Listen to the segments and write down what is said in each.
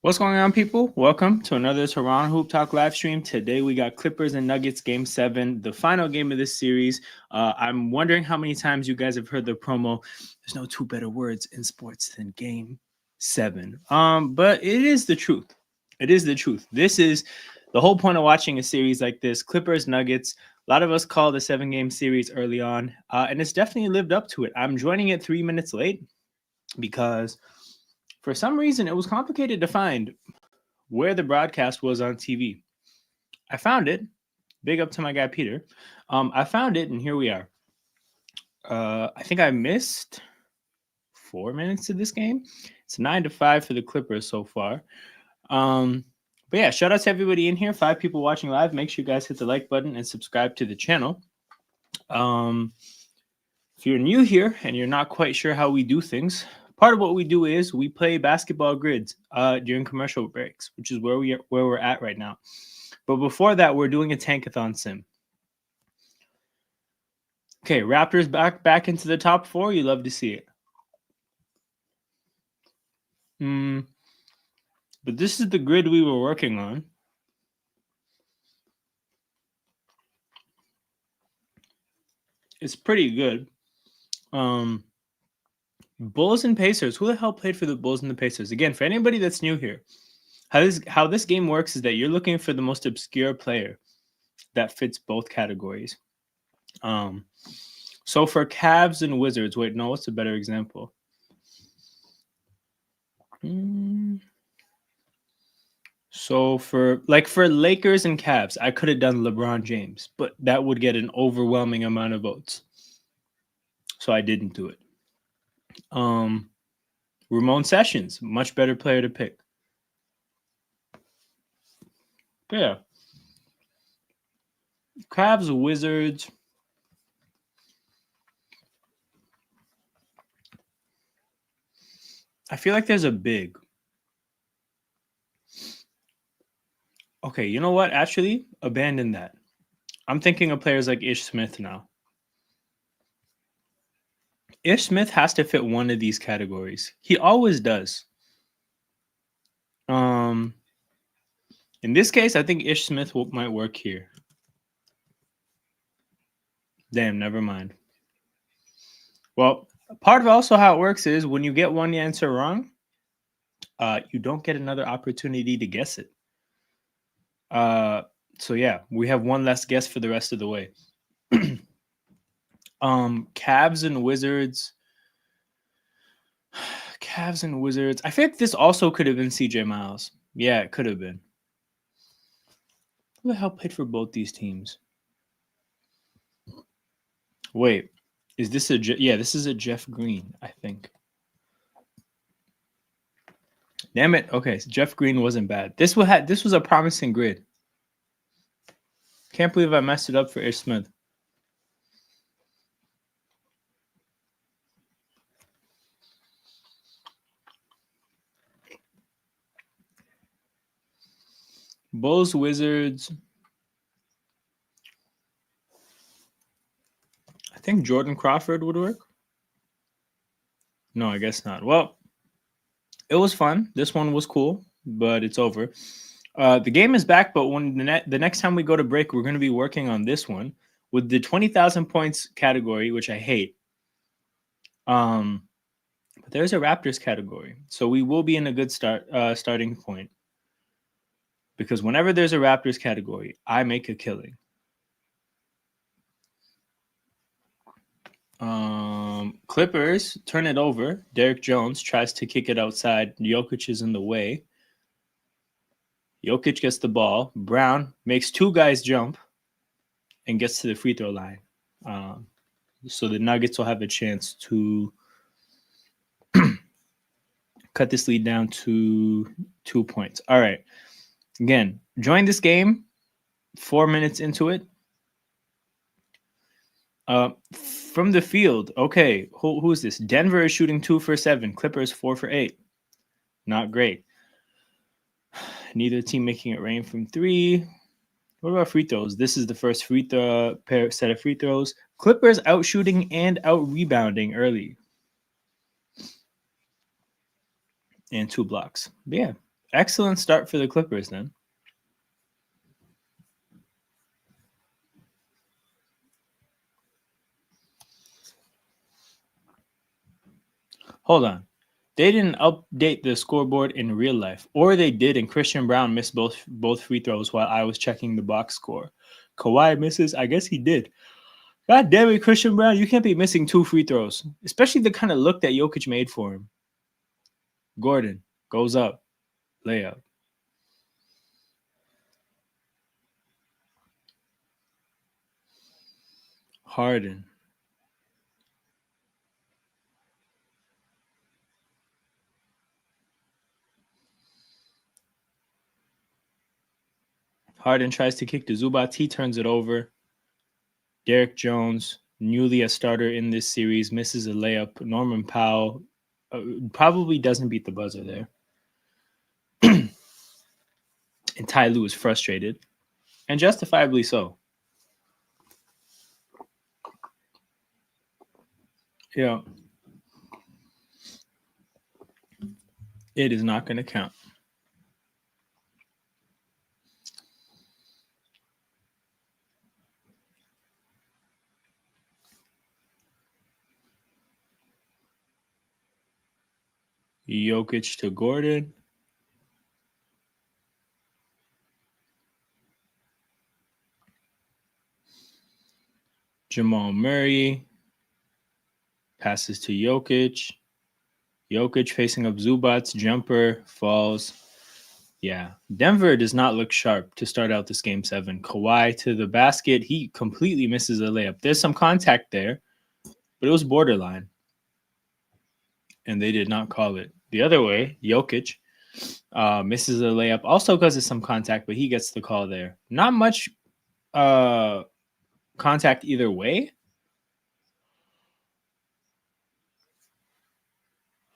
What's going on, people? Welcome to another Toronto Hoop Talk live stream. Today we got Clippers and Nuggets Game 7, the final game of this series. I'm wondering how many times you guys have heard the promo. There's no two better words in sports than Game 7. But it is the truth. It is the truth. This is the whole point of watching a series like this. Clippers, Nuggets. A lot of us call the 7-game series early on, and it's definitely lived up to it. I'm joining it 3 minutes late because for some reason it was complicated to find where the broadcast was on TV. I found it. Big up to my guy Peter. I found it, and here we are. I think I missed 4 minutes of this game. It's 9-5 for the Clippers so far. But yeah, shout out to everybody in here. 5 people watching live. Make sure you guys hit the like button and subscribe to the channel. If you're new here and you're not quite sure how we do things, part of what we do is we play basketball grids during commercial breaks, which is where we're at right now. But before that, we're doing a tankathon sim. Okay, Raptors back into the top 4. You love to see it. But this is the grid we were working on. It's pretty good. Bulls and Pacers. Who the hell played for the Bulls and the Pacers? Again, for anybody that's new here, how this game works is that you're looking for the most obscure player that fits both categories. So for Cavs and Wizards, wait, no, what's a better example? So for Lakers and Cavs, I could have done LeBron James, but that would get an overwhelming amount of votes. So I didn't do it. Ramon Sessions, much better player to pick. But yeah. Cavs, Wizards. I feel like there's a big. Okay, you know what? Actually, abandon that. I'm thinking of players like Ish Smith now. Ish Smith has to fit one of these categories. He always does. In this case, I think Ish Smith might work here. Damn, never mind. Well, part of also how it works is when you get one answer wrong, you don't get another opportunity to guess it. So yeah, we have one less guess for the rest of the way. Cavs and Wizards. Cavs and Wizards. I think this also could have been CJ Miles. Yeah, it could have been. Who the hell played for both these teams? Wait, is this this is a Jeff Green, I think. Damn it. Okay, so Jeff Green wasn't bad. This was a promising grid. Can't believe I messed it up for Ish Smith. Bulls, Wizards. I think Jordan Crawford would work. No, I guess not. Well, it was fun. This one was cool, but it's over. The game is back, but when the next time we go to break, we're going to be working on this one with the 20,000 points category, which I hate. But there's a Raptors category, so we will be in a good starting point. Because whenever there's a Raptors category, I make a killing. Clippers turn it over. Derek Jones tries to kick it outside. Jokic is in the way. Jokic gets the ball. Brown makes 2 guys jump and gets to the free throw line. So the Nuggets will have a chance to cut this lead down to 2 points. All right. Again, join this game 4 minutes into it. From the field, okay, who is this? Denver is shooting 2 for 7. Clippers 4 for 8. Not great. Neither team making it rain from 3. What about free throws? This is the first set of free throws. Clippers out shooting and out rebounding early. And 2 blocks. But yeah, Excellent start for the Clippers then. Hold on. They didn't update the scoreboard in real life, or they did, and Christian Brown missed both free throws while I was checking the box score. Kawhi misses. I guess he did. God damn it, Christian Brown. You can't be missing 2 free throws, especially the kind of look that Jokic made for him. Gordon goes up. Layup. Harden. Harden tries to kick to Zubac. He turns it over. Derek Jones, newly a starter in this series, misses a layup. Norman Powell probably doesn't beat the buzzer there. And Ty Lue is frustrated, and justifiably so. Yeah. It is not going to count. Jokic to Gordon. Jamal Murray passes to Jokic. Jokic facing up Zubac. Jumper falls. Yeah. Denver does not look sharp to start out this game 7. Kawhi to the basket. He completely misses a layup. There's some contact there, but it was borderline. And they did not call it. The other way, Jokic misses a layup also because of some contact, but he gets the call there. Not much contact either way.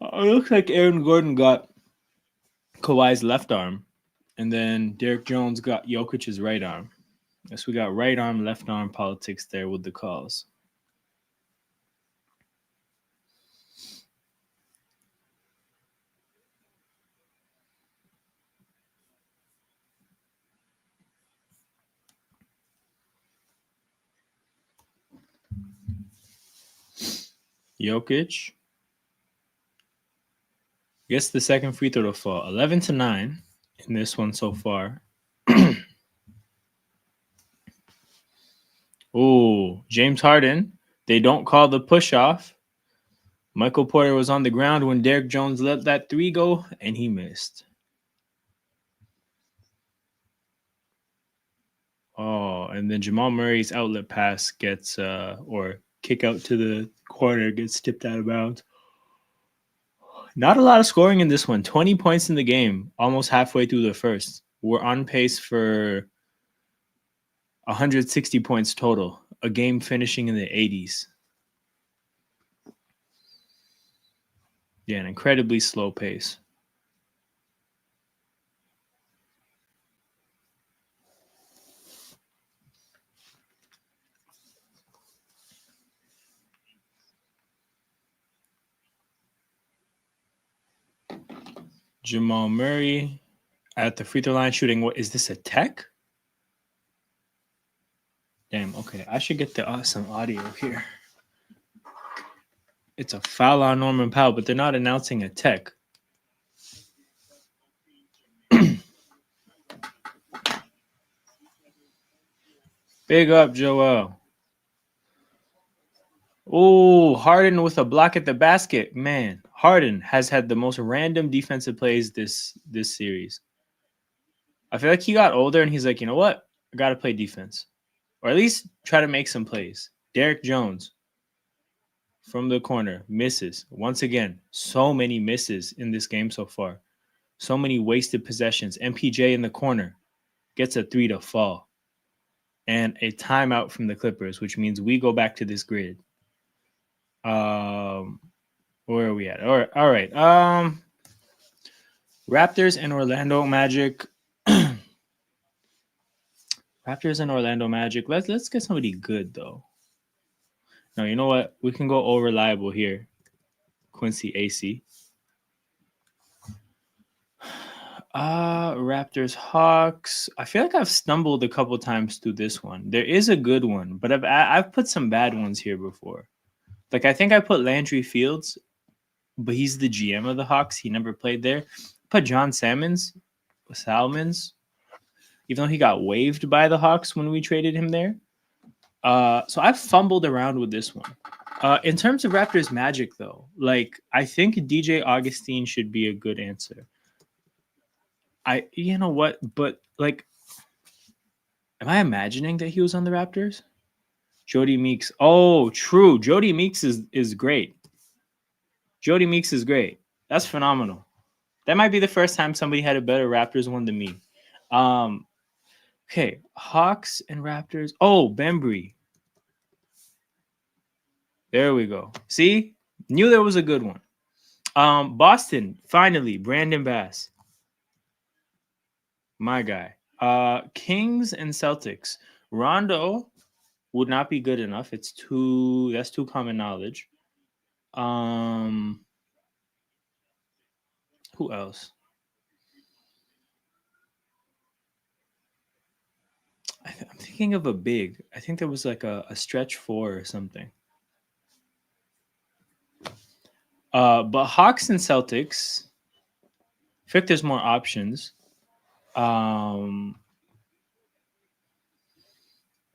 It looks like Aaron Gordon got Kawhi's left arm, and then Derek Jones got Jokic's right arm. Yes, we got right arm, left arm politics there with the calls. Jokic gets the second free throw to fall. 11-9 in this one so far. Oh, James Harden. They don't call the push off. Michael Porter was on the ground when Derek Jones let that 3 go, and he missed. Oh, and then Jamal Murray's outlet pass gets, or kick out to the corner gets tipped out of bounds. Not a lot of scoring in this one. 20 points in the game, almost halfway through the first. We're on pace for 160 points total, a game finishing in the 80s. Yeah, an incredibly slow pace. Jamal Murray at the free throw line shooting. What is this, a tech? Damn, okay. I should get the some audio here. It's a foul on Norman Powell, but they're not announcing a tech. Big up, Joel. Oh, Harden with a block at the basket. Man, Harden has had the most random defensive plays this series. I feel like he got older and he's like, you know what? I got to play defense. Or at least try to make some plays. Derek Jones from the corner misses. Once again, so many misses in this game so far. So many wasted possessions. MPJ in the corner gets a 3 to fall. And a timeout from the Clippers, which means we go back to this grid. Where are we at? All right. Raptors and Orlando Magic. Raptors and Orlando Magic. Let's get somebody good though. No, you know what? We can go all reliable here. Quincy AC. Raptors, Hawks. I feel like I've stumbled a couple times through this one. There is a good one, but I've put some bad ones here before. Like I think I put Landry Fields, but he's the GM of the Hawks. He never played there. Put John Salmons, even though he got waived by the Hawks when we traded him there. So I've fumbled around with this one. In terms of Raptors Magic, though, like I think DJ Augustine should be a good answer. You know what? But like, am I imagining that he was on the Raptors? Jody Meeks. Oh, true. Jody Meeks is great. Jody Meeks is great. That's phenomenal. That might be the first time somebody had a better Raptors one than me. Okay, Hawks and Raptors. Oh, Bembry. There we go. See? Knew there was a good one. Boston, finally, Brandon Bass. My guy. Kings and Celtics. Rondo would not be good enough. That's too common knowledge. Who else? I'm thinking of a big. I think there was like a stretch 4 or something. But Hawks and Celtics. I think there's more options.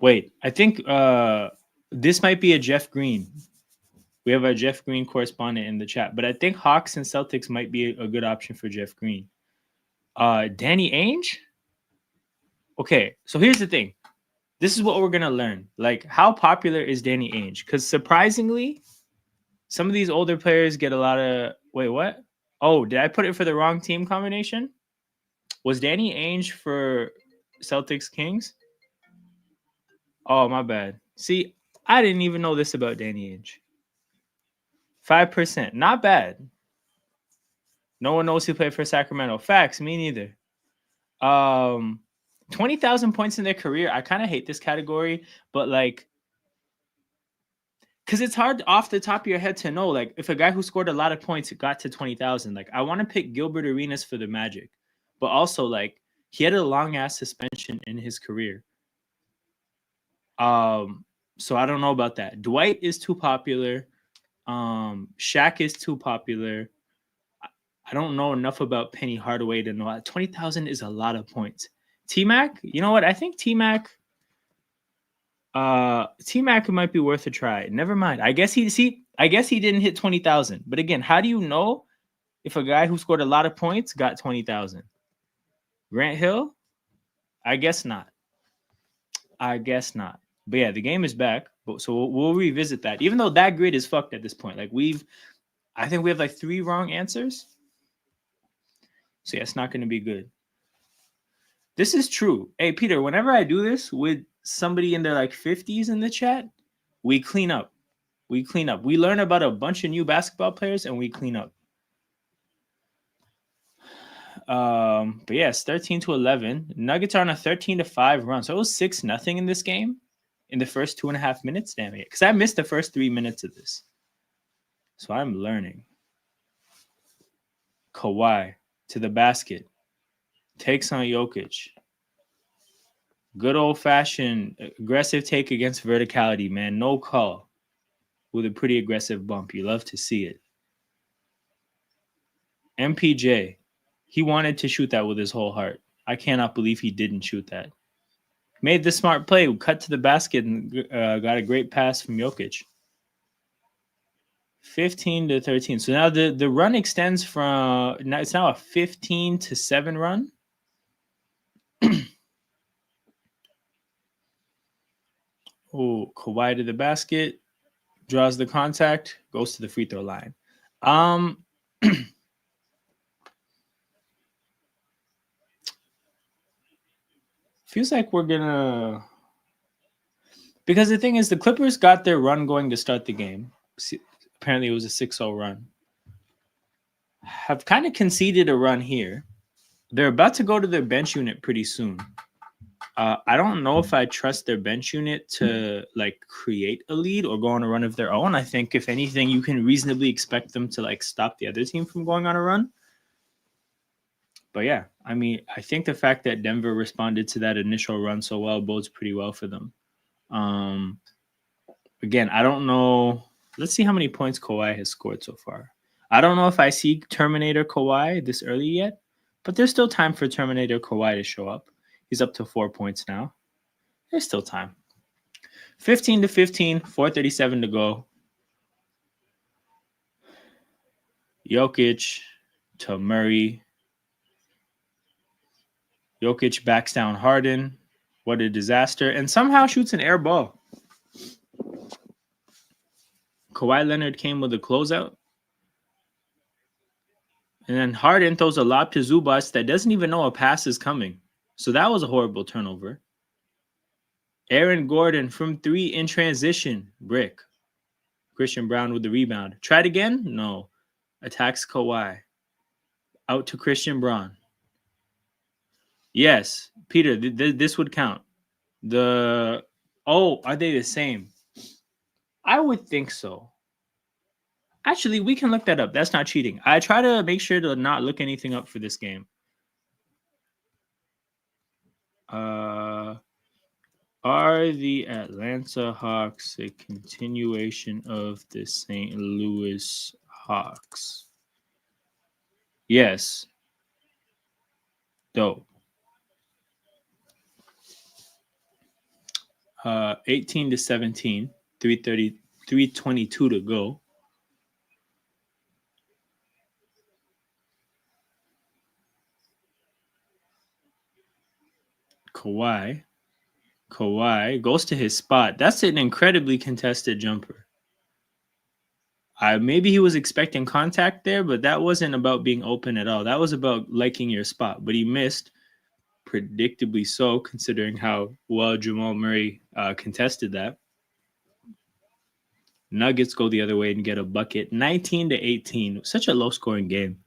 Wait, I think this might be a Jeff Green. We have a Jeff Green correspondent in the chat, but I think Hawks and Celtics might be a good option for Jeff Green. Danny Ainge? Okay, so here's the thing. This is what we're going to learn. Like, how popular is Danny Ainge? Because surprisingly, some of these older players get a lot of... Wait, what? Oh, did I put it for the wrong team combination? Was Danny Ainge for Celtics Kings? Oh, my bad. See, I didn't even know this about Danny Ainge. 5%. Not bad. No one knows who played for Sacramento. Facts, me neither. 20,000 points in their career. I kind of hate this category, but like, because it's hard off the top of your head to know, like, if a guy who scored a lot of points got to 20,000, like, I want to pick Gilbert Arenas for the Magic, but also, like, he had a long-ass suspension in his career. So I don't know about that. Dwight is too popular. Shaq is too popular. I don't know enough about Penny Hardaway to know that 20,000 is a lot of points. T-Mac, you know what? I think T-Mac might be worth a try. Never mind. I guess he didn't hit 20,000. But again, how do you know if a guy who scored a lot of points got 20,000? Grant Hill? I guess not. But yeah, the game is back. So we'll revisit that. Even though that grid is fucked at this point. Like I think we have like 3 wrong answers. So yeah, it's not going to be good. This is true. Hey, Peter, whenever I do this with somebody in their like 50s in the chat, we clean up. We learn about a bunch of new basketball players and we clean up. But yes, 13-11. Nuggets are on a 13-5 run. So it was 6-0 in this game in the first 2.5 minutes. Damn it. Because I missed the first 3 minutes of this. So I'm learning. Kawhi to the basket. Takes on Jokic. Good old-fashioned aggressive take against verticality, man. No call. With a pretty aggressive bump. You love to see it. MPJ. He wanted to shoot that with his whole heart. I cannot believe he didn't shoot that. Made the smart play. Cut to the basket and got a great pass from Jokic. 15-13. So now the run extends from... It's now a 15-7 run. Oh, Kawhi to the basket, draws the contact, goes to the free throw line. Feels like we're gonna, because the thing is, the Clippers got their run going to start the game. Apparently, it was a 6-0 run. Have kind of conceded a run here. They're about to go to their bench unit pretty soon. I don't know if I trust their bench unit to like create a lead or go on a run of their own. I think if anything, you can reasonably expect them to like stop the other team from going on a run. But yeah, I mean, I think the fact that Denver responded to that initial run so well bodes pretty well for them. Um, Again, I don't know. Let's see how many points Kawhi has scored so far. I don't know if I see Terminator Kawhi this early yet, but there's still time for Terminator Kawhi to show up. He's up to 4 points now. There's still time. 15 to 15, 4:37 to go. Jokic to Murray. Jokic backs down Harden. What a disaster. And somehow shoots an air ball. Kawhi Leonard came with a closeout. And then Harden throws a lob to Zubas that doesn't even know a pass is coming. So that was a horrible turnover. Aaron Gordon from 3 in transition. Brick. Christian Brown with the rebound. Tried again? No. Attacks Kawhi. Out to Christian Brown. Yes. Peter, this would count. Are they the same? I would think so. Actually, we can look that up. That's not cheating. I try to make sure to not look anything up for this game. Are the Atlanta Hawks a continuation of the St. Louis Hawks? Yes. Dope. 18 to 17, 322 to go. Kawhi goes to his spot. That's an incredibly contested jumper. Maybe he was expecting contact there, but that wasn't about being open at all. That was about liking your spot. But he missed, predictably so, considering how well Jamal Murray contested that. Nuggets go the other way and get a bucket, 19 to 18. Such a low-scoring game.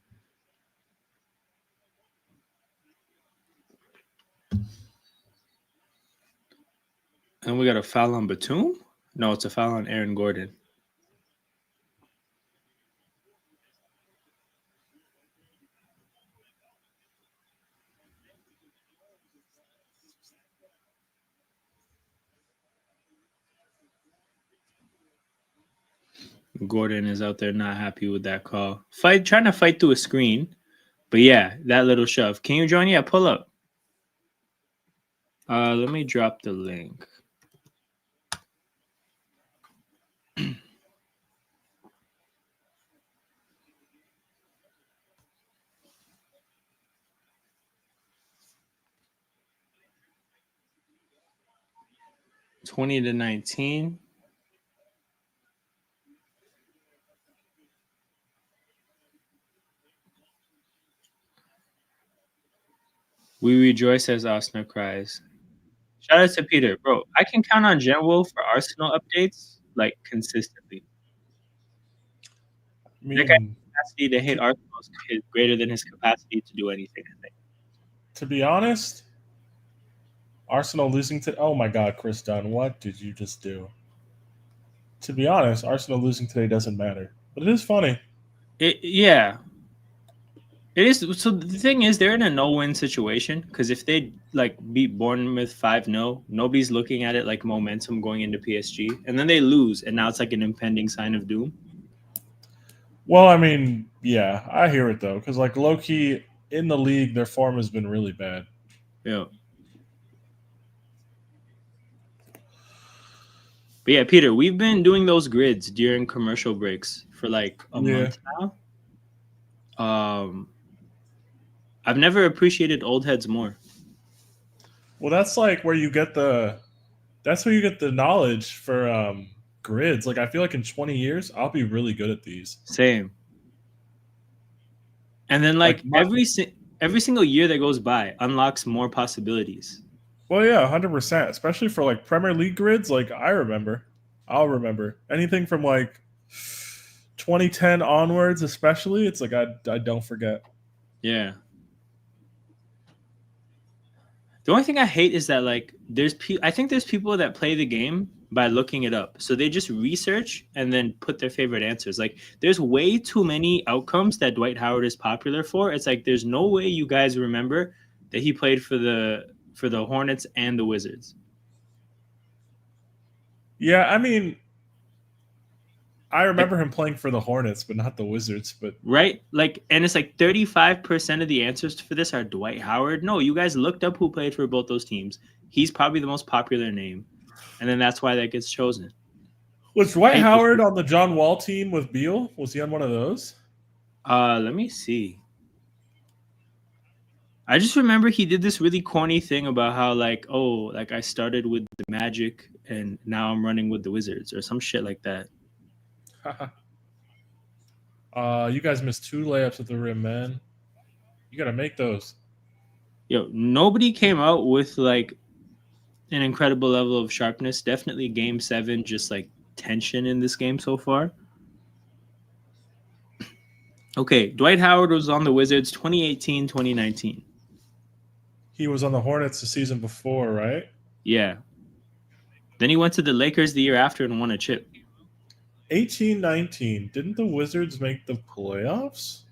And we got a foul on Batum? No, it's a foul on Aaron Gordon. Gordon is out there not happy with that call. Trying to fight through a screen. But yeah, that little shove. Can you join? Yeah, pull up. Let me drop the link. $20 to $19. We rejoice as Osner cries. Shout out to Peter. Bro, I can count on General for Arsenal updates, like, consistently. I That guy's mean, capacity to hit Arsenal is greater than his capacity to do anything, I think. to be honest, Arsenal losing to oh my god, Chris Dunn, what did you just do? To be honest, Arsenal losing today doesn't matter, but it is funny. Yeah. It is. So the thing is, they're in a no-win situation because if they like beat Bournemouth 5-0, nobody's looking at it like momentum going into PSG, and then they lose, and now it's like an impending sign of doom. Well, I mean, yeah, I hear it though, because like low key in the league, their form has been really bad. Yeah. But yeah, Peter, we've been doing those grids during commercial breaks for like a month now. I've never appreciated old heads more. Well, that's like where you get the that's where you get the knowledge for grids. Like I feel like in 20 years, I'll be really good at these. Same. And then like every single year that goes by unlocks more possibilities. Well, yeah, 100%. Especially for like Premier League grids. Like I'll remember anything from like 2010 onwards. Especially, it's like I don't forget. Yeah. The only thing I hate is that like I think there's people that play the game by looking it up. So they just research and then put their favorite answers. Like there's way too many outcomes that Dwight Howard is popular for. It's like there's no way you guys remember that he played for the Hornets and the Wizards. Yeah, I mean, I Like, remember him playing for the Hornets, but not the Wizards. But right? Like, and it's like 35% of the answers for this are Dwight Howard. No, you guys looked up who played for both those teams. He's probably the most popular name. And then that's why that gets chosen. was Dwight Howard on the John Wall team with Beal? Was he on one of those? Let me see. I just remember he did this really corny thing about how like, oh, like I started with the Magic and now I'm running with the Wizards or some shit like that. You guys missed 2 layups at the rim, man. You got to make those. Yo, nobody came out with like an incredible level of sharpness. Definitely game 7, just like tension in this game so far. Okay, Dwight Howard was on the Wizards 2018, 2019. He was on the Hornets the season before, right? Yeah. Then he went to the Lakers the year after and won a chip. 18-19. Didn't the Wizards make the playoffs?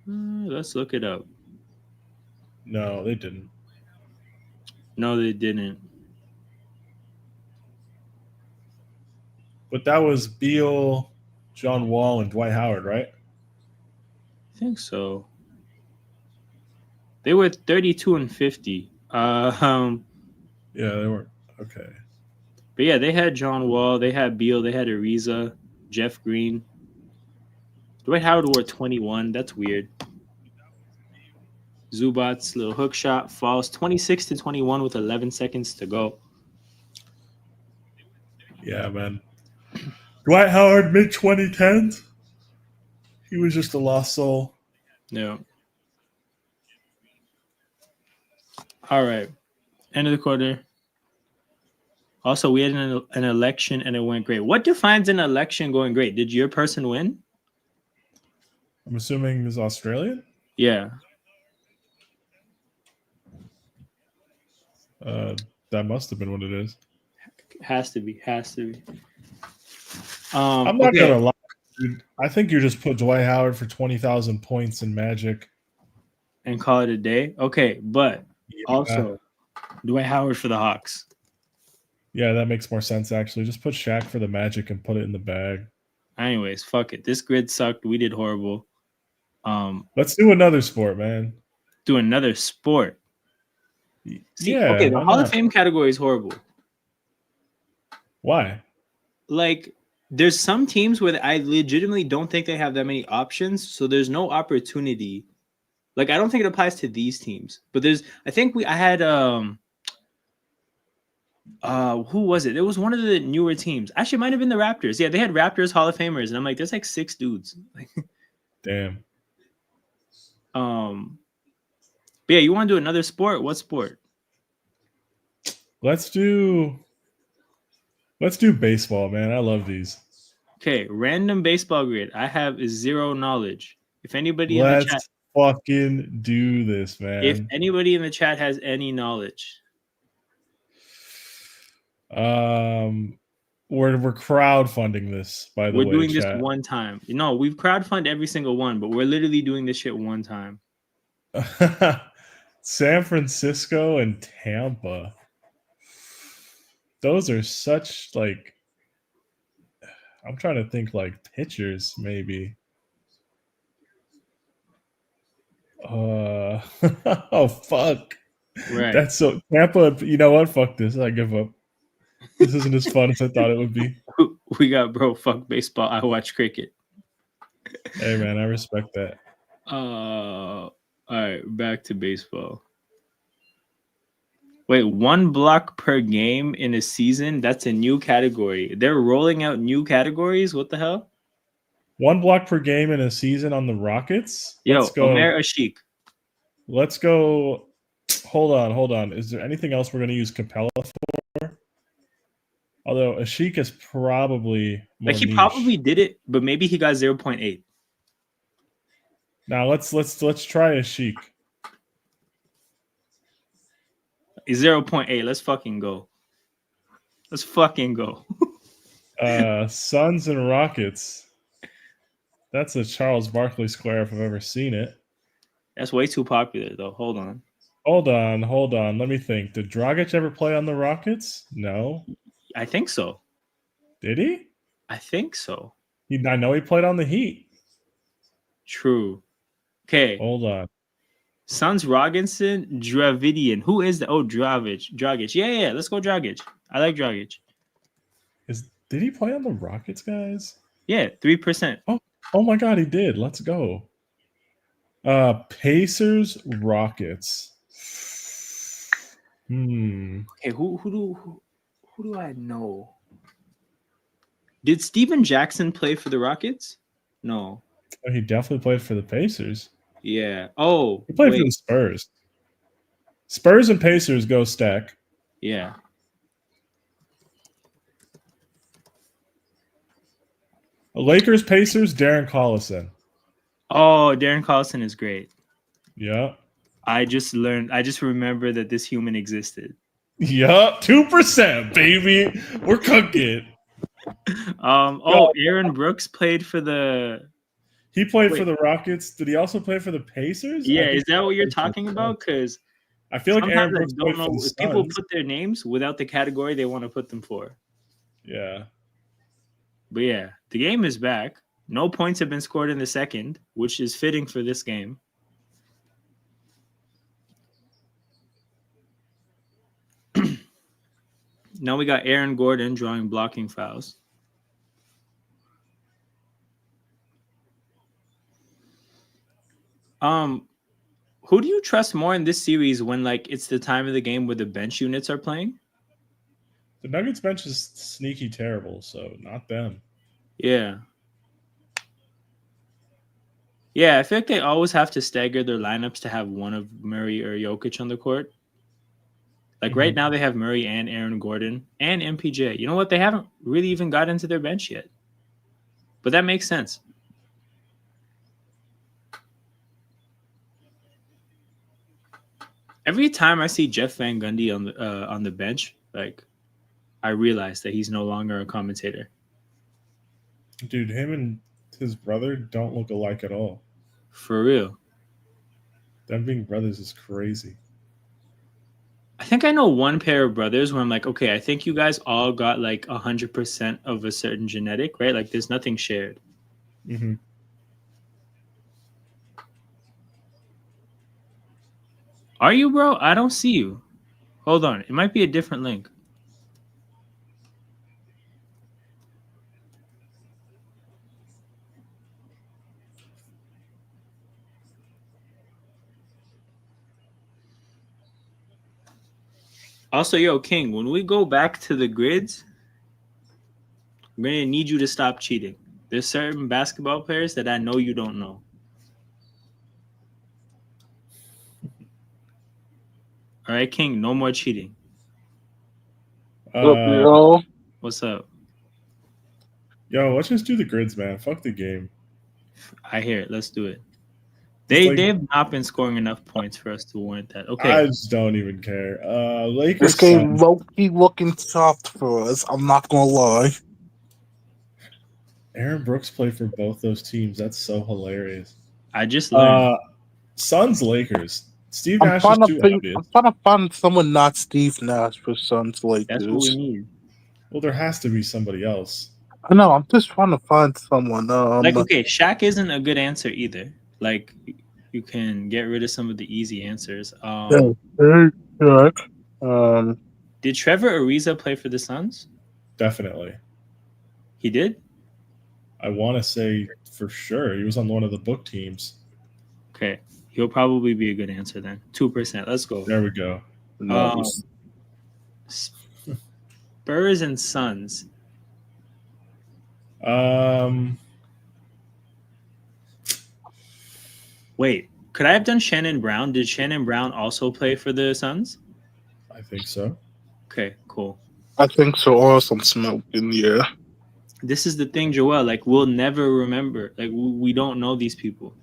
Let's look it up. No, they didn't. No, they didn't. But that was Beal, John Wall, and Dwight Howard, right? I think so. They were 32 and 50. Yeah, they were. Okay. But yeah, they had John Wall, they had Beal, they had Ariza, Jeff Green. Dwight Howard wore 21. That's weird. Zubats, little hook shot, falls 26-21 with 11 seconds to go. Yeah, man. Dwight Howard, mid-2010s. He was just a lost soul. Yeah. All right. End of the quarter. Also, we had an election and it went great. What defines an election going great? Did your person win? I'm assuming he's Australian? Yeah. That must have been what it is. Has to be. I'm not going to lie, dude. I think you just put Dwight Howard for 20,000 points in Magic. And call it a day? Okay, but also Dwight Howard for the Hawks. Yeah, that makes more sense, actually. Just put Shaq for the Magic and put it in the bag. Anyways, fuck it. This grid sucked. We did horrible. Let's do another sport, man. Do another sport. See, yeah. Okay, the Hall of Fame category is horrible. Why? Like, there's some teams where I legitimately don't think they have that many options, so there's no opportunity. Like, I don't think it applies to these teams. But I had who was it? It was one of the newer teams. Actually, it might have been the Raptors. Yeah, they had Raptors Hall of Famers, and I'm like, there's like 6 dudes. Damn. But yeah, you want to do another sport? What sport? Let's do baseball, man. I love these. Okay, random baseball grid. I have 0 knowledge. If anybody in the chat, fucking do this, man. If anybody in the chat has any knowledge, we're crowdfunding this. By the way, we're doing this one time. No, we've crowdfunded every single one, but we're literally doing this shit one time. San Francisco and Tampa. Those are such like. I'm trying to think like pitchers, maybe. Oh fuck! Right. That's so Tampa. You know what? Fuck this. I give up. This isn't as fun as I thought it would be. We got bro. Fuck baseball. I watch cricket. Hey man, I respect that. All right, back to baseball. Wait, 1 block per game in a season? That's a new category. They're rolling out new categories? What the hell? 1 block per game in a season on the Rockets? Let's go. Omer Ashik. Let's go. Hold on. Is there anything else we're going to use Capella for? Although Ashik is probably more he niche. probably did it, but maybe he got 0.8. Now let's try Ashik. 0.8. Let's fucking go. Let's fucking go. Suns and Rockets. That's a Charles Barkley square if I've ever seen it. That's way too popular, though. Hold on. Hold on. Let me think. Did Dragic ever play on the Rockets? No. I think so. Did he? I think so. I know he played on the Heat. True. Okay. Hold on. Suns Robinson, Dravidian. Who is the? Oh, Dragic. Yeah. Let's go, Dragic. I like Dragic. Did he play on the Rockets, guys? Yeah, 3%. Oh my God, he did. Let's go. Pacers, Rockets. Okay, who do I know? Did Steven Jackson play for the Rockets? No. Oh, he definitely played for the Pacers. Yeah. Oh, He played for the Spurs. Spurs and Pacers go stack. Yeah. Lakers, Pacers, Darren Collison. Oh, Darren Collison is great. Yeah. I just remember that this human existed. Yup, 2%, baby. We're cooking. Aaron Brooks played for the. He played for the Rockets. Did he also play for the Pacers? Yeah, is that what you're talking about? Because I feel like Aaron Brooks don't know if people put their names without the category they want to put them for. Yeah. But yeah, the game is back. No points have been scored in the second, which is fitting for this game. Now we got Aaron Gordon drawing blocking fouls. Who do you trust more in this series when it's the time of the game where the bench units are playing? The Nuggets bench is sneaky terrible, so not them. Yeah. Yeah, I feel like they always have to stagger their lineups to have one of Murray or Jokic on the court. Right now they have Murray and Aaron Gordon and MPJ. You know what? They haven't really even got into their bench yet. But that makes sense. Every time I see Jeff Van Gundy on the bench, I realize that he's no longer a commentator. Dude, him and his brother don't look alike at all. For real. Them being brothers is crazy. I think I know one pair of brothers where I'm like, okay, I think you guys all got 100% of a certain genetic, right? There's nothing shared. Mm-hmm. Are you, bro? I don't see you. Hold on. It might be a different link. Also, yo, King, when we go back to the grids, I'm going to need you to stop cheating. There's certain basketball players that I know you don't know. All right, King, no more cheating. What's up? Yo, let's just do the grids, man. Fuck the game. I hear it. Let's do it. They've not been scoring enough points for us to warrant that. Okay. I just don't even care. Lakers. This game low-key looking soft for us. I'm not gonna lie. Aaron Brooks played for both those teams. That's so hilarious. I just learned. Suns, Lakers. Steve Nash is too obvious. I'm trying to find someone not Steve Nash for Suns, Lakers. That's what we need. Well, there has to be somebody else. I know. I'm just trying to find someone. Okay, Shaq isn't a good answer either. You can get rid of some of the easy answers. Did Trevor Ariza play for the Suns? Definitely. He did? I want to say for sure. He was on one of the book teams. Okay. He'll probably be a good answer then. 2%. Let's go. There we go. Spurs and Suns. Wait, could I have done Shannon Brown? Did Shannon Brown also play for the Suns? I think so. Okay, cool. I think so. Or some smoking, yeah. This is the thing, Joel. We'll never remember. We don't know these people.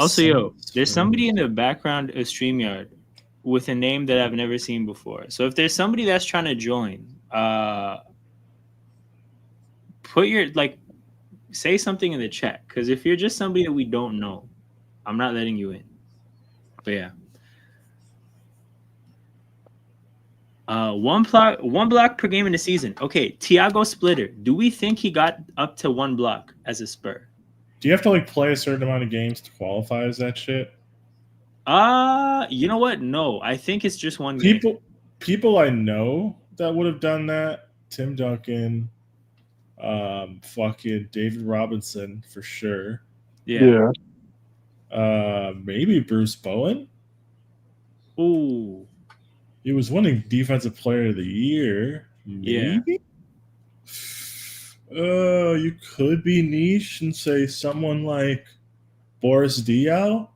Also, yo, Suns there's for- somebody in the background of StreamYard with a name that I've never seen before. So if there's somebody that's trying to join, put your say something in the chat. Because if you're just somebody that we don't know, I'm not letting you in. But yeah. One block per game in the season. Okay, Tiago Splitter. Do we think he got up to 1 block as a Spur? Do you have to like play a certain amount of games to qualify as that shit? You know what? No, I think it's just one game. People I know that would have done that. Tim Duncan, fucking David Robinson for sure. Yeah. Maybe Bruce Bowen. Ooh. He was winning Defensive Player of the Year. Maybe. You could be niche and say someone like Boris Diaw,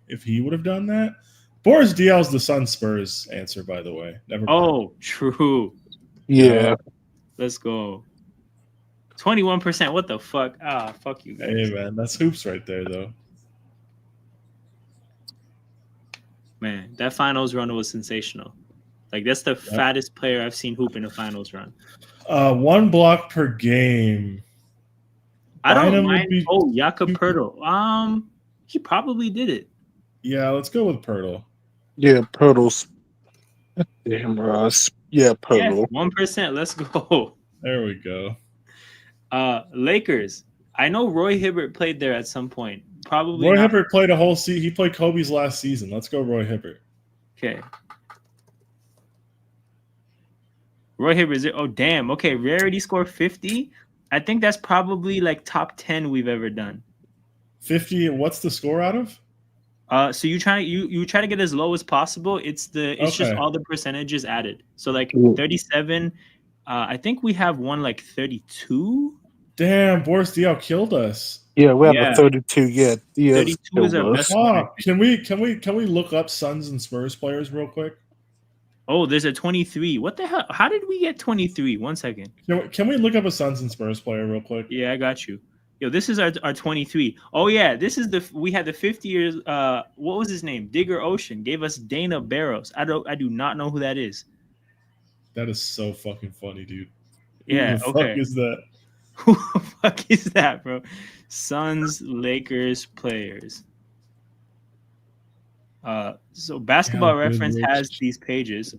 if he would have done that. Boris Diaw's the Sun Spurs answer, by the way. Never mind. Oh, true. Yeah. Let's go. 21%. What the fuck? Ah, fuck you guys. Hey, man. That's hoops right there, though. Man, that finals run was sensational. Like, that's the fattest player I've seen hoop in a finals run. 1 block per game. I don't mind. Jakob Poeltl. He probably did it. Yeah, let's go with Poeltl. Yeah, Poeltl's. Damn, Ross. Yeah, Poeltl. Yeah, 1%. Let's go. There we go. Lakers. I know Roy Hibbert played there at some point. Probably Roy Hibbert played a whole season. He played Kobe's last season. Let's go Roy Hibbert. Okay. Roy Hibbert. Oh, damn. Okay, Rarity scored 50. I think that's probably like top 10 we've ever done. 50. What's the score out of? So you try to get as low as possible. It's just all the percentages added. So like 37. I think we have one like 32. Damn, Boris Diaw killed us. Yeah, we have a 32. Yeah, 32 is our best one. Can we look up Suns and Spurs players real quick? Oh, there's a 23. What the hell? How did we get 23? 1 second. Can we look up a Suns and Spurs player real quick? Yeah, I got you. Yo, this is our 23. Oh yeah, this is we had the 50 years. What was his name? Digger Ocean gave us Dana Barros. I do not know who that is. That is so fucking funny, dude. Yeah. Who the fuck is that? Who the fuck is that, bro? Suns, Lakers players. So Basketball Reference has these pages.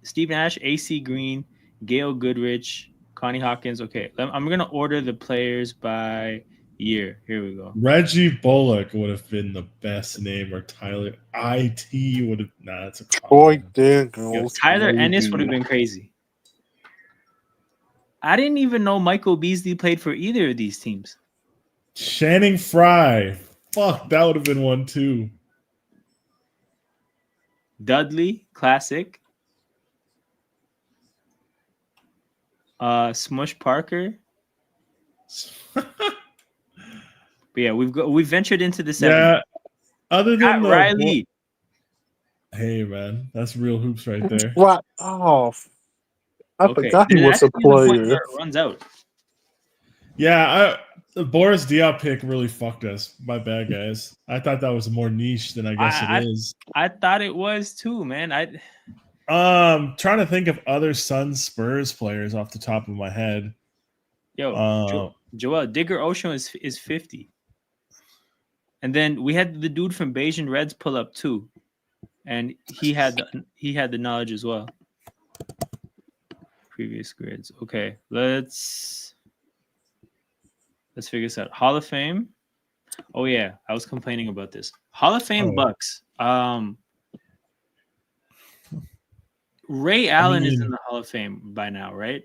Steve Nash, AC Green, Gail Goodrich, Connie Hawkins. Okay, I'm gonna order the players by year. Here we go. Reggie Bullock would have been the best name, or Tyler IT would have. Nah, that's a Troy Daniels. Tyler Ennis would have been crazy. I didn't even know Michael Beasley played for either of these teams. Channing Frye. Fuck, that would have been one too. Dudley, classic. Smush Parker. But yeah, we've ventured into the 70s. Yeah. Other than Riley. Hey man, that's real hoops right there. What? Oh, I forgot he was a player. It runs out. Yeah, the Boris Diaw pick really fucked us. My bad, guys. I thought that was more niche than I guess it is. I thought it was too, man. Trying to think of other Suns Spurs players off the top of my head. Yo, Joel Digger Ocean is 50, and then we had the dude from Bayesian Reds pull up too, and he had the knowledge as well. Previous grids. Okay, let's figure this out. Hall of Fame. Oh yeah, I was complaining about this. Hall of Fame Bucks. Ray Allen is in the Hall of Fame by now, right?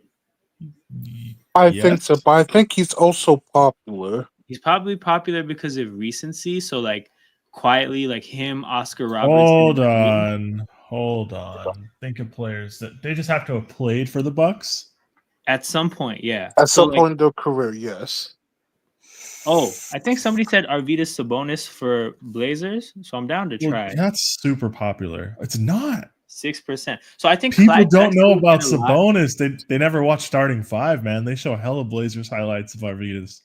I think so, but I think he's also popular. He's probably popular because of recency. So like quietly, like him, Oscar Robertson. Hold on. Think of players that they just have to have played for the Bucks. At some point, yeah. At some point in their career, yes. Oh, I think somebody said Arvydas Sabonis for Blazers, so I'm down to try. Well, that's super popular. It's not. 6%. So I think people don't know about Sabonis. They never watch Starting Five, man. They show hella Blazers highlights of Arvydas.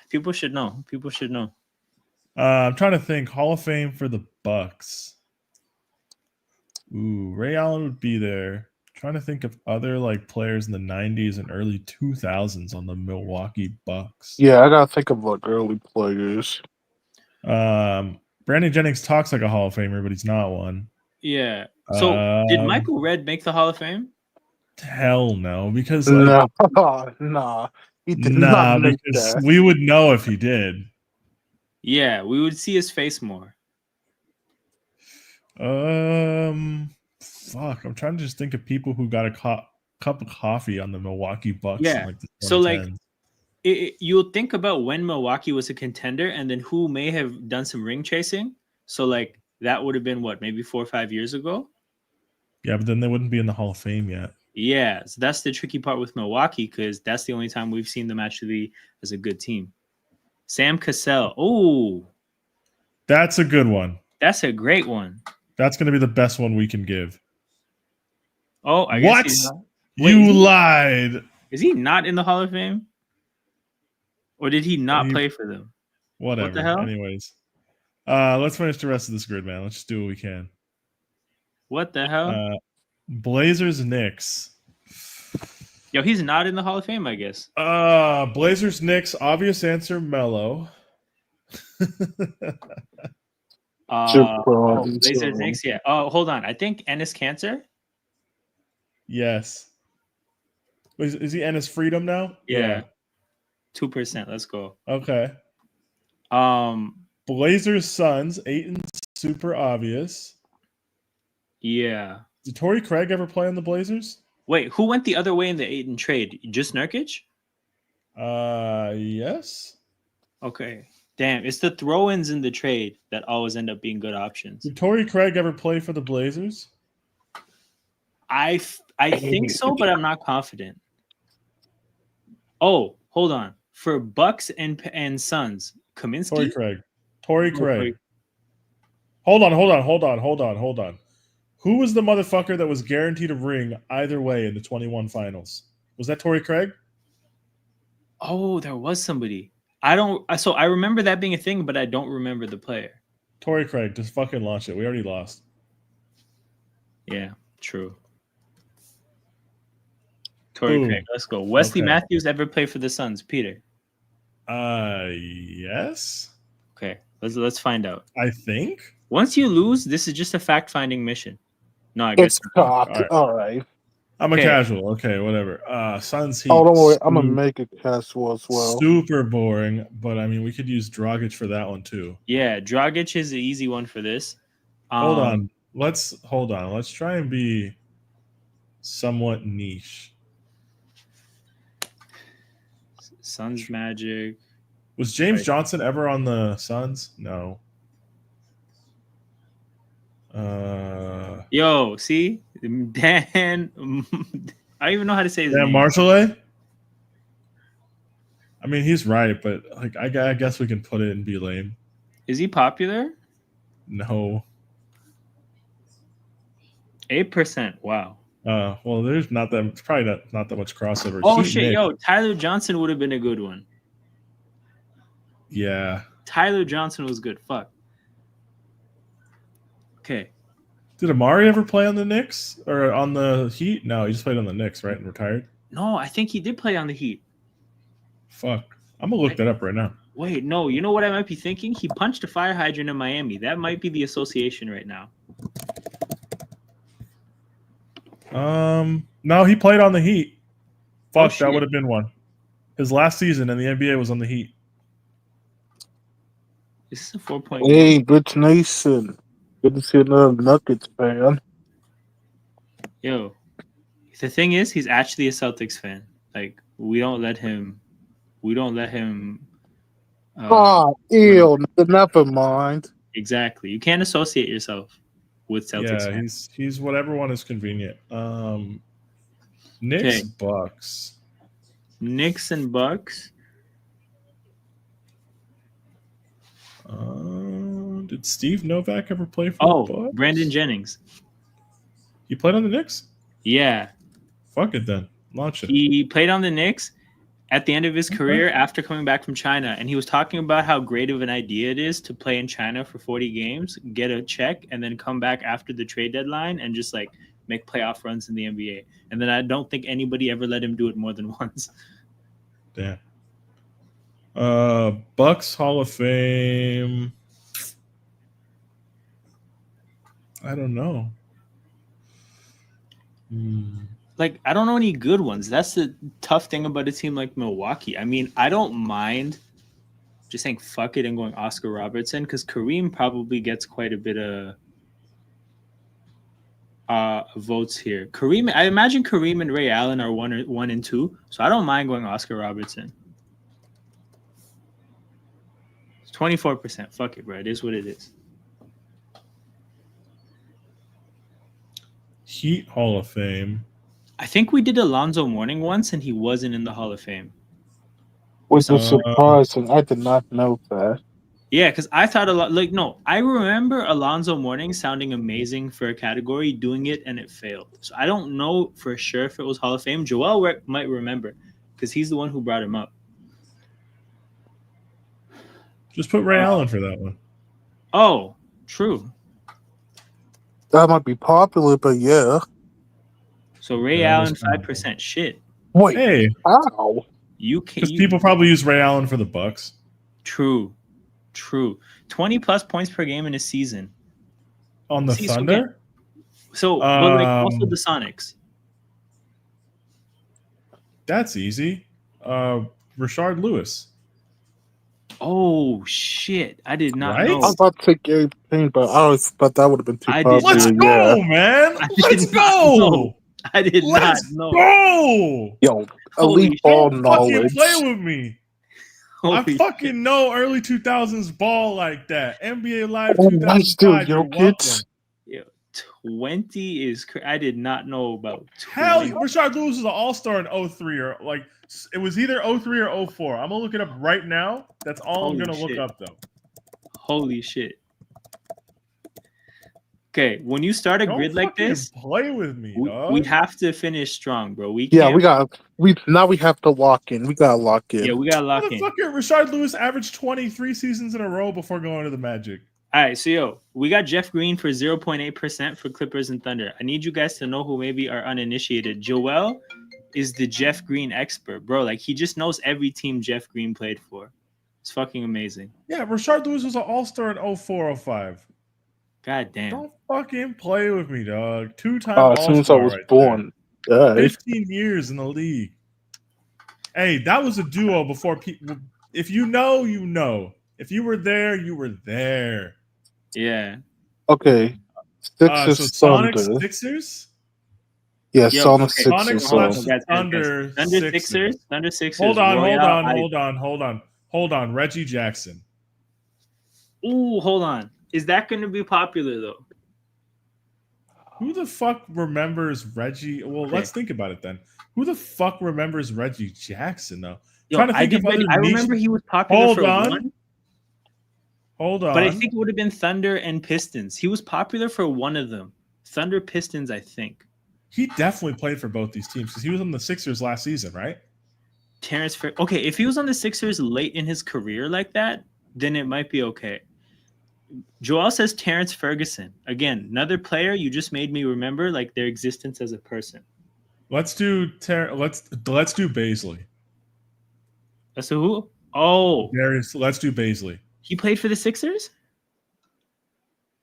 People should know. People should know. I'm trying to think. Hall of Fame for the Bucks. Ooh, Ray Allen would be there. Trying to think of other like players in the 90s and early 2000s on the Milwaukee Bucks. Yeah, I gotta think of like early players. Brandon Jennings talks like a Hall of Famer, but he's not one. Yeah. So did Michael Redd make the Hall of Fame? Hell no, because like nah, he did not make because that. we would know if he did. Yeah, we would see his face more. Fuck. I'm trying to just think of people who got a cup of coffee on the Milwaukee Bucks. Yeah. In like the 2010s. So like, you'll think about when Milwaukee was a contender, and then who may have done some ring chasing. So like that would have been what, maybe 4 or 5 years ago. Yeah, but then they wouldn't be in the Hall of Fame yet. Yeah, so that's the tricky part with Milwaukee, because that's the only time we've seen them actually as a good team. Sam Cassell. Oh, that's a good one. That's a great one. That's going to be the best one we can give. Oh, I what? guess you lied. Is he not in the Hall of Fame? Or did he not play for them? Whatever. What the hell? Anyways, let's finish the rest of this grid, man. Let's just do what we can. What the hell? Blazers, Knicks. Yo, he's not in the Hall of Fame, I guess. Blazers, Knicks. Obvious answer, Melo. Blazers, Knicks. Yeah. Oh, hold on. I think Ennis Cancer. Yes. Is he Ennis Freedom now? Yeah. 2%. Let's go. Okay. Blazers, Suns. Ayton, super obvious. Yeah. Did Torrey Craig ever play on the Blazers? Wait, who went the other way in the Ayton trade? Just Nurkic? Yes. Okay. Damn, it's the throw-ins in the trade that always end up being good options. Did Torrey Craig ever play for the Blazers? I think so, but I'm not confident. Oh, hold on. For Bucks and Suns, Kaminsky? Torrey Craig. Hold on. Who was the motherfucker that was guaranteed a ring either way in the 21 finals? Was that Torrey Craig? Oh, there was somebody. I remember that being a thing, but I don't remember the player. Torrey Craig, just fucking launch it. We already lost. Yeah, true. Torrey Craig, let's go. Wesley Matthews ever play for the Suns, Peter? Yes. Okay, let's find out. I think. Once you lose, this is just a fact-finding mission. No, I guess not. All right. I'm a casual. Okay, whatever. Suns Heat. Oh, don't worry. I'm gonna make it casual as well. Super boring, but I mean, we could use Dragic for that one too. Yeah, Dragic is the easy one for this. Hold on. Let's try and be somewhat niche. Suns Magic. Was James Johnson ever on the Suns? No. Yo, see? Dan, I don't even know how to say his name. name. Marshall? I mean, he's right, but like I guess we can put it and be lame. Is he popular? No. 8%. Wow. Well, there's not that. It's probably not that much crossover. Oh shit, yo, Tyler Johnson would have been a good one. Yeah. Tyler Johnson was good. Fuck. Okay. Did Amari ever play on the Knicks or on the Heat? No, he just played on the Knicks, right, and retired. No, I think he did play on the Heat. Fuck. I'm gonna look that up right now. Wait, no. You know what I might be thinking? He punched a fire hydrant in Miami. That might be the association right now. No, he played on the Heat. Fuck, Oh, that would have been one. His last season in the NBA was on the Heat. This is a 4-point. Hey, Rich Nation. Good to see another Nuggets fan. Yo, the thing is, he's actually a Celtics fan. Like, we don't let him. Ew. Never mind. Exactly. You can't associate yourself with Celtics. Yeah, he's whatever one is convenient. Knicks, Bucks. Knicks and Bucks. Did Steve Novak ever play for the Bucks? Brandon Jennings. He played on the Knicks? Yeah. Fuck it then. Launch it. He played on the Knicks. at the end of his career after coming back from China, and he was talking about how great of an idea it is to play in China for 40 games, get a check, and then come back after the trade deadline and just like make playoff runs in the NBA. And then I don't think anybody ever let him do it more than once. Damn. Bucks Hall of Fame. I don't know. Like, I don't know any good ones. That's the tough thing about a team like Milwaukee. I mean, I don't mind just saying fuck it and going Oscar Robertson because Kareem probably gets quite a bit of votes here. Kareem, I imagine Kareem and Ray Allen are 1 and 2, so I don't mind going Oscar Robertson. 24%. Fuck it, bro. It is what it is. Heat Hall of Fame. I think we did Alonzo Mourning once, and he wasn't in the Hall of Fame. Which was surprising. I did not know that. Yeah, because I thought a lot. Like, no, I remember Alonzo Mourning sounding amazing for a category, doing it, and it failed. So I don't know for sure if it was Hall of Fame. Joel might remember because he's the one who brought him up. Just put Ray Allen for that one. Oh, true. That might be popular, but yeah. So Ray Allen, 5%. Shit. Wait, hey, how? You can't. Because people probably use Ray Allen for the Bucks. True. 20 plus points per game in a season. On the Thunder? So but like also the Sonics. That's easy. Rashard Lewis. Oh shit! I did not Right? know. I was about to say Gary Payne, but that would have been too popular. Let's go, man! Let's go! I did not know. Go! Yo, elite ball knowledge. Fucking play with me. I fucking know early 2000s ball like that. NBA Live 2005. Yo, kids. 20 is. I did not know about 20. Hell, Rashard Lewis was an all-star in 03 or like it was either 03 or 04. I'm gonna look it up right now. That's all I'm gonna look up though. Holy shit. Okay, when you start a grid like this, play with me, dog. We have to finish strong, bro. We have to lock in. We gotta lock in. Yeah, we gotta lock in. Rashard Lewis averaged 23 seasons in a row before going to the Magic. All right, so we got Jeff Green for 0.8% for Clippers and Thunder. I need you guys to know who maybe are uninitiated. Joel is the Jeff Green expert, bro. Like, he just knows every team Jeff Green played for. It's fucking amazing. Yeah, Rashard Lewis was an all-star in 04, 05. God damn. Don't fucking play with me, dog. 2-time all-star. As soon as I was born. 15 years in the league. Hey, that was a duo before people. If you know, you know. If you were there, you were there. Yeah. Okay. Sixers, Sonic Thunder. Sixers? Yeah, Sonic Sixers. Thunder Sixers. Thunder Sixers. Hold on. Reggie Jackson. Ooh, hold on. Is that going to be popular, though? Who the fuck remembers Reggie? Well, let's think about it then. Who the fuck remembers Reggie Jackson, though? I remember he was popular for one. Hold on. But I think it would have been Thunder and Pistons. He was popular for one of them. Thunder, Pistons, I think. He definitely played for both these teams because he was on the Sixers last season, right? Okay, if he was on the Sixers late in his career like that, then it might be okay. Joel says Terrence Ferguson. Again, another player you just made me remember like their existence as a person. Let's do Baisley. That's who? Oh, let's do Baisley. He played for the Sixers?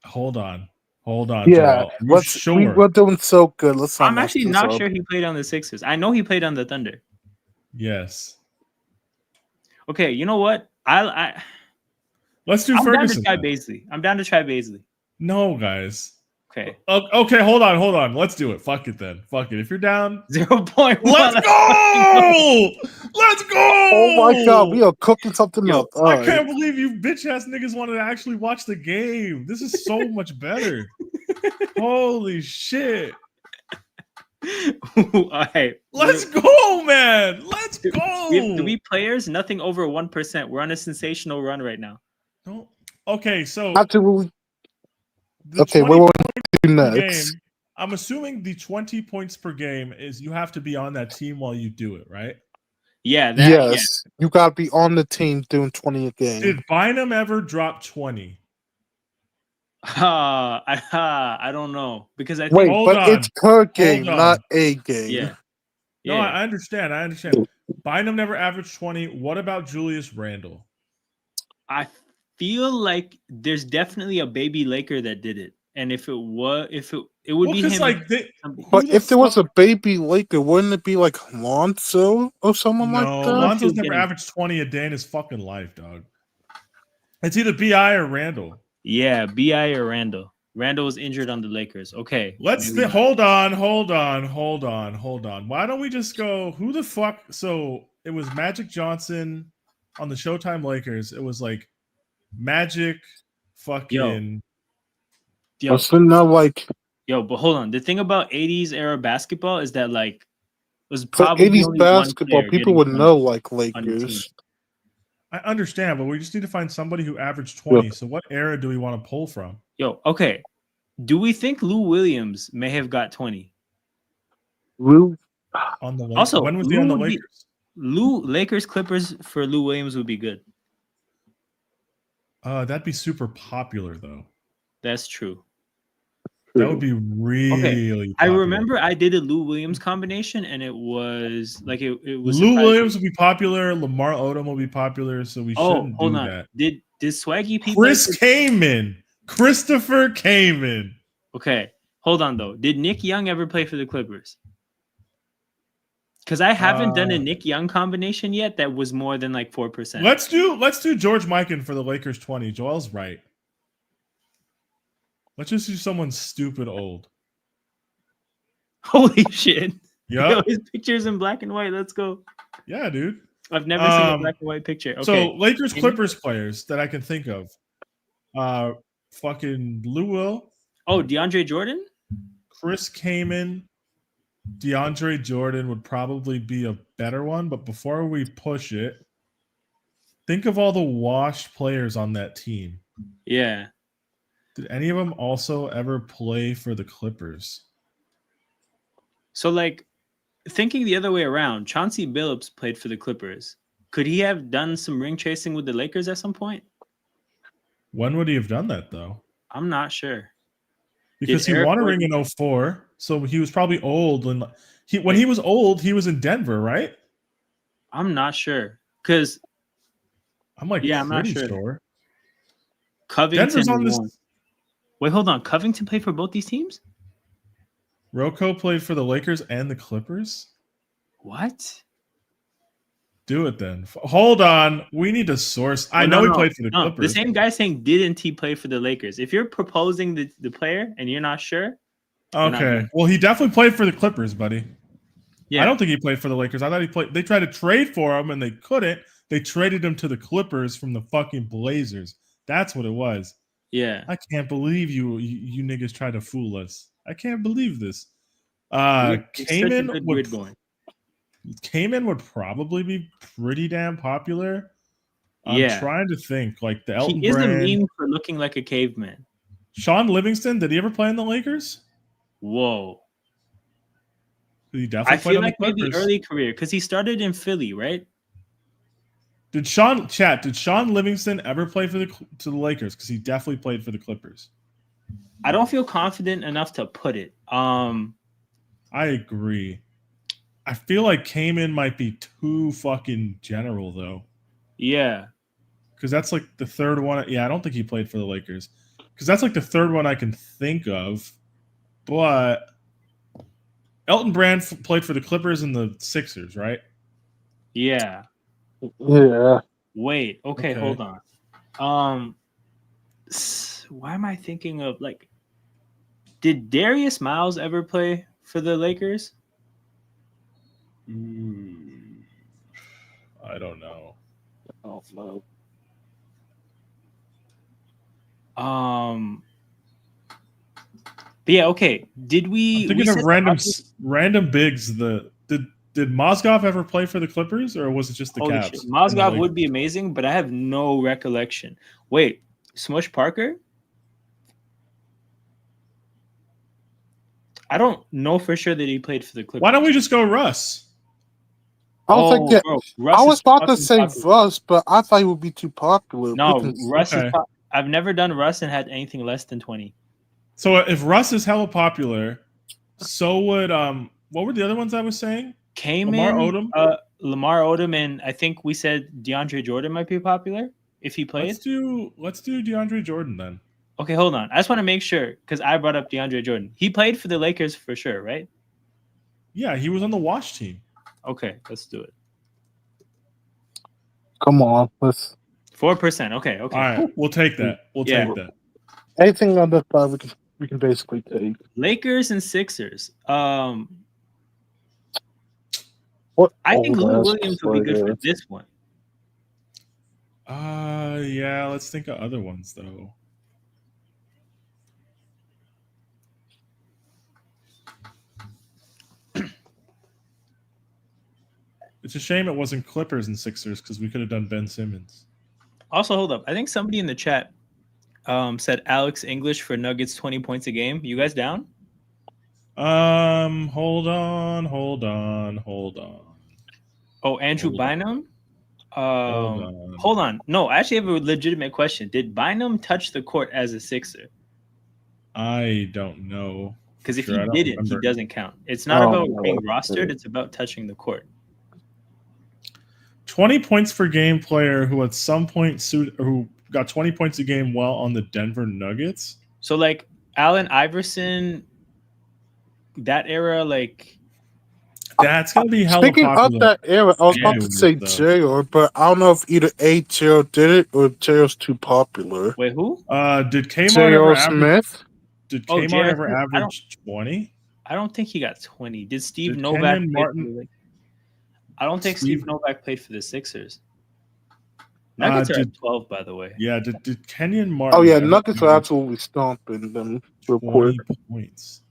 Hold on. Yeah, we're doing so good. I'm actually not sure he played on the Sixers. I know he played on the Thunder. Yes. Okay, you know what? Let's do Ferguson. I'm down to try Baisley. No, guys. Okay. Okay, hold on. Let's do it. Fuck it then. Fuck it. If you're down, 0.1. Let's go! Let's go! Oh my god, we are cooking something up. I can't believe you bitch ass niggas wanted to actually watch the game. This is so much better. Holy shit. All right. Let's go, man. Let's go. We have 3 players, nothing over 1%. We're on a sensational run right now. No. Okay, so okay, what do we do next? I'm assuming the 20 points per game is you have to be on that team while you do it, right? Yeah, Yes, you gotta be on the team doing 20 a game. Did Bynum ever drop 20? I don't know because I Wait, think Hold but on. it's per game, Hold on. not a game. yeah. No, Yeah. I understand. Bynum never averaged 20. What about Julius Randle? I feel like there's definitely a baby Laker that did it. And if it would Well, be because him. like, But if there was a baby Laker, wouldn't it be like Lonzo or someone like no, that? Lonzo's never averaged 20 a day in his fucking life, dog. It's either Bi or Randle. Yeah, Bi or Randle. Randle was injured on the Lakers. Okay, hold on. Why don't we just go? Who the fuck? So it was Magic Johnson on the Showtime Lakers. It was like Magic, fucking. Yo, So now, like, but hold on. The thing about 80s era basketball is that like it was for probably 80s only basketball, one player people getting would 20 know like on the team. Lakers. I understand, but we just need to find somebody who averaged 20. Yep. So what era do we want to pull from? Okay. Do we think Lou Williams may have got 20? Lou on the Lakers. Also, when was he on the Lakers? Lakers Clippers for Lou Williams would be good. That'd be super popular though. That's true. That would be really popular. I remember I did a Lou Williams combination and it was like it was Lou Williams would be popular, Lamar Odom will be popular, so we shouldn't do that. Did Swaggy P Christopher Kaman. Okay. Hold on though. Did Nick Young ever play for the Clippers? Because I haven't done a Nick Young combination yet that was more than like 4%. Let's do George Mikan for the Lakers 20. Joel's right. Let's just do someone stupid old. Holy shit. Yeah. His picture's in black and white. Let's go. Yeah, dude. I've never seen a black and white picture. Okay. So Lakers Clippers players that I can think of. Fucking Lou Will. Oh, DeAndre Jordan? Chris Kaman. DeAndre Jordan would probably be a better one, but before we push it, think of all the washed players on that team. Yeah. Did any of them also ever play for the Clippers? So, like, thinking the other way around, Chauncey Billups played for the Clippers. Could he have done some ring chasing with the Lakers at some point? When would he have done that, though? I'm not sure. Because he won a ring in 04, so he was probably old. When he was old, he was in Denver, right? I'm not sure. Because I'm not sure. Covington Denver's on this. Wait, hold on. Covington played for both these teams? Rocco played for the Lakers and the Clippers? What? Do it then. Hold on. We need to source. I know he played for the Clippers. The same guy saying, didn't he play for the Lakers? If you're proposing the player and you're not sure. Okay. Well, he definitely played for the Clippers, buddy. Yeah. I don't think he played for the Lakers. I thought he played. They tried to trade for him and they couldn't. They traded him to the Clippers from the fucking Blazers. That's what it was. Yeah. I can't believe you niggas tried to fool us. I can't believe this. Kaman would probably be pretty damn popular. I'm trying to think. Like the Elton Brand. He is a meme for looking like a caveman. Sean Livingston, did he ever play in the Lakers? Whoa. He definitely I feel like maybe early career because he started in Philly, right? Did Sean Livingston ever play to the Lakers? Because he definitely played for the Clippers. I don't feel confident enough to put it. I agree. I feel like Kaman might be too fucking general though. Yeah. Because that's like the third one. Yeah, I don't think he played for the Lakers. Because that's like the third one I can think of. But Elton Brand played for the Clippers and the Sixers, right? Yeah. Yeah. Wait. Okay, hold on. Why am I thinking of like? Did Darius Miles ever play for the Lakers? I don't know. Oh no. But yeah. Okay. Did we? I'm thinking of random bigs. Did Mozgov ever play for the Clippers, or was it just the Cavs? Shit. Mozgov would be amazing, but I have no recollection. Wait, Smush Parker? I don't know for sure that he played for the Clippers. Why don't we just go Russ? I was like, yeah. bro, Russ I is was about to fucking say popular. Russ, but I thought he would be too popular. No, because- Russ Okay. is. I've never done Russ and had anything less than 20. So if Russ is hella popular, so would what were the other ones I was saying? Lamar Odom. Lamar Odom, and I think we said DeAndre Jordan might be popular if he played. Let's do DeAndre Jordan then. Okay, hold on. I just want to make sure because I brought up DeAndre Jordan. He played for the Lakers for sure, right? Yeah, he was on the Wash team. Okay, let's do it. Come on, let's 4%. Okay. All right, we'll take that. We'll Yeah. take that. anything under 5 we can basically take. Lakers and Sixers. What? I think Lou old-ass Williams would be good for players? this one. Yeah, let's think of other ones though. It's a shame it wasn't Clippers and Sixers because we could have done Ben Simmons. Also, hold up. I think somebody in the chat said Alex English for Nuggets 20 points a game. You guys down? Hold on. Oh, Andrew Hold on. Bynum? Hold Hold on. No, I actually have a legitimate question. Did Bynum touch the court as a Sixer? I don't know. Because if Sure, I he don't didn't, remember. he doesn't count. It's not Oh, about no, being that's rostered. it. It's about touching the court. 20 points per game player who at some point who got 20 points a game while on the Denver Nuggets. So, like, Allen Iverson, that era, like... That's gonna be hella Speaking popular. of that era, I was Yeah, about to it say was, J.R., but I don't know if either A. J.R. did it or J.R.'s too popular. Wait, who? Did Kmart J.R. ever average? Smith? Did Oh, Kmart J.R. ever Smith. average 20? I don't think he got 20. Did Steve Did Novak Kenyon play Martin- for the... I don't think Steve- Steve Novak played for the Sixers. Nuggets are did- at 12, by the way. Yeah, did Kenyon Martin? Oh, yeah, ever Nuggets are average absolutely stomping them real 20 quick. points?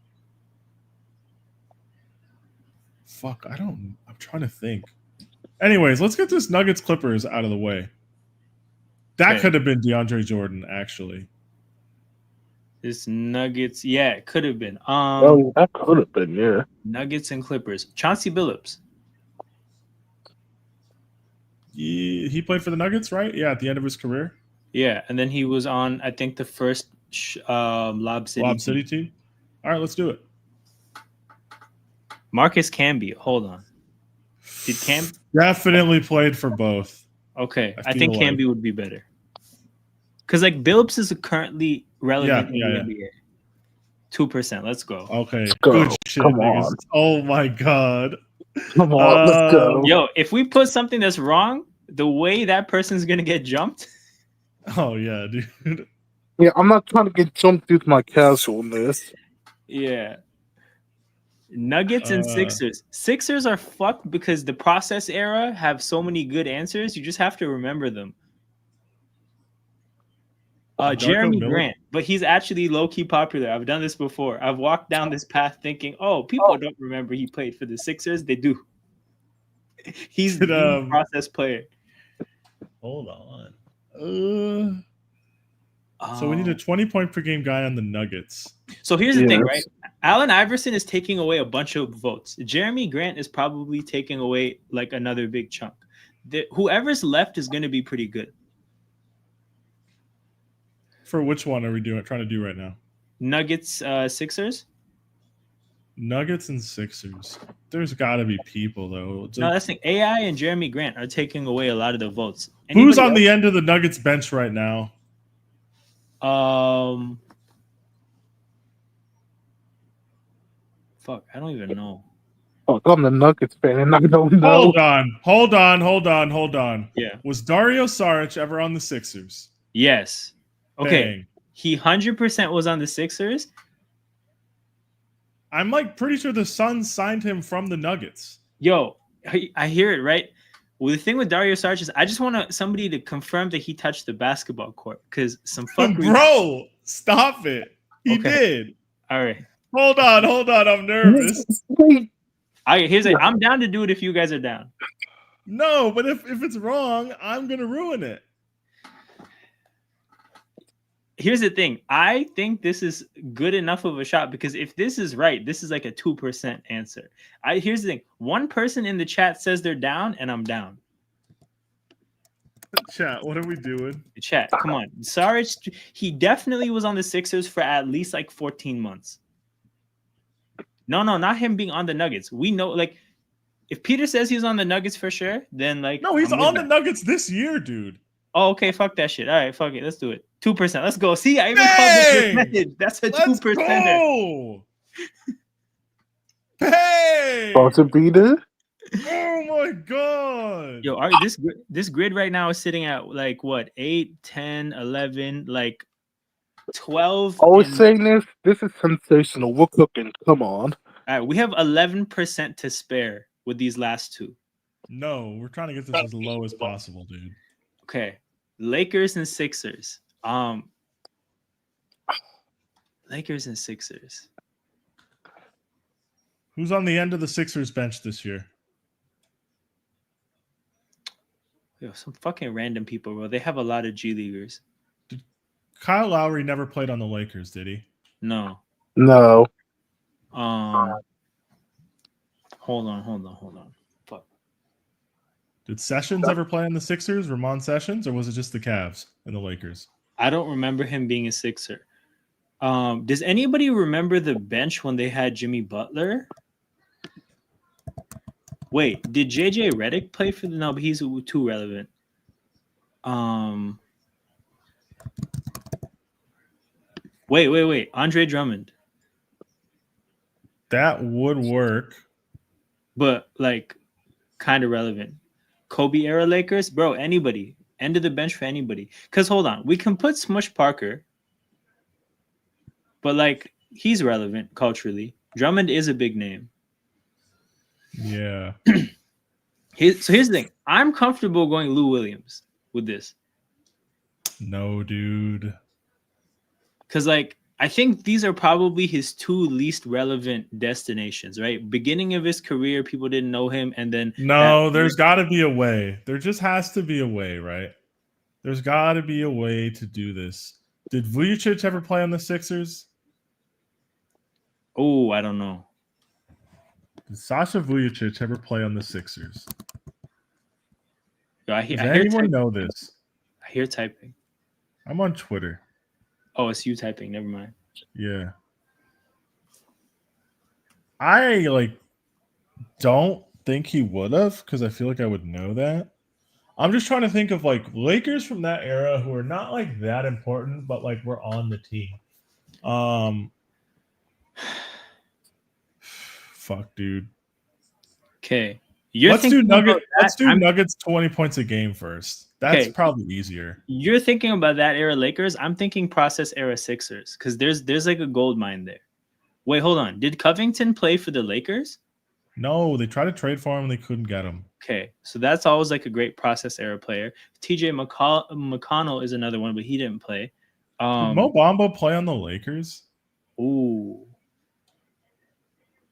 Fuck, I'm trying to think. Anyways, let's get this Nuggets Clippers out of the way. That Okay. could have been DeAndre Jordan, actually. This Nuggets, yeah, it could have been. Oh, that could have been, yeah. Nuggets and Clippers. Chauncey Billups. He played for the Nuggets, right? Yeah, at the end of his career. Yeah, and then he was on, I think, the first Lob City. Lob City team. All right, let's do it. Marcus Camby. Hold on. Did Cam? Definitely played for both. Okay, I I think feel like- Camby would be better. Because, like, Billups is currently relevant Yeah, in yeah. the NBA. 2%. Let's go. Okay, go. good shit. Come niggas. on. Oh my god. Come on, let's go. Yo, if we put something that's wrong, the way that person's going to get jumped. Oh yeah, dude. Yeah, I'm not trying to get jumped due to my casualness. Yeah. Nuggets and Sixers. Sixers are fucked because the process era have so many good answers. You just have to remember them. Jeremy Miller? Grant, but he's actually low-key popular. I've done this before. I've walked down this path thinking, oh, people don't remember he played for the Sixers. They do. He's the process player. Hold on. So we need a 20 point per game guy on the Nuggets. So here's the thing, Yes. right? Allen Iverson is taking away a bunch of votes. Jeremy Grant is probably taking away like another big chunk. Whoever's left is going to be pretty good. For which one are we trying to do right now? Nuggets, Sixers. Nuggets and Sixers. There's got to be people though. It's No, like- that's the thing. AI and Jeremy Grant are taking away a lot of the votes. who's Anybody on the end of the Nuggets bench right now? Fuck, I don't even know. Fuck, I'm the Nuggets fan and I don't know. Hold on. Yeah. Was Dario Saric ever on the Sixers? Yes. Okay. Bang. He 100% was on the Sixers. I'm like pretty sure the Suns signed him from the Nuggets. Yo, I hear it, right? Well, the thing with Dario Saric is I just want somebody to confirm that he touched the basketball court because some fuckery. Bro, stop it. He Okay. did. All right. Hold on. I'm nervous. Wait, I'm down to do it if you guys are down. No, but if it's wrong, I'm gonna ruin it. here's the thing. I think this is good enough of a shot because if this is right, this is like a 2% answer. Here's the thing. One person in the chat says they're down, and I'm down. Chat, what are we doing? Chat, come on. Saric, he definitely was on the Sixers for at least like 14 months. No, not him being on the Nuggets. We know, like, if Peter says he's on the Nuggets for sure, then like No, he's on the Nuggets this year, dude. Oh, okay, fuck that shit. All right, fuck it. Let's do it. 2%. Let's go. See, I even called this percentage. That's a 2%. Go! Hey! Buzzer beater. Oh my god! Yo, this grid right now is sitting at like what? 8, 10, 11, like 12. Always saying this. This is sensational. We're cooking. Come on. All right, we have 11% to spare with these last two. No, we're trying to get this as low as possible, dude. Okay. Lakers and Sixers. Lakers and Sixers. Who's on the end of the Sixers bench this year? Yo, some fucking random people, bro. They have a lot of G Leaguers. Kyle Lowry never played on the Lakers, did he? No. No. Hold on. Fuck. Did Sessions ever play on the Sixers, Ramon Sessions, or was it just the Cavs and the Lakers? I don't remember him being a Sixer. Does anybody remember the bench when they had Jimmy Butler? Wait, did JJ Redick play for the? No, but he's too relevant. Wait. Andre Drummond. That would work. But like kind of relevant. Kobe era Lakers, bro, anybody. End of the bench for anybody. Because hold on, we can put Smush Parker, but like he's relevant culturally. Drummond is a big name. Yeah. So here's the thing. I'm comfortable going Lou Williams with this. No, dude. Because like I think these are probably his two least relevant destinations, right? Beginning of his career, people didn't know him, and then there's got to be a way. There just has to be a way, right? There's got to be a way to do this. Did Vujacic ever play on the Sixers? Oh, I don't know. Did Sasha Vujacic ever play on the Sixers? Yo, Does anyone know this? I hear typing. I'm on Twitter. Oh, it's you typing. Never mind. Yeah. I don't think he would have because I feel like I would know that. I'm just trying to think of Lakers from that era who are not that important, but were on the team. Fuck, dude. Okay. Let's do Nuggets. Let's do Nuggets 20 points a game first. That's probably easier. You're thinking about that era Lakers. I'm thinking process era Sixers because there's like a gold mine there. Wait, hold on. Did Covington play for the Lakers? No, they tried to trade for him and they couldn't get him. Okay, so that's always like a great process era player. TJ McConnell is another one, but he didn't play. Did Mo Bamba play on the Lakers? Ooh.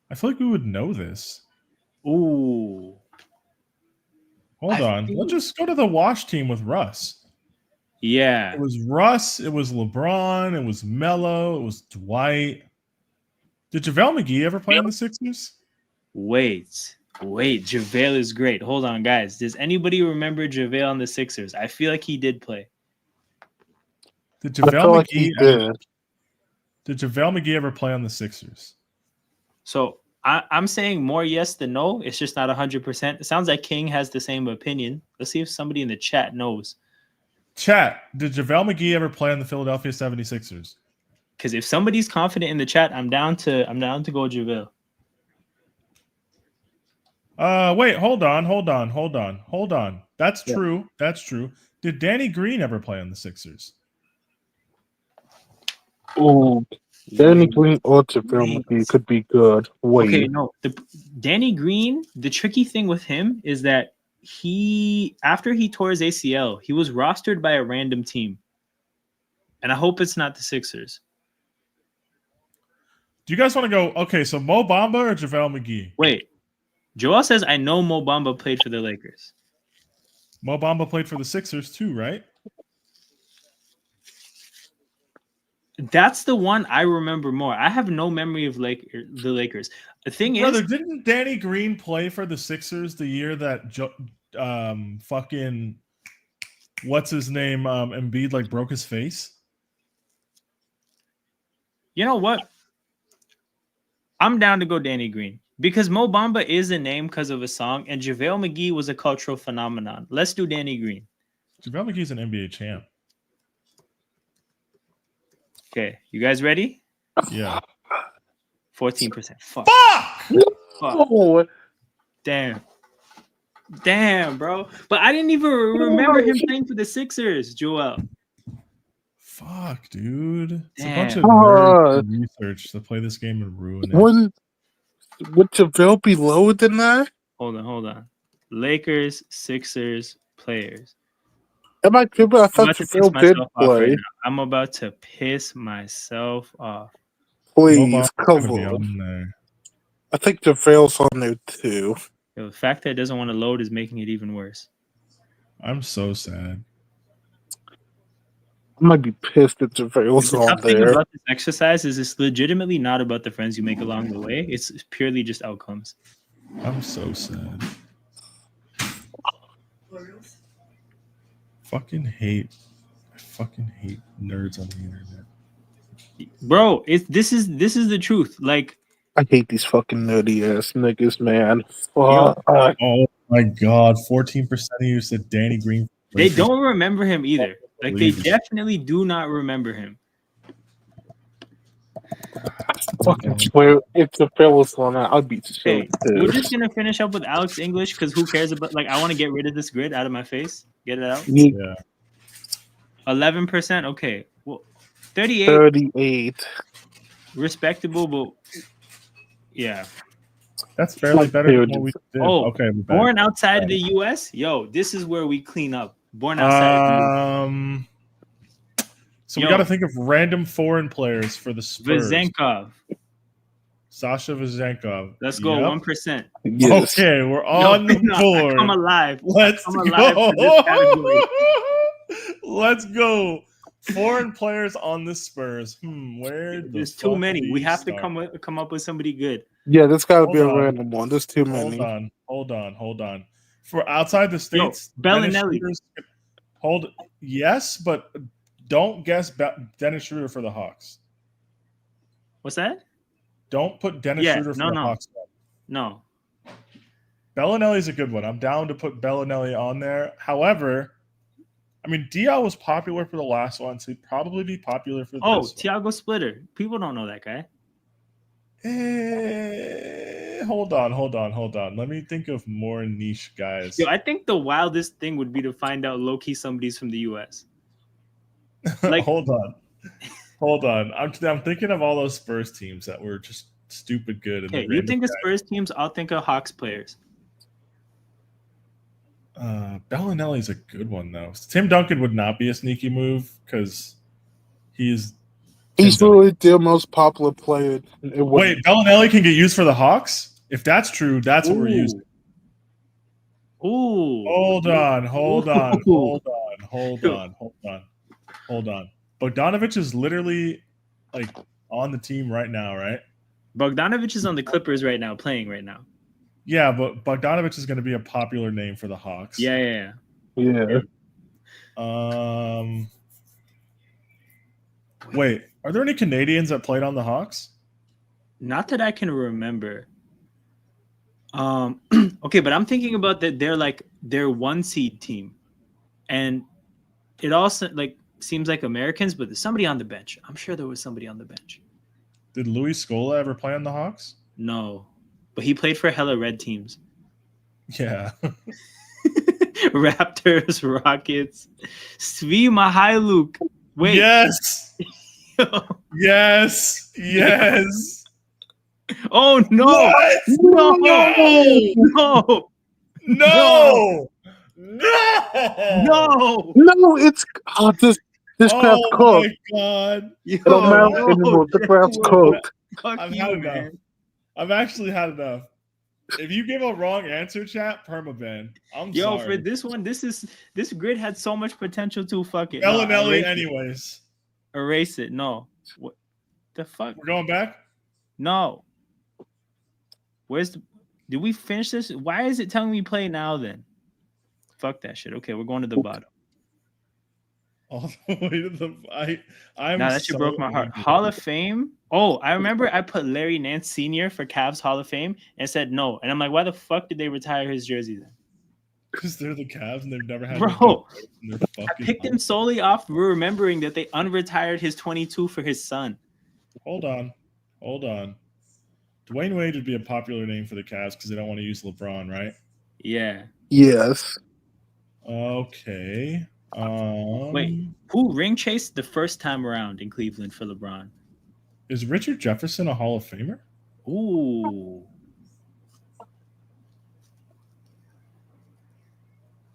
I feel like we would know this. Ooh. Hold on. Let's just go to the Wash team with Russ. Yeah. It was Russ. It was LeBron. It was Melo. It was Dwight. Did JaVale McGee ever play on the Sixers? Wait. JaVale is great. Hold on, guys. Does anybody remember JaVale on the Sixers? I feel like he did play. Did JaVale McGee ever play on the Sixers? So I'm saying more yes than no. It's just not 100%. It sounds like King has the same opinion. Let's see if somebody in the chat knows. Chat, did JaVale McGee ever play on the Philadelphia 76ers? Because if somebody's confident in the chat, I'm down to go JaVale. Wait, hold on. That's true. That's true. Did Danny Green ever play on the Sixers? Oh, Danny Green or JaVale McGee could be good. Wait. Okay, no. Danny Green, the tricky thing with him is that after he tore his ACL, he was rostered by a random team. And I hope it's not the Sixers. Do you guys want to go, okay, so Mo Bamba or JaVale McGee? Wait. Joel says, I know Mo Bamba played for the Lakers. Mo Bamba played for the Sixers too, right? That's the one I remember more. I have no memory of the Lakers. The thing Brother, is, didn't Danny Green play for the Sixers the year that fucking what's his name Embiid like broke his face? you know what? I'm down to go Danny Green because Mo Bamba is a name because of a song, and JaVale McGee was a cultural phenomenon. Let's do Danny Green. JaVale McGee's an NBA champ. Okay, you guys ready? Yeah. 14%. Fuck. Oh, Damn, bro. But I didn't even remember him playing for the Sixers, Joel. Fuck, dude. It's a Damn. bunch of nerds research to play this game and ruin it. would JaVale be lower than that? Hold on. Lakers, Sixers, players. Am I tripping? I thought JaVale did play. Right, I'm about to piss myself off. Please, come Gonna be on. on there. I think JaVale's on there too. Yo, the fact that it doesn't want to load is making it even worse. I'm so sad. I might be pissed if JaVale's The on tough thing there. about this exercise is it's legitimately not about the friends you make along the way. It's purely just outcomes. I'm so sad. I fucking hate nerds on the internet. Bro, this is the truth. Like, I hate these fucking nerdy ass niggas, man. Yo. Oh my god, 14% of you said Danny Green. they don't remember him either. Like, they Believers. definitely do not remember him. Fucking swear if JaVale was on that, I'd be so Okay, we're pissed. just gonna finish up with Alex English because who cares about, like, I want to get rid of this grid out of my face. Get it out. Yeah. 11%. Okay. Well, 38. 38. Respectable, but yeah. That's fairly better than what we did. Oh, okay, we're back. Born outside of the US? Yo, this is where we clean up. Born outside of the US. So we got to think of random foreign players for the Spurs. Vazenkov. Sasha Vazenkov. Let's go. 1%. Yes. Okay, we're on the board. I'm alive. Let's I'm go. alive for this category. Let's go. Foreign players on the Spurs. Where There's too many. We have to come up with somebody good. Yeah, there's got to be a random one. There's too many. Hold on. For outside the states, Bellinelli. Yes, but don't guess Dennis Schroeder for the Hawks. What's that? Don't put Dennis Schroeder for the Hawks. No. Bellinelli's a good one. I'm down to put Bellinelli on there. However, I mean, Diaw was popular for the last one, so he'd probably be popular for this one. Thiago Splitter. People don't know that guy. Hold on. Let me think of more niche guys. Yo, I think the wildest thing would be to find out low-key somebody's from the US. Like, hold on. I'm thinking of all those Spurs teams that were just stupid good. Okay, you think of Spurs teams? I'll think of Hawks players. Bellinelli's a good one though. Tim Duncan would not be a sneaky move because he's really the most popular player. Wait, Bellinelli can get used for the Hawks? If that's true, that's what we're using. Ooh. Hold on. Bogdanovich is literally like on the team right now, right? Bogdanovich is on the Clippers right now, playing right now. Yeah, but Bogdanovich is going to be a popular name for the Hawks. Yeah. Wait, are there any Canadians that played on the Hawks? Not that I can remember. Okay, but I'm thinking about that they're one seed team, and it also seems like Americans, but there's somebody on the bench. I'm sure there was somebody on the bench. Did Luis Scola ever play on the Hawks? No, but he played for hella red teams. Yeah. Raptors, Rockets, Svi Mihailuk. Wait. Yes. Yes. Oh no! What? No! It's this craft's cooked. Oh my god! It don't matter anymore. The craft's cooked. I've actually had enough. If you give a wrong answer, chat, permaban. I'm sorry. For this one, this grid had so much potential to fuck it. Bellinelli, anyways. Erase it. No. What the fuck? We're going back? No. Where's the? Did we finish this? Why is it telling me play now then? Fuck that shit. Okay, we're going to the bottom. All the way to the I'm Nah, that shit so broke my heart. angry. Hall of Fame. Oh, I remember I put Larry Nance Sr. for Cavs Hall of Fame and said no. And I'm like, why the fuck did they retire his jersey then? Because they're the Cavs and they've never had Bro, I I picked him solely off remembering that they unretired his 22 for his son. Hold on. Dwayne Wade would be a popular name for the Cavs because they don't want to use LeBron, right? Yeah. Yes. Okay. Wait, who ring chased the first time around in Cleveland for LeBron? Is Richard Jefferson a Hall of Famer? Ooh.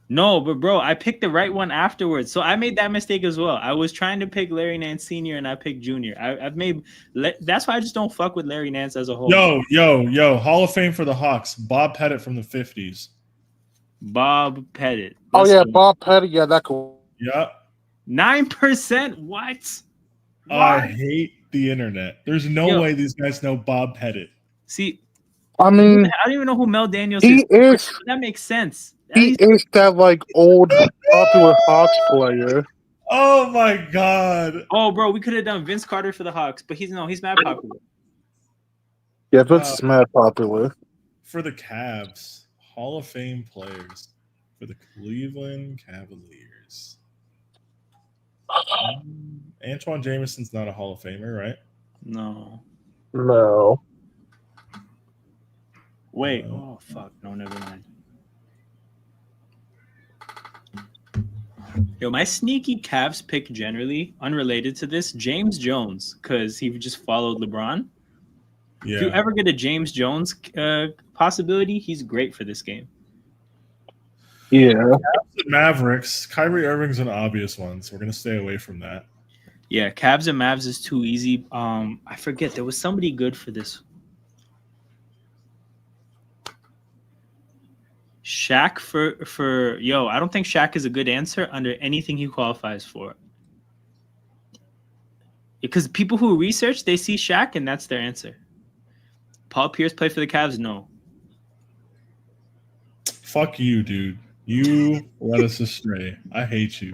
No, but bro, I picked the right one afterwards. So I made that mistake as well. I was trying to pick Larry Nance Sr. and I picked Junior. I've made that's why I just don't fuck with Larry Nance as a whole. Yo. Hall of Fame for the Hawks. Bob Pettit from the 50s. Bob Pettit. Oh yeah, Bob Pettit. Yeah, that cool. Yeah. 9%. What? I hate the internet. There's no way these guys know Bob Pettit. See, I mean, I don't even know who Mel Daniels is. That makes sense. He is that like old popular Hawks player. Oh my god. Oh, bro, we could have done Vince Carter for the Hawks, but he's mad popular. Yeah, Vince is mad popular. For the Cavs, Hall of Fame players for the Cleveland Cavaliers. Antoine Jameson's not a Hall of Famer, right? No. Wait. Oh fuck. No, never mind. Yo, my sneaky Cavs pick generally, unrelated to this, James Jones, because he just followed LeBron. Yeah. If you ever get a James Jones possibility, he's great for this game. Yeah. Cavs and Mavericks. Kyrie Irving's an obvious one, so we're going to stay away from that. Yeah, Cavs and Mavs is too easy. I forget. There was somebody good for this. Shaq for I don't think Shaq is a good answer under anything he qualifies for. Because people who research, they see Shaq and that's their answer. Paul Pierce played for the Cavs? No. Fuck you, dude. You led us astray. I hate you.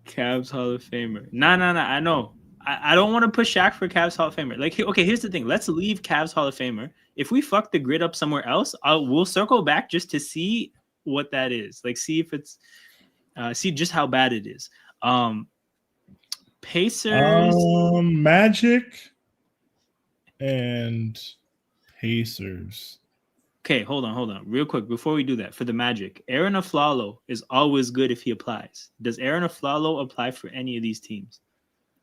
Cavs Hall of Famer. No. I know. I don't want to put Shaq for Cavs Hall of Famer. Like, okay, here's the thing. Let's leave Cavs Hall of Famer. If we fuck the grid up somewhere else, we'll circle back just to see what that is. Like, see if it's see just how bad it is. Pacers, Magic, and Pacers. Okay, hold on. Real quick, before we do that, for the Magic, Aaron Aflalo is always good if he applies. Does Aaron Aflalo apply for any of these teams?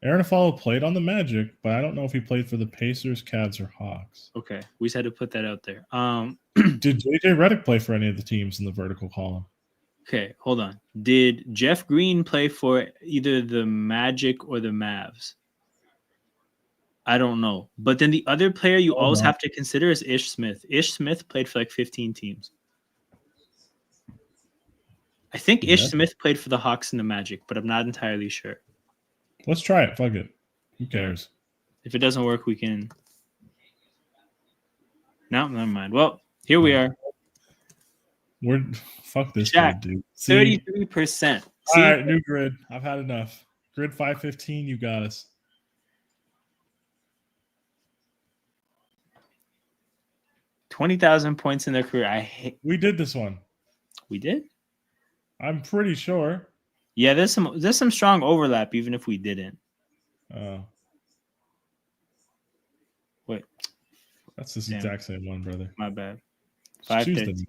Aaron Aflalo played on the Magic, but I don't know if he played for the Pacers, Cavs, or Hawks. Okay, we just had to put that out there. Did JJ Redick play for any of the teams in the vertical column? Okay, hold on. Did Jeff Green play for either the Magic or the Mavs? I don't know. But then the other player you always have to consider is Ish Smith. Ish Smith played for like 15 teams. I think Ish Smith played for the Hawks and the Magic, but I'm not entirely sure. Let's try it. Fuck it. Who cares? If it doesn't work, we can... No, never mind. Well, here we are. Fuck this Shaq, grid, dude. 33%. All right, new grid. I've had enough. Grid 515, you got us. $20,000 points in their career. We did this one. We did? I'm pretty sure. Yeah, there's some strong overlap, even if we didn't. Oh. Wait. That's this exact same one, brother. My bad. 5,000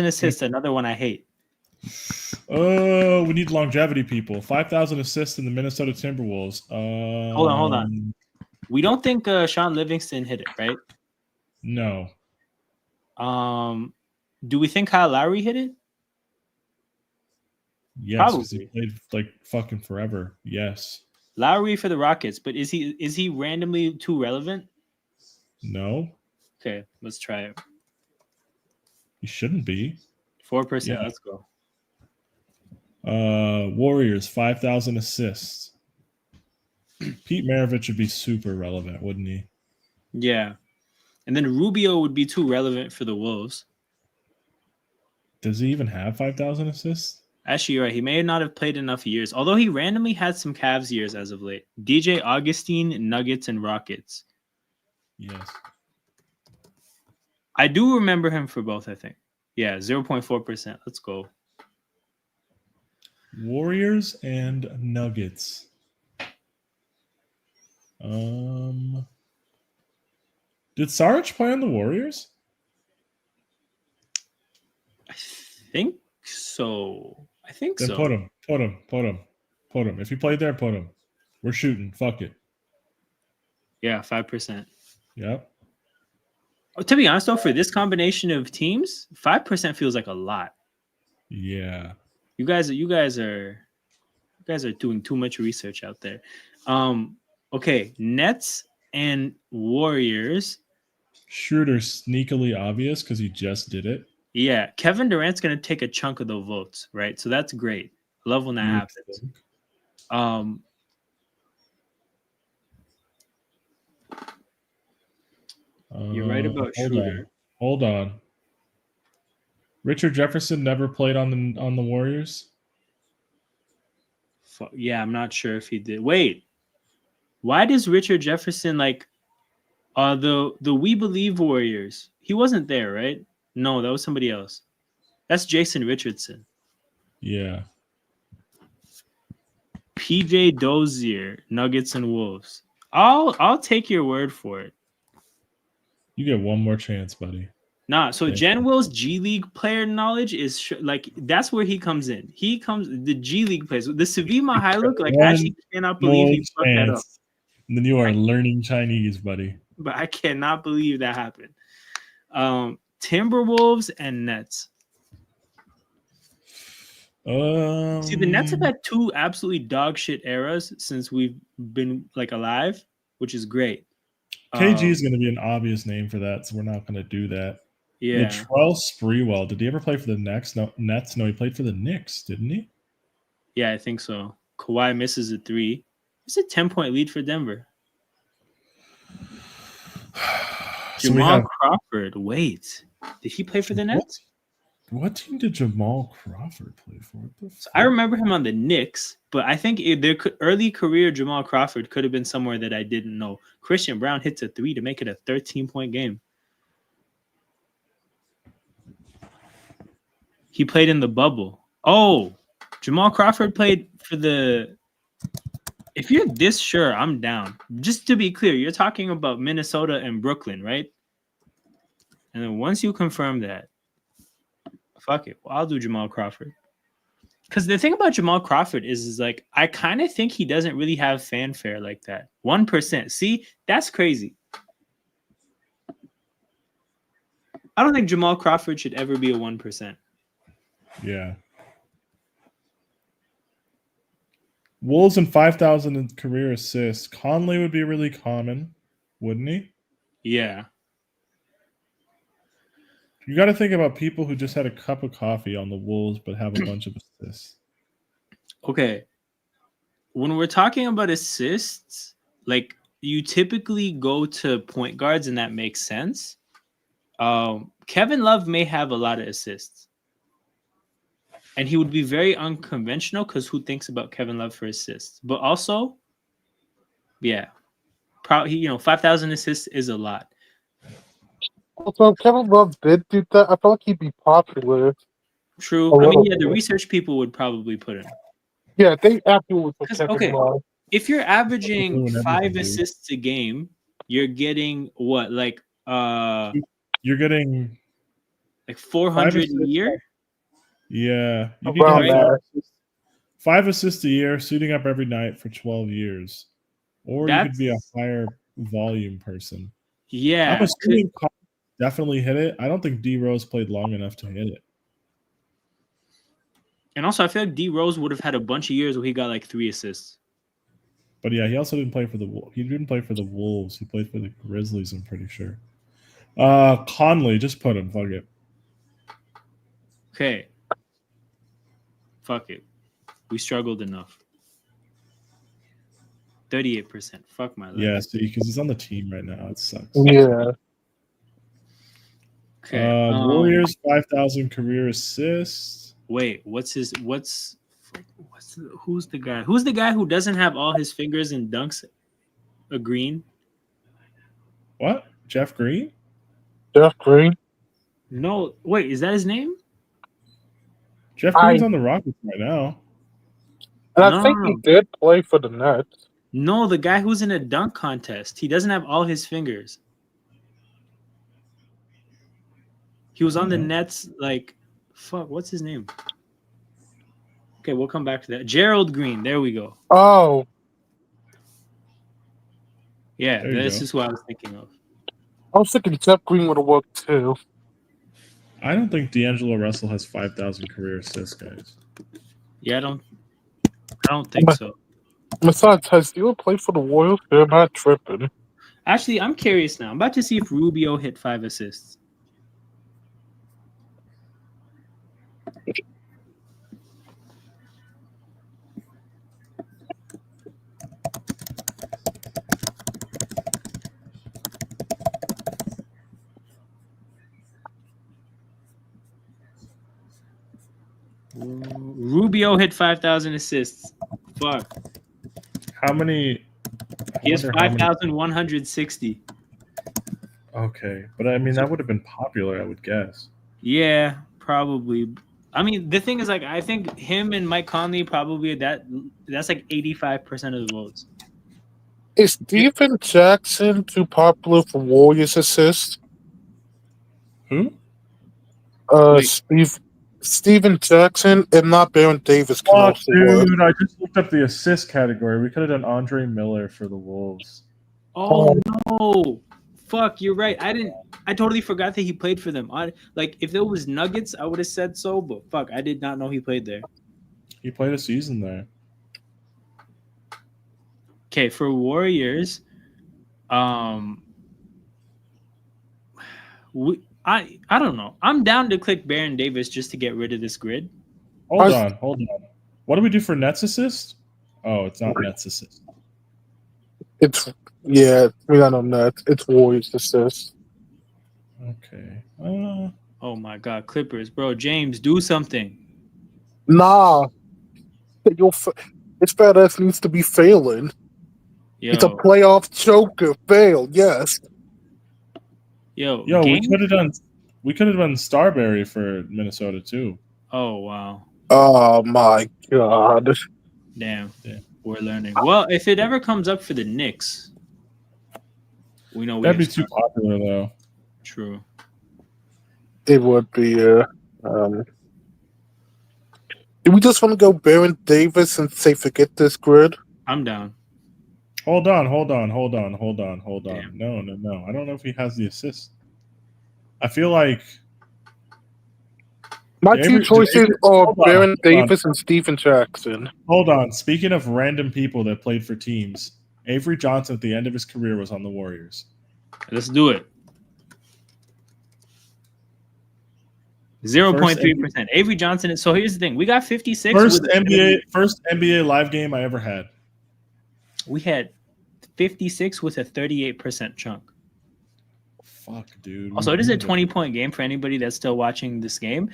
assists, another one I hate. Oh, we need longevity people. 5,000 assists in the Minnesota Timberwolves. Hold on. We don't think Sean Livingston hit it, right? No. Do we think Kyle Lowry hit it? Yes, because he played like fucking forever. Yes. Lowry for the Rockets, but is he randomly too relevant? No. Okay, let's try it. He shouldn't be. 4%. Yeah. Let's go. Warriors 5,000 assists. Pete Maravich would be super relevant, wouldn't he? Yeah. And then Rubio would be too relevant for the Wolves. Does he even have 5,000 assists? Actually, you're right. He may not have played enough years, although he randomly had some Cavs years as of late. DJ Augustine, Nuggets, and Rockets. Yes. I do remember him for both, I think. Yeah, 0.4%. Let's go. Warriors and Nuggets. Did Saric play on the Warriors? I think so. Then put him. If he played there, put him. We're shooting. Fuck it. Yeah, 5%. Yep. To be honest, though, for this combination of teams, 5% feels like a lot. Yeah. You guys are doing too much research out there. Okay, Nets and Warriors. Schroeder sneakily obvious because he just did it. Yeah, Kevin Durant's gonna take a chunk of the votes, right? So that's great. Love when that happens. You're right about Schroeder. Hold on. Richard Jefferson never played on the Warriors. Yeah, I'm not sure if he did. Wait, why does Richard Jefferson like the We Believe Warriors? He wasn't there, right? No, that was somebody else. That's Jason Richardson. Yeah. PJ Dozier, Nuggets and Wolves. I'll take your word for it. You get one more chance, buddy. Nah, so Jen Will's G League player knowledge is like that's where he comes in. He comes the G League players. The Savima Hailuk, like I actually cannot believe he fucked that up. And then you are learning Chinese, buddy. But I cannot believe that happened. Timberwolves and Nets. See, the Nets have had two absolutely dog shit eras since we've been like alive, which is great. KG is going to be an obvious name for that, so we're not going to do that. Yeah. Latrell Sprewell. Did he ever play for the Nets? No, he played for the Knicks, didn't he? Yeah, I think so. Kawhi misses a 3. It's a 10-point lead for Denver. Jamal Crawford. Wait, did he play for the Nets? What team did Jamal Crawford play for? So I remember him on the Knicks, but I think early career Jamal Crawford could have been somewhere that I didn't know. Christian Brown hits a 3 to make it a 13-point game. He played in the bubble. Oh, Jamal Crawford played for the... If you're this sure, I'm down. Just to be clear, you're talking about Minnesota and Brooklyn, right? And then once you confirm that, fuck it. Well, I'll do Jamal Crawford. Because the thing about Jamal Crawford is like, I kind of think he doesn't really have fanfare like that. 1%. See, that's crazy. I don't think Jamal Crawford should ever be a 1%. Yeah. Wolves and 5,000 in career assists. Conley would be really common, wouldn't he? Yeah. You got to think about people who just had a cup of coffee on the Wolves but have a bunch of assists. Okay. When we're talking about assists, like you typically go to point guards and that makes sense. Kevin Love may have a lot of assists. And he would be very unconventional because who thinks about Kevin Love for assists? But also, yeah, probably 5,000 assists is a lot. Also, Kevin Love did do that. I felt like he'd be popular. True. I mean, yeah, the research people would probably put him. Yeah, they absolutely put Kevin Love. If you're averaging 5 assists a game, you're getting what, like you're getting like 400 a year. Yeah, you can get 5 assists a year, suiting up every night for 12 years, or you could be a higher volume person. Yeah, I'm assuming definitely hit it. I don't think D Rose played long enough to hit it. And also, I feel like D Rose would have had a bunch of years where he got like 3 assists. But yeah, he also didn't play for the Wolves. He didn't play for the Wolves. He played for the Grizzlies. I'm pretty sure. Conley, just put him. Fuck it. Okay. Fuck it. We struggled enough. 38%. Fuck my life. Yeah, see, because he's on the team right now. It sucks. Yeah. Okay. Warriors 5,000 career assists. Wait, who's the guy? Who's the guy who doesn't have all his fingers and dunks a green? What? Jeff Green? Jeff Green. No, wait, is that his name? Jeff Green's on the Rockets right now. And I think he did play for the Nets. No, the guy who's in a dunk contest. He doesn't have all his fingers. He was on the Nets, like, fuck, what's his name? Okay, we'll come back to that. Gerald Green. There we go. Oh. Yeah, this is who I was thinking of. I was thinking Jeff Green would have worked too. I don't think D'Angelo Russell has 5,000 career assists, guys. Yeah, I don't think so. Besides, has Steele played for the Warriors? They're not tripping. Actually, I'm curious now. I'm about to see if Rubio hit 5 assists. Rubio hit 5,000 assists. Fuck. How many? He has 5,160. Okay, but I mean that would have been popular, I would guess. Yeah, probably. I mean, the thing is, like, I think him and Mike Conley probably that's like 85% of the votes. Is Steven Jackson too popular for Warriors assists? Who? Steven Jackson and not Baron Davis. Oh, dude, I just looked up the assist category. We could have done Andre Miller for the Wolves. Oh no! Fuck, you're right. I totally forgot that he played for them. Like, if there was Nuggets, I would have said so. But fuck, I did not know he played there. He played a season there. Okay, for Warriors, I don't know. I'm down to click Baron Davis just to get rid of this grid. Hold on. What do we do for Nets assist? Oh, it's not Nets assist. We got no Nets. It's Warriors assist. Okay. Oh my God, Clippers, bro. James, do something. Nah. It's badass needs to be failing. Yo. It's a playoff choker. Fail, yes. Yo, we could have done Starberry for Minnesota too. Oh wow. Oh my God. Damn. We're learning. Well, if it ever comes up for the Knicks, we know that'd be too popular though. True. It would be. Do we just want to go Baron Davis and say forget this grid? I'm down. Hold on. Damn. No. I don't know if he has the assist. I feel like my two choices are Baron Davis and Steven Jackson. Hold on. Speaking of random people that played for teams, Avery Johnson at the end of his career was on the Warriors. Let's do it. 0.3%. Avery Johnson. So here's the thing. We got 56. First NBA live game I ever had. We had 56 with a 38% chunk. Fuck, dude. Also, it is a 20-point game for anybody that's still watching this game.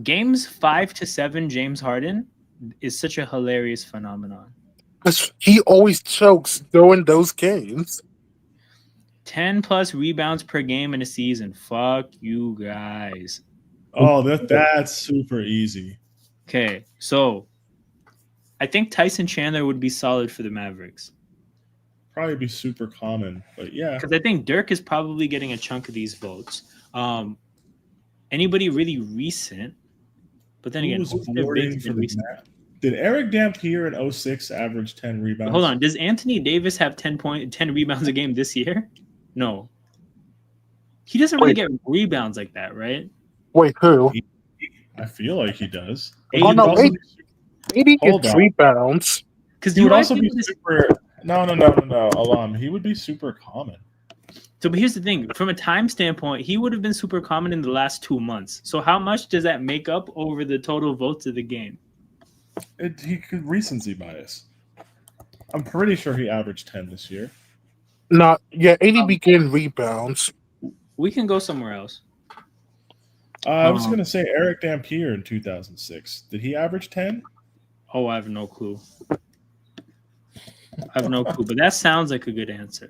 Games 5 to 7, James Harden is such a hilarious phenomenon. Because he always chokes during those games. 10 plus rebounds per game in a season. Fuck you guys. Oh, that's super easy. Okay, so I think Tyson Chandler would be solid for the Mavericks. Probably be super common, but yeah. Because I think Dirk is probably getting a chunk of these votes. Anybody really recent? But then again, did Eric Dampier in 06 average 10 rebounds? Hold on. Does Anthony Davis have 10 rebounds a game this year? No. He doesn't really get rebounds like that, right? Wait, who? I feel like he does. Oh, no, 80 gets rebounds. Because he would also be super... No. Alam, he would be super common. So, but here's the thing: from a time standpoint, he would have been super common in the last 2 months. So, how much does that make up over the total votes of the game? He could recency bias. I'm pretty sure he averaged 10 this year. Not yeah, 80 began rebounds. We can go somewhere else. I was going to say Eric Dampier in 2006. Did he average 10? Oh, I have no clue. But that sounds like a good answer.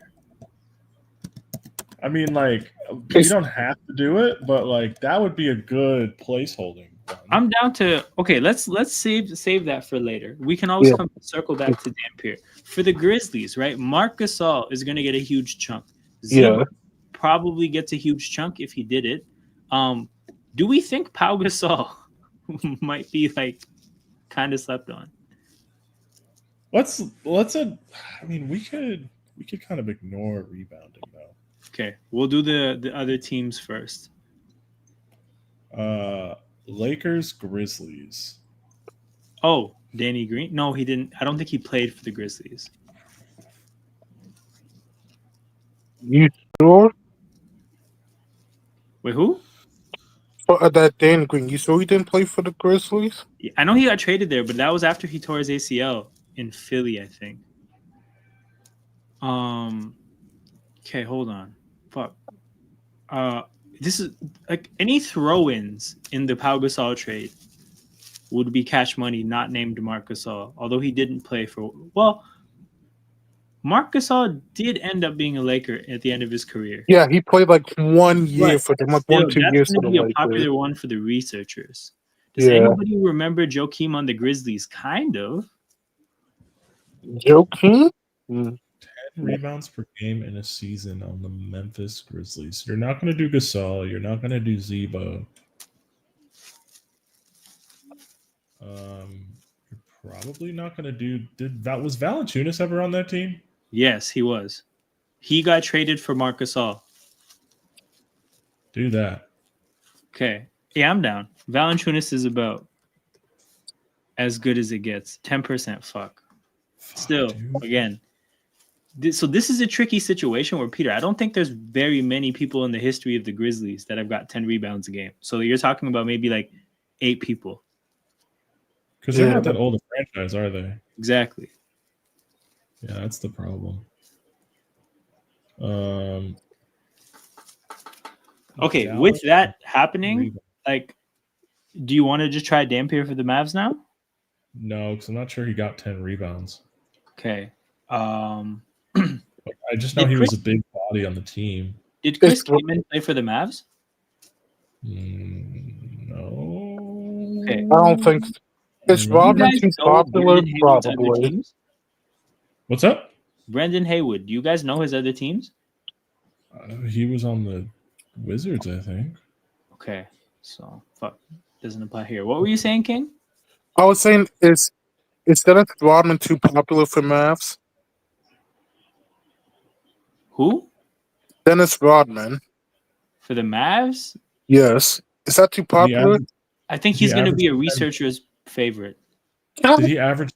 I mean, like, you don't have to do it, but like that would be a good placeholding. I'm down to let's save that for later. We can always circle back to Dampier. For the Grizzlies, right? Marc Gasol is going to get a huge chunk. Zima probably gets a huge chunk if he did it. Do we think Pau Gasol might be like kind of slept on? I mean, we could kind of ignore rebounding though. Okay, we'll do the other teams first. Lakers, Grizzlies. Oh, Danny Green? No, he didn't. I don't think he played for the Grizzlies. You sure? Wait, who? That Danny Green. You sure he didn't play for the Grizzlies? I know he got traded there, but that was after he tore his ACL in Philly, I think. Okay, hold on. Fuck. This is like any throw-ins in the Pau Gasol trade would be cash money, not named Marc Gasol, although he didn't play for. Well, Marc Gasol did end up being a Laker at the end of his career. Yeah, he played like 1 year for them, like 1-2 years for the Lakers. Lakers. A popular one for the researchers. Does anybody remember Joakim on the Grizzlies? Kind of. Joakim? 10 rebounds per game in a season on the Memphis Grizzlies. You're not going to do Gasol. You're not going to do Zebo. You're probably not going to do. Was Valanciunas ever on that team? Yes, he was. He got traded for Marc Gasol. Do that. Okay. Yeah, I'm down. Valanciunas is about as good as it gets. 10% fuck. Still, dude. Again. So this is a tricky situation where, Peter, I don't think there's very many people in the history of the Grizzlies that have got 10 rebounds a game. So you're talking about maybe like 8 people. Because they're not that old a franchise, are they? Exactly. Yeah, that's the problem. Okay, Dallas, with that happening, like, do you want to just try Dampier for the Mavs now? No, because I'm not sure he got 10 rebounds. Okay. I just know he was a big body on the team. Did Chris Kaman play for the Mavs? No. Okay. I don't think so. Is Rodman too popular? Probably. What's up? Brendan Haywood. Do you guys know his other teams? He was on the Wizards, I think. Okay. So, fuck. Doesn't apply here. What were you saying, King? I was saying, is Dennis Rodman too popular for Mavs? Who? Dennis Rodman. For the Mavs? Yes. Is that too popular? I think he's going to be a researcher's favorite. Did he average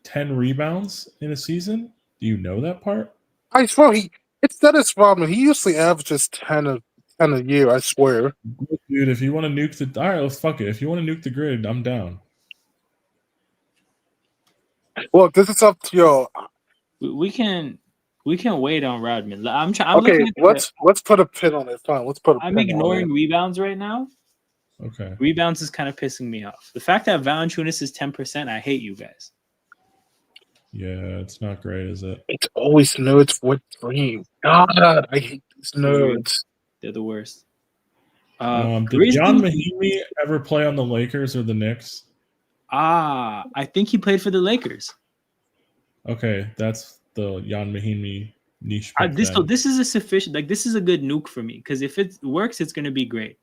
10 rebounds in a season? Do you know that part? I swear it's Dennis Rodman. He usually averages 10 a year, I swear. Dude, if you want to nuke the... All right, let's fuck it. If you want to nuke the grid, I'm down. Well, this is up to you. We can wait on Rodman. I'm okay, let's put a pin on it. Fine, let's put a pin on it. I'm ignoring rebounds right now. Okay. Rebounds is kind of pissing me off. The fact that Valanciunas is 10%, I hate you guys. Yeah, it's not great, is it? It's always nerds with dream. God, I hate these nerds. They're the worst. Did John Mahimi ever play on the Lakers or the Knicks? I think he played for the Lakers. Okay, that's the Jan Mahimi niche. This is a sufficient, like, this is a good nuke for me, because if it works, it's going to be great.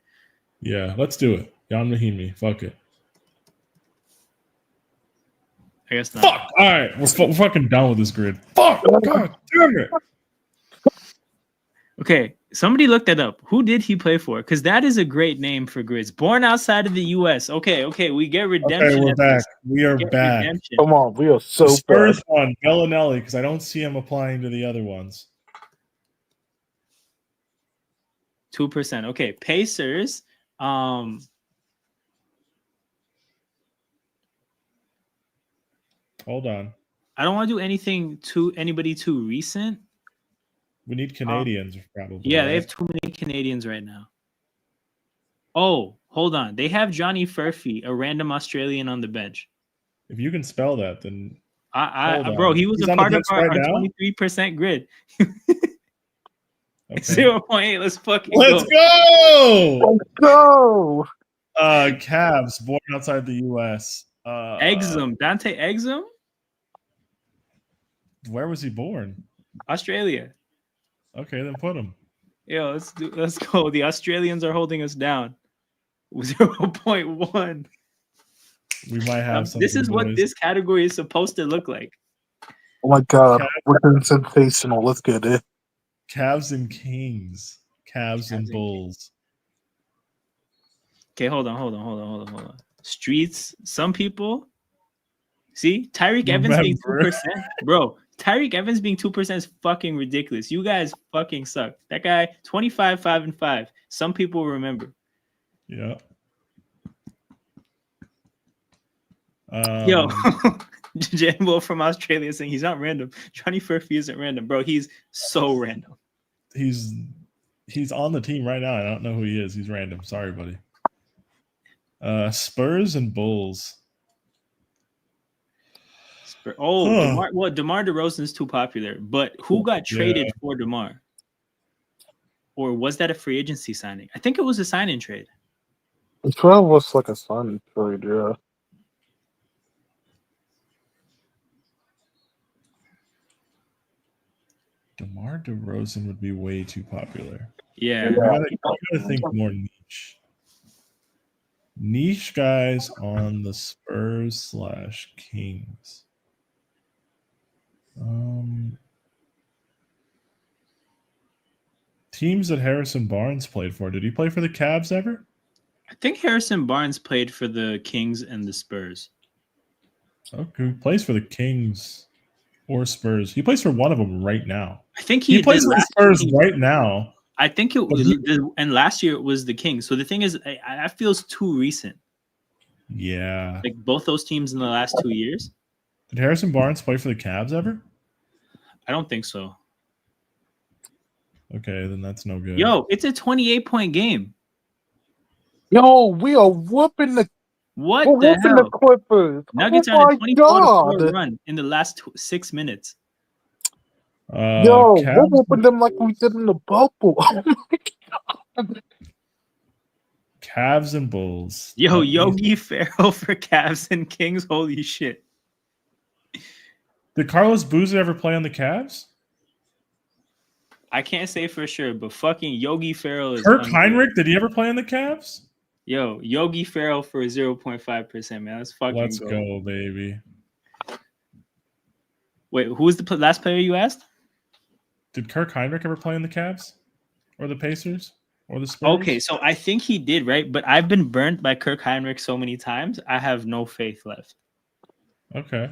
Yeah, let's do it. Jan Mahimi, fuck it. I guess not. Fuck! All right, we're fucking done with this grid. Fuck! God damn it! Okay, somebody look that up. Who did he play for? Because that is a great name for grids. Born outside of the U.S. Okay, we get redemption. Okay, we're back. We are back. Redemption. Come on, we are so the Spurs bad. one, Bellinelli, because I don't see him applying to the other ones. 2%. Okay, Pacers. Hold on. I don't want to do anything to anybody too recent. We need Canadians, probably. Yeah, right? they have too many Canadians right now. Oh, hold on. They have Johnny Furphy, a random Australian on the bench. If you can spell that, then Bro, he was He's a on the part of bench right our now? 23% grid. Okay. 0.8. Let's fucking Let's go. go. Let's go. Cavs born outside the U.S. Exum, Dante Exum, Where was he born? Australia. Okay, then put him. Yo, let's go. The Australians are holding us down. 0.1. We might have something. This is what boys. this category is supposed to look like. Oh my god, Cavs. we're doing sensational. Let's get it. Cavs and Kings. Cavs and and Bulls. Okay, hold on. Streets. Some people. See, Tyreek Evans being 2%, bro. Tyreek Evans being 2% is fucking ridiculous. You guys fucking suck. That guy, 25, 5 and 5. Some people remember. Yeah. Yo, Jambo from Australia saying he's not random. Johnny Furphy isn't random, bro. He's so random. He's on the team right now. I don't know who he is. He's random. Sorry, buddy. Spurs and Bulls. DeMar DeRozan is too popular, but who got traded for DeMar? Or was that a free agency signing? I think it was a sign-in trade. It probably was like a sign trade, yeah. DeMar DeRozan would be way too popular. Yeah. You gotta think more niche. Niche guys on the Spurs/Kings. Teams that Harrison Barnes played for. Did he play for the Cavs ever? I think Harrison Barnes played for the Kings and the Spurs. Okay, he plays for the Kings or Spurs. He plays for one of them right now. I think he plays for the Spurs right now. I think it was, and last year it was the Kings. So the thing is, I feels too recent. Yeah. Like both those teams in the last 2 years. Did Harrison Barnes play for the Cavs ever? I don't think so. Okay, then that's no good. Yo, it's a 28-point game. Yo, we are whooping the hell? The Clippers. Nuggets are on a 24-4 run in the last 6 minutes. Yo, we're whooping them like we did in the bubble. Oh my god. Cavs and Bulls. Yo, Yogi Ferrell for Cavs and Kings. Holy shit. Did Carlos Boozer ever play on the Cavs? I can't say for sure, but fucking Yogi Ferrell is. Kirk Heinrich, did he ever play on the Cavs? Yo, Yogi Ferrell for 0.5%, man. Let's fucking Let's go, baby. Wait, who was the last player you asked? Did Kirk Heinrich ever play on the Cavs? Or the Pacers? Or the Spurs? Okay, so I think he did, right? But I've been burnt by Kirk Heinrich so many times, I have no faith left. Okay.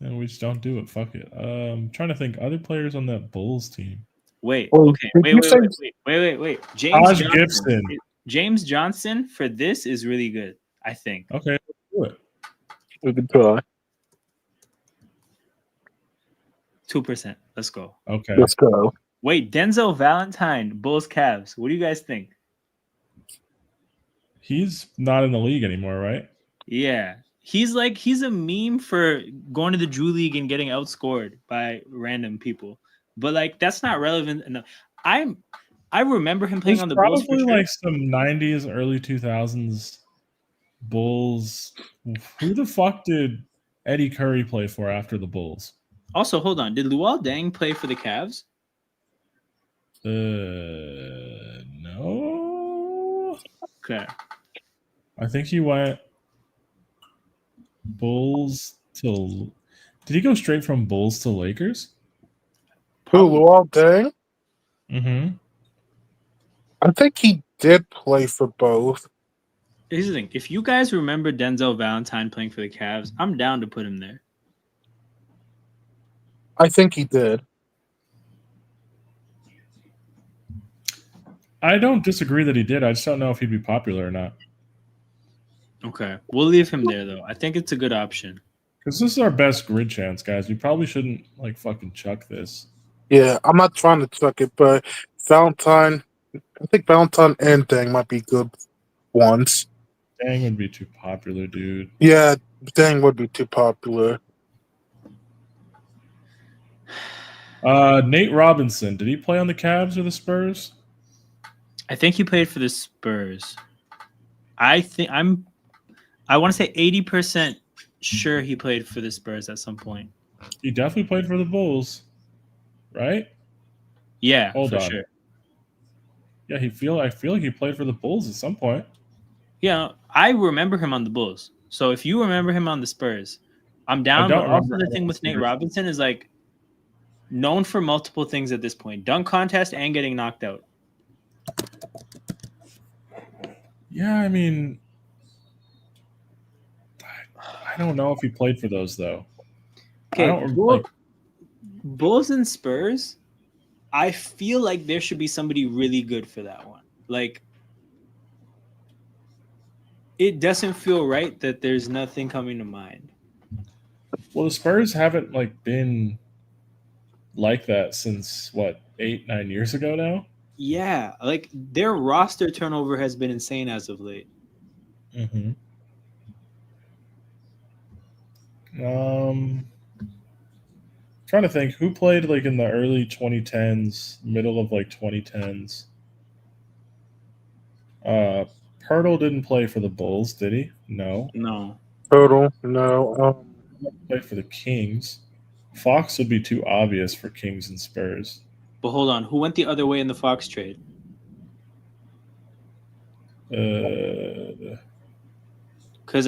And we just don't do it. Fuck it. Trying to think other players on that Bulls team. Wait. James Taj Gibson. James Johnson for this is really good, I think. Okay, let's do it. We can try. 2%. Let's go. Okay. Let's go. Wait, Denzel Valentine, Bulls Cavs. What do you guys think? He's not in the league anymore, right? Yeah. He's a meme for going to the Drew League and getting outscored by random people. But like that's not relevant enough. I remember him playing on the Bulls. Probably like some 90s, early 2000s Bulls. Who the fuck did Eddie Curry play for after the Bulls? Also, hold on. Did Luol Deng play for the Cavs? No. Okay. I think he went Bulls to. Did he go straight from Bulls to Lakers? Who, Luol Deng? Mm-hmm. I think he did play for both. Here's the thing. If you guys remember Denzel Valentine playing for the Cavs, I'm down to put him there. I think he did. I don't disagree that he did. I just don't know if he'd be popular or not. Okay, we'll leave him there though. I think it's a good option. Because this is our best grid chance, guys. We probably shouldn't like fucking chuck this. Yeah, I'm not trying to chuck it, but Valentine, I think Valentine and Dang might be good ones. Dang would be too popular, dude. Yeah, Dang would be too popular. Nate Robinson, did he play on the Cavs or the Spurs? I think he played for the Spurs. I want to say 80% sure he played for the Spurs at some point. He definitely played for the Bulls, right? Yeah, Hold for on. sure. Yeah, I feel like he played for the Bulls at some point. Yeah, I remember him on the Bulls. So if you remember him on the Spurs, I'm down. don't But also remember the thing with Nate Robinson is like known for multiple things at this point: dunk contest and getting knocked out. Yeah, I mean, I don't know if he played for those though. Okay, I don't like Bulls and Spurs. I feel like there should be somebody really good for that one. Like, it doesn't feel right that there's nothing coming to mind. Well, the Spurs haven't like been like that since what 8-9 years ago now. Yeah, like their roster turnover has been insane as of late. Mm-hmm. Trying to think who played like in the early 2010s, middle of like 2010s. Pirtle didn't play for the Bulls, did he? No. No. Total, no. He played for the Kings. Fox would be too obvious for Kings and Spurs. But hold on, who went the other way in the Fox trade? Because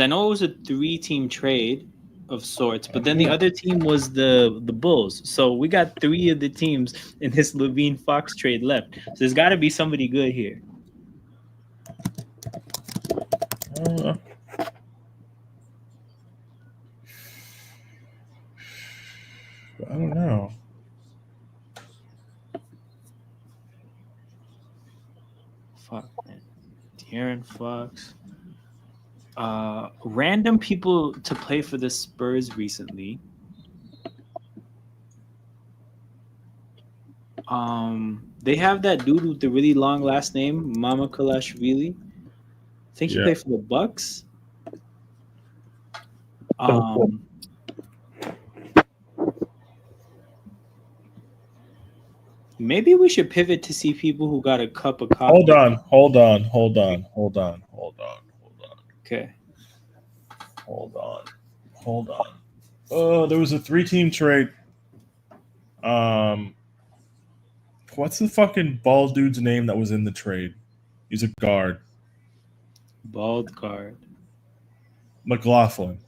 I know it was a 3-team trade of sorts, but then the other team was the Bulls. So we got 3 of the teams in this Levine Fox trade left. So there's got to be somebody good here. I don't know. Fuck, man. De'Aaron Fox. Random people to play for the Spurs recently. They have that dude with the really long last name, Mama Kalashvili. I think he played for the Bucks. Maybe we should pivot to see people who got a cup of coffee. Hold on. Okay. Hold on. Oh, there was a 3-team trade. What's the fucking bald dude's name that was in the trade? He's a guard. Bald guard. McLaughlin.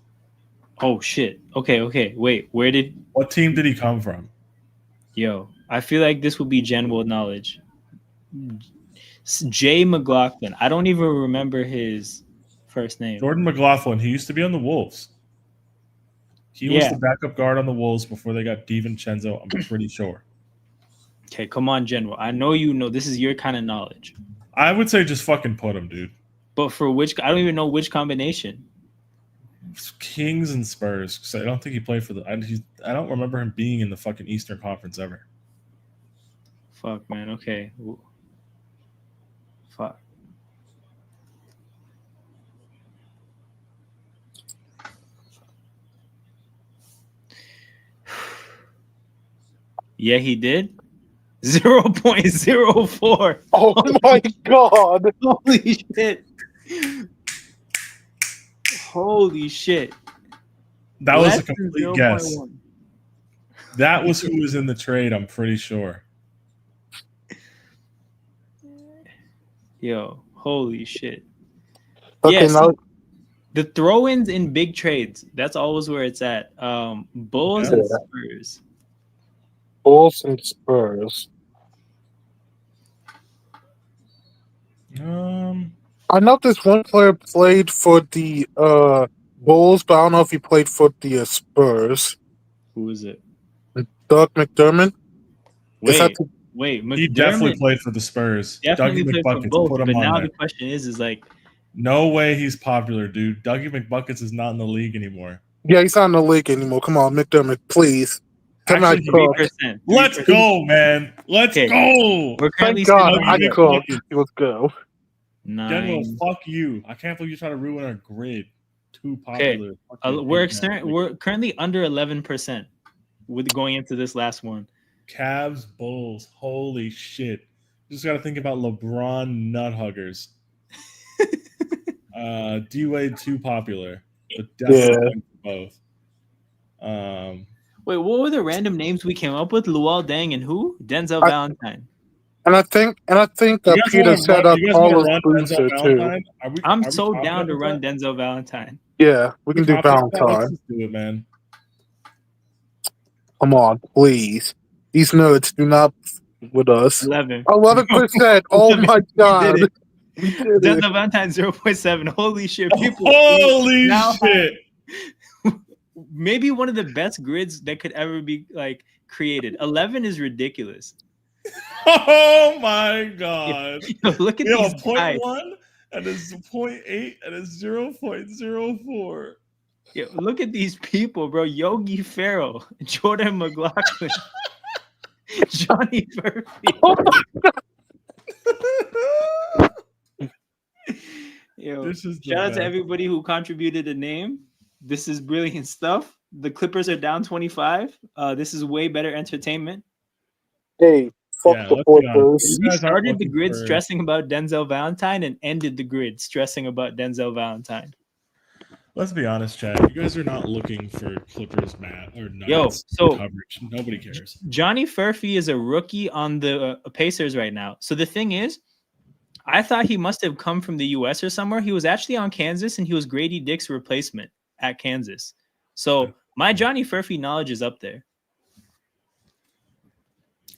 Oh shit. Okay. Wait, what team did he come from? Yo, I feel like this would be general knowledge. Jay McLaughlin. I don't even remember his first name. Jordan McLaughlin. He used to be on the Wolves. He was the backup guard on the Wolves before they got DiVincenzo, I'm pretty sure. Okay, come on, General. I know you know this is your kind of knowledge. I would say just fucking put him, dude. But for which? I don't even know which combination. Kings and Spurs. Because I don't think he played for the. I don't remember him being in the fucking Eastern Conference ever. Fuck, man. Okay. Fuck. Yeah, he did. 0.04. Oh my god! Holy shit! Holy shit! That was a complete guess. That was who was in the trade. I'm pretty sure. Yo, holy shit! Okay, now the throw-ins in big trades. That's always where it's at. Bulls and Spurs. Bulls and Spurs. I know this one player played for the Bulls, but I don't know if he played for the Spurs. Who is it? Doug McDermott. Wait, Wait, He definitely McDermott played for the Spurs. definitely Dougie played for McBuckets, both. put him But on now there. the question is like, No way he's popular, dude. Dougie McBuckets is not in the league anymore. Yeah, he's not in the league anymore. Come on, McDermott, please. Actually, Tonight, cook. 3%. Let's go, man. Let's Okay. go. We're currently Thank God, sitting I on Dougie cooked. McBuckets. Let's go. General, 9. fuck you. I can't believe you try to ruin our grid. Too Okay. popular. Fucking We're currently under 11% with going into this last one. Cavs, Bulls. Holy shit. Just got to think about LeBron nut huggers. D-Wade too popular, but definitely both. Wait, what were the random names we came up with? Luol Deng and who? Denzel Valentine. And I think Peter set up Carlos Boozer too. I'm so down to run Denzel Valentine. Yeah, we can do Valentine. Let's just do it, man. Come on, please. These nerds do not with us. 11%. Oh my God. We did it. Denzel Valentine 0.7. Holy shit. People. Holy shit. Maybe one of the best grids that could ever be like created. 11 is ridiculous. Oh my God. Look at we these have guys. 0.1 and a 0.8 and a 0.04. Yeah, look at these people, bro. Yogi Ferrell, Jordan McLaughlin, Johnny Murphy. Oh my God. Yo, shout out to everybody who contributed a name. This is brilliant stuff. The Clippers are down 25. This is way better entertainment. Hey, fuck the Porters. We started the grid stressing about Denzel Valentine and ended the grid stressing about Denzel Valentine. Let's be honest, Chad. You guys are not looking for Clippers Nuggets coverage. Nobody cares. Johnny Murphy is a rookie on the Pacers right now. So the thing is, I thought he must have come from the U.S. or somewhere. He was actually on Kansas, and he was Grady Dick's replacement at Kansas. So my Johnny Murphy knowledge is up there.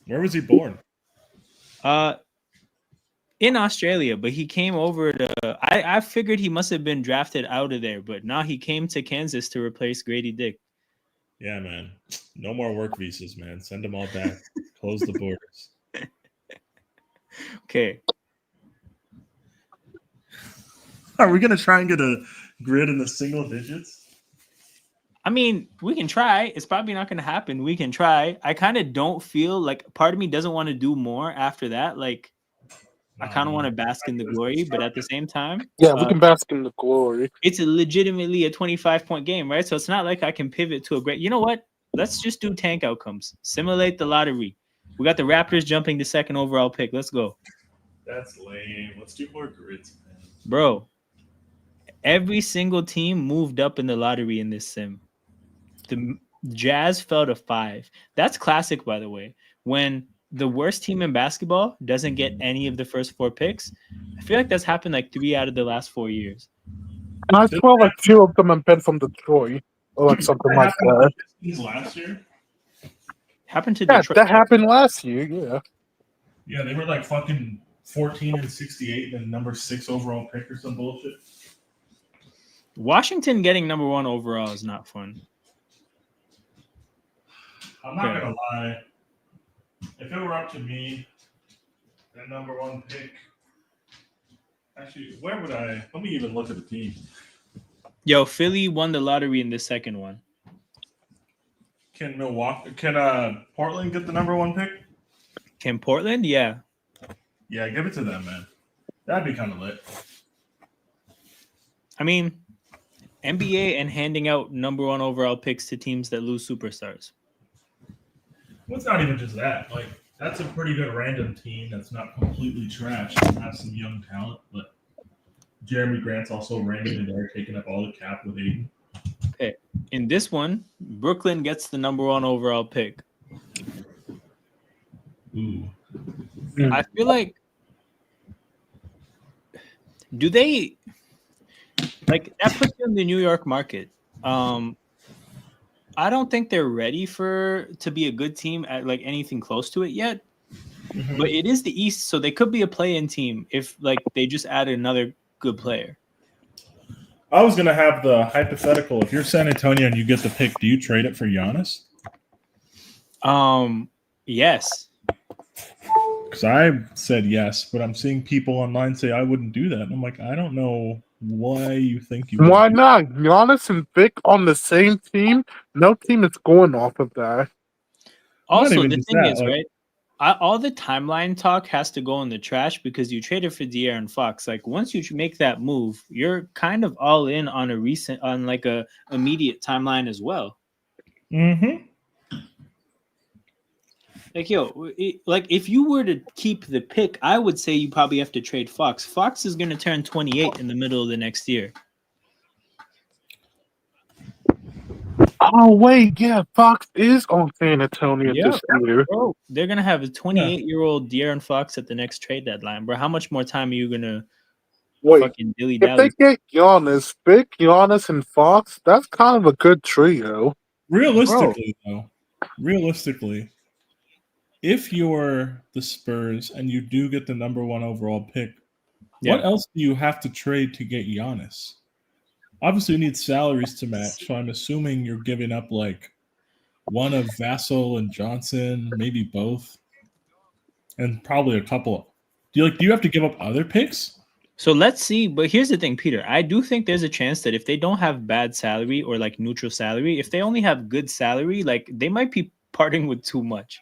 Where was he born? In Australia, but he came over to. I figured he must have been drafted out of there, but now he came to Kansas to replace Grady Dick. Yeah, man. No more work visas, man. Send them all back. Close the borders. Okay. Are we gonna try and get a grid in the single digits? I mean, we can try. It's probably not going to happen. We can try. I kind of don't feel like part of me doesn't want to do more after that. Like, I kind of want to bask in the glory, but at the same time, yeah, we can bask in the glory. It's legitimately a 25-point game, right? So it's not like I can pivot to a great. You know what? Let's just do tank outcomes. Simulate the lottery. We got the Raptors jumping the second overall pick. Let's go. That's lame. Let's do more grids, man. Bro, every single team moved up in the lottery in this sim. The Jazz fell to 5. That's classic, by the way. When the worst team in basketball doesn't get any of the first 4 picks, I feel like that's happened like 3 out of the last 4 years. And I swear like 2 of them have been from Detroit or like something like that. Last year? Happened to Detroit. That happened last year, yeah. Yeah, they were like fucking 14 and 68 and number 6 overall pick or some bullshit. Washington getting number 1 overall is not fun. I'm not gonna lie. If it were up to me, that number 1 pick. Actually, where would I? Let me even look at the team. Yo, Philly won the lottery in the second one. Can Portland get the number 1 pick? Can Portland? Yeah. Yeah, give it to them, man. That'd be kind of lit. I mean, NBA and handing out number 1 overall picks to teams that lose superstars. Well, it's not even just that. Like, that's a pretty good random team that's not completely trash and has some young talent, but Jeremy Grant's also randomly there, taking up all the cap with Aiden. Okay. In this one, Brooklyn gets the number 1 overall pick. Ooh. I feel like do they like that puts you in the New York market. I don't think they're ready to be a good team at like anything close to it yet. Mm-hmm. But it is the East, so they could be a play-in team if like they just add another good player. I was gonna have the hypothetical. If you're San Antonio and you get the pick, do you trade it for Giannis? Yes. Because I said yes, but I'm seeing people online say I wouldn't do that. And I'm like, I don't know why you think you would. Why not? Giannis and Vic on the same team? No team is going off of that. Also, even the just thing that, is, like- right? All the timeline talk has to go in the trash because you traded for De'Aaron Fox. Like once you make that move, you're kind of all in on like a immediate timeline as well. Mm-hmm. Like like if you were to keep the pick, I would say you probably have to trade Fox. Fox is going to turn 28 in the middle of the next year. Oh wait, yeah, Fox is on San Antonio this year. Bro, they're gonna have a 28-year-old De'Aaron Fox at the next trade deadline, bro. How much more time are you gonna fucking dilly If they dally? get Giannis, Vic, Giannis, and Fox, that's kind of a good trio. Realistically, though, if you're the Spurs and you do get the number 1 overall pick, what else do you have to trade to get Giannis? Obviously, you need salaries to match, so I'm assuming you're giving up like one of Vassell and Johnson, maybe both, and probably a couple. Do you have to give up other picks? So let's see. But here's the thing, Peter. I do think there's a chance that if they don't have bad salary or like neutral salary, if they only have good salary, like they might be parting with too much.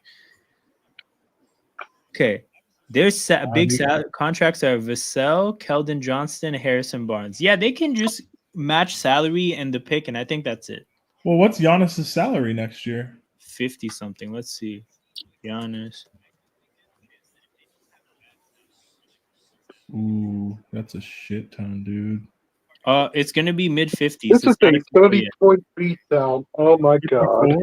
Okay. There's big contracts are Vassell, Keldon Johnston, Harrison Barnes. Yeah, they can just match salary and the pick, and I think that's it. Well, what's Giannis' salary next year? 50 something. Let's see. Giannis. Ooh, that's a shit ton, dude. It's gonna be mid 50s. This is a 30-point beatdown. Oh my god.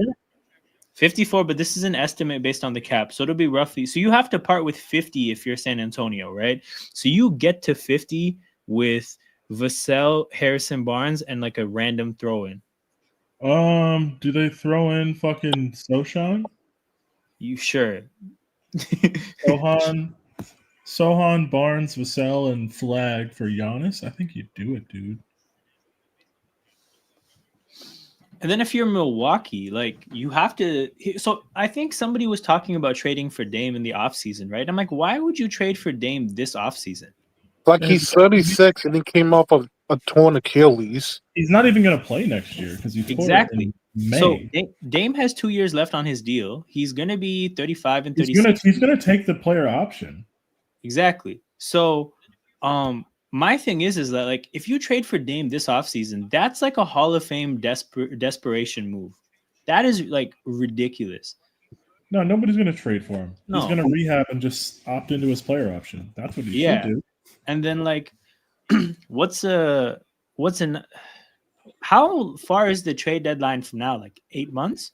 54, but this is an estimate based on the cap, so it'll be roughly. So you have to part with 50 if you're San Antonio, right? So you get to 50 with Vassell, Harrison Barnes, and like a random throw-in. Do they throw in fucking Sochan? You sure? Sohan, Barnes, Vassell, and Flag for Giannis? I think you do it, dude. And then if you're Milwaukee, like you have to. So I think somebody was talking about trading for Dame in the offseason, right? I'm like, why would you trade for Dame this offseason? Like he's 36 and he came off of a torn Achilles. He's not even going to play next year because he's exactly. May. So Dame has 2 years left on his deal. He's going to be 35 and 36. He's going to take the player option. Exactly. So, my thing is that like if you trade for Dame this offseason, that's like a Hall of Fame desperation move. That is like ridiculous. No, nobody's going to trade for him. No. He's going to rehab and just opt into his player option. That's what he should do. And then like, how far is the trade deadline from now? Like 8 months?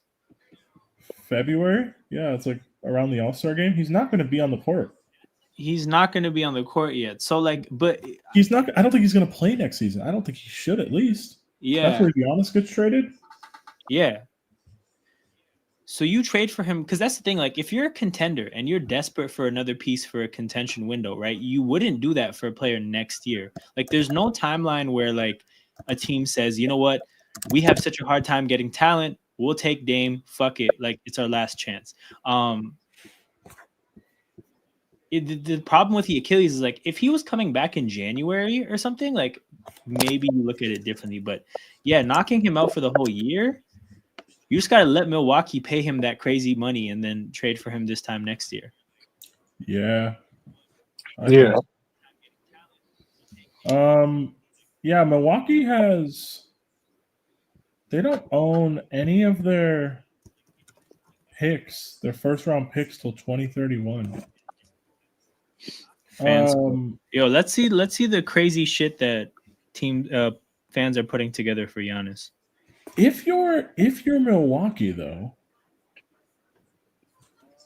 February? Yeah, it's like around the All-Star game. He's not going to be on the court. He's not going to be on the court yet. So like, but he's not. I don't think he's going to play next season. I don't think he should at least. Yeah, that's where Giannis gets traded. Yeah. So you trade for him because that's the thing. Like, if you're a contender and you're desperate for another piece for a contention window, right? You wouldn't do that for a player next year. Like, there's no timeline where like a team says, you know what, we have such a hard time getting talent. We'll take Dame. Fuck it. Like, it's our last chance. The problem with the Achilles is like if he was coming back in January or something, like maybe you look at it differently. But yeah, knocking him out for the whole year, you just gotta let Milwaukee pay him that crazy money and then trade for him this time next year. Yeah. Yeah. Yeah, Milwaukee they don't own any of their picks, their first round picks till 2031. Yo, let's see the crazy shit that team fans are putting together for Giannis. If you're Milwaukee though,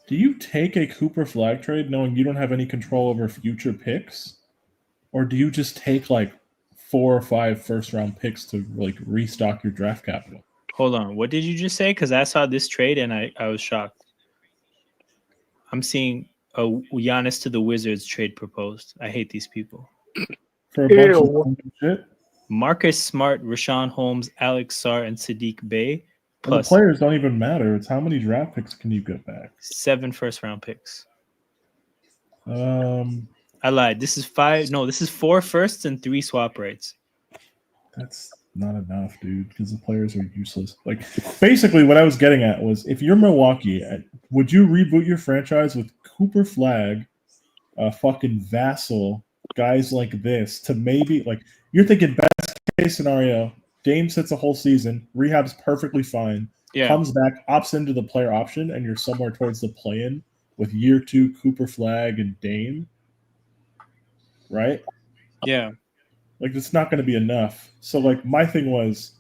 do you take a Cooper Flag trade knowing you don't have any control over future picks, or do you just take like 4 or 5 first round picks to like restock your draft capital? Hold on, what did you just say? Because I saw this trade and I was shocked. I'm seeing a Giannis to the Wizards trade proposed. I hate these people. For a bunch of shit. Marcus Smart, Rashawn Holmes, Alex Sarr, and Sadiq Bey. Plus, the players don't even matter. It's how many draft picks can you get back? 7 first-round picks. I lied. This is 5. No, this is 4 firsts and 3 swap rates. That's not enough, dude, because the players are useless. Like, basically, what I was getting at was, if you're Milwaukee, would you reboot your franchise with Cooper Flag, fucking Vassal, guys like this, to maybe, like, you're thinking best case scenario, Dame sits a whole season, rehab's perfectly fine, comes back, opts into the player option, and you're somewhere towards the play-in with year 2 Cooper Flag and Dame, right? Yeah. Like, it's not going to be enough. So, like, my thing was,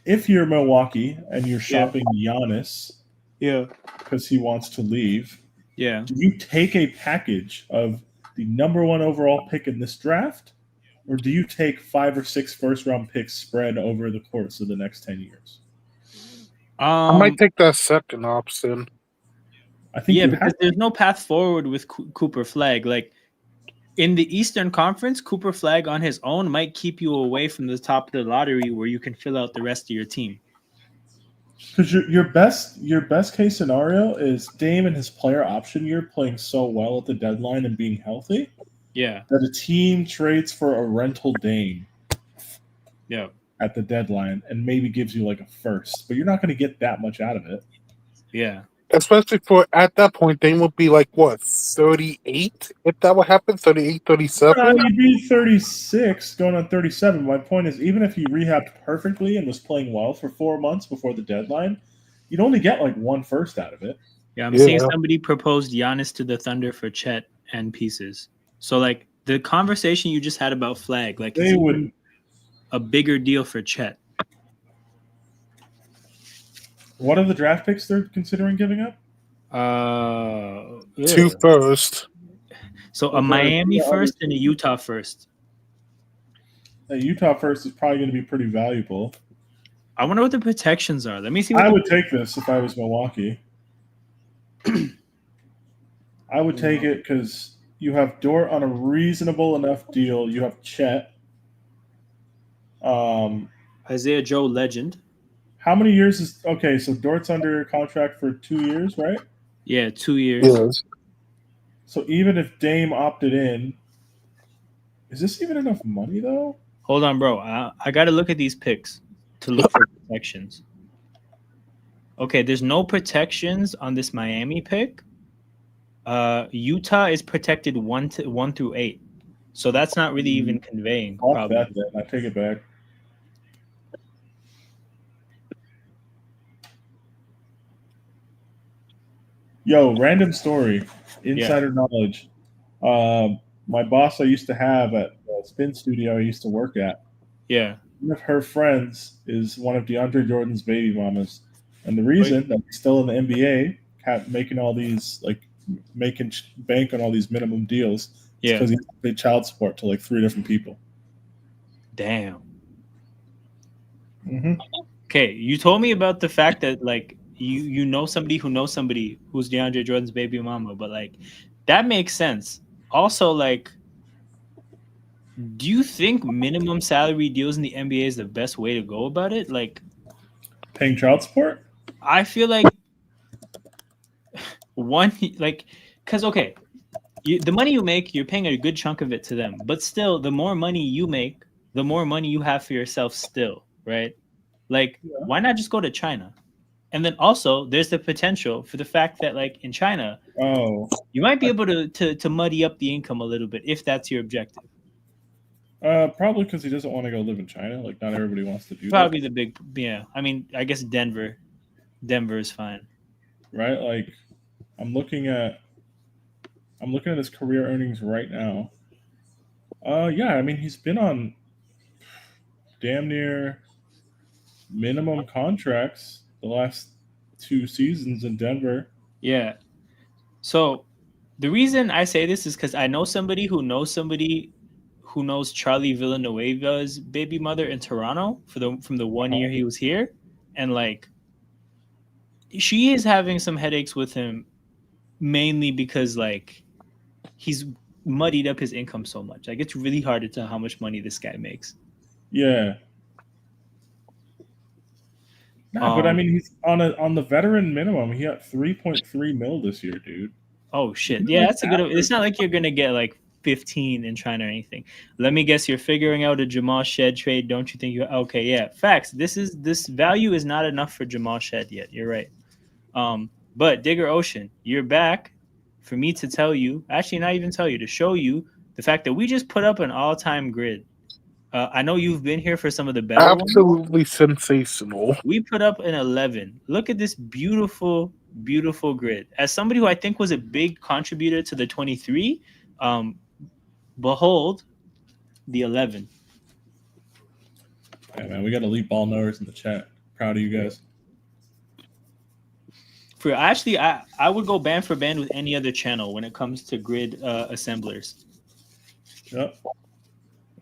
if you're Milwaukee and you're shopping Giannis because he wants to leave, do you take a package of the number 1 overall pick in this draft, or do you take 5 or 6 first-round picks spread over the course of the next 10 years? I might take that second option. I think because there's no path forward with Cooper Flag. Like, in the Eastern Conference, Cooper Flag on his own might keep you away from the top of the lottery where you can fill out the rest of your team. Because your best case scenario is Dame in his player option year playing so well at the deadline and being healthy. Yeah. That a team trades for a rental Dame. Yeah. At the deadline and maybe gives you like a first, but you're not going to get that much out of it. Yeah. Especially for, at that point, Dame would be like, what, 38? If that would happen, 38, 37? He'd be 36 going on 37. My point is, even if he rehabbed perfectly and was playing well for 4 months before the deadline, you'd only get like 1 first out of it. Yeah, I'm seeing somebody proposed Giannis to the Thunder for Chet and pieces. So, like, the conversation you just had about Flag, like, they would a bigger deal for Chet. What are the draft picks they're considering giving up? 2 first. So a Miami first and a Utah first. A Utah first is probably going to be pretty valuable. I wonder what the protections are. Let me see. I would take this if I was Milwaukee. I would take it because you have Dort on a reasonable enough deal. You have Chet. Isaiah Joe legend. How many years is okay? So Dort's under contract for 2 years, right? Yeah, 2 years. Yes. So even if Dame opted in, is this even enough money though? Hold on, bro. I got to look at these picks to look for protections. Okay, there's no protections on this Miami pick. Utah is protected 1 through 8, so that's not really even conveying. Fuck that, then. I take it back. Yo, random story, insider knowledge. My boss I used to have at the spin studio I used to work at. Yeah. One of her friends is one of DeAndre Jordan's baby mamas. And the reason that he's still in the NBA, making all these, like, making bank on all these minimum deals, is because he paid child support to like 3 different people. Damn. Mm-hmm. Okay, you told me about the fact that, like, you know somebody who knows somebody who's DeAndre Jordan's baby mama, but, like, that makes sense. Also, like, do you think minimum salary deals in the NBA is the best way to go about it? Like, paying child support? I feel like because okay, the money you make, you're paying a good chunk of it to them, but still, the more money you make, the more money you have for yourself still, right? Like, why not just go to China? And then also, there's the potential for the fact that, like, in China, you might be able to muddy up the income a little bit if that's your objective. Probably because he doesn't want to go live in China. Like, not everybody wants to do that. Probably the big, I mean, I guess Denver is fine, right? Like, I'm looking at his career earnings right now. Yeah, I mean, he's been on damn near minimum contracts the last 2 seasons in Denver. Yeah. So the reason I say this is because I know somebody who knows Charlie Villanueva's baby mother in Toronto from the 1 year he was here, and, like, she is having some headaches with him, mainly because, like, he's muddied up his income so much. Like, it's really hard to tell how much money this guy makes. Yeah. Nah, but I mean, he's on the veteran minimum. He got 3.3 mil this year, dude. Oh shit. Yeah, that's a good. It's not like you're gonna get like 15 in China or anything. Let me guess, you're figuring out a Jamal Shed trade. Don't you think you? Okay, yeah. Facts. This value is not enough for Jamal Shed yet. You're right. But Digger Ocean, you're back for me to tell you. Actually, not even tell you, to show you the fact that we just put up an all-time grid. I know you've been here for some of the better ones. Absolutely sensational. We put up an 11. Look at this beautiful, beautiful grid. As somebody who I think was a big contributor to the 23, behold the 11. Yeah, man, we got elite ball knowers in the chat. Proud of you guys. For actually, I would go band for band with any other channel when it comes to grid assemblers. Yep.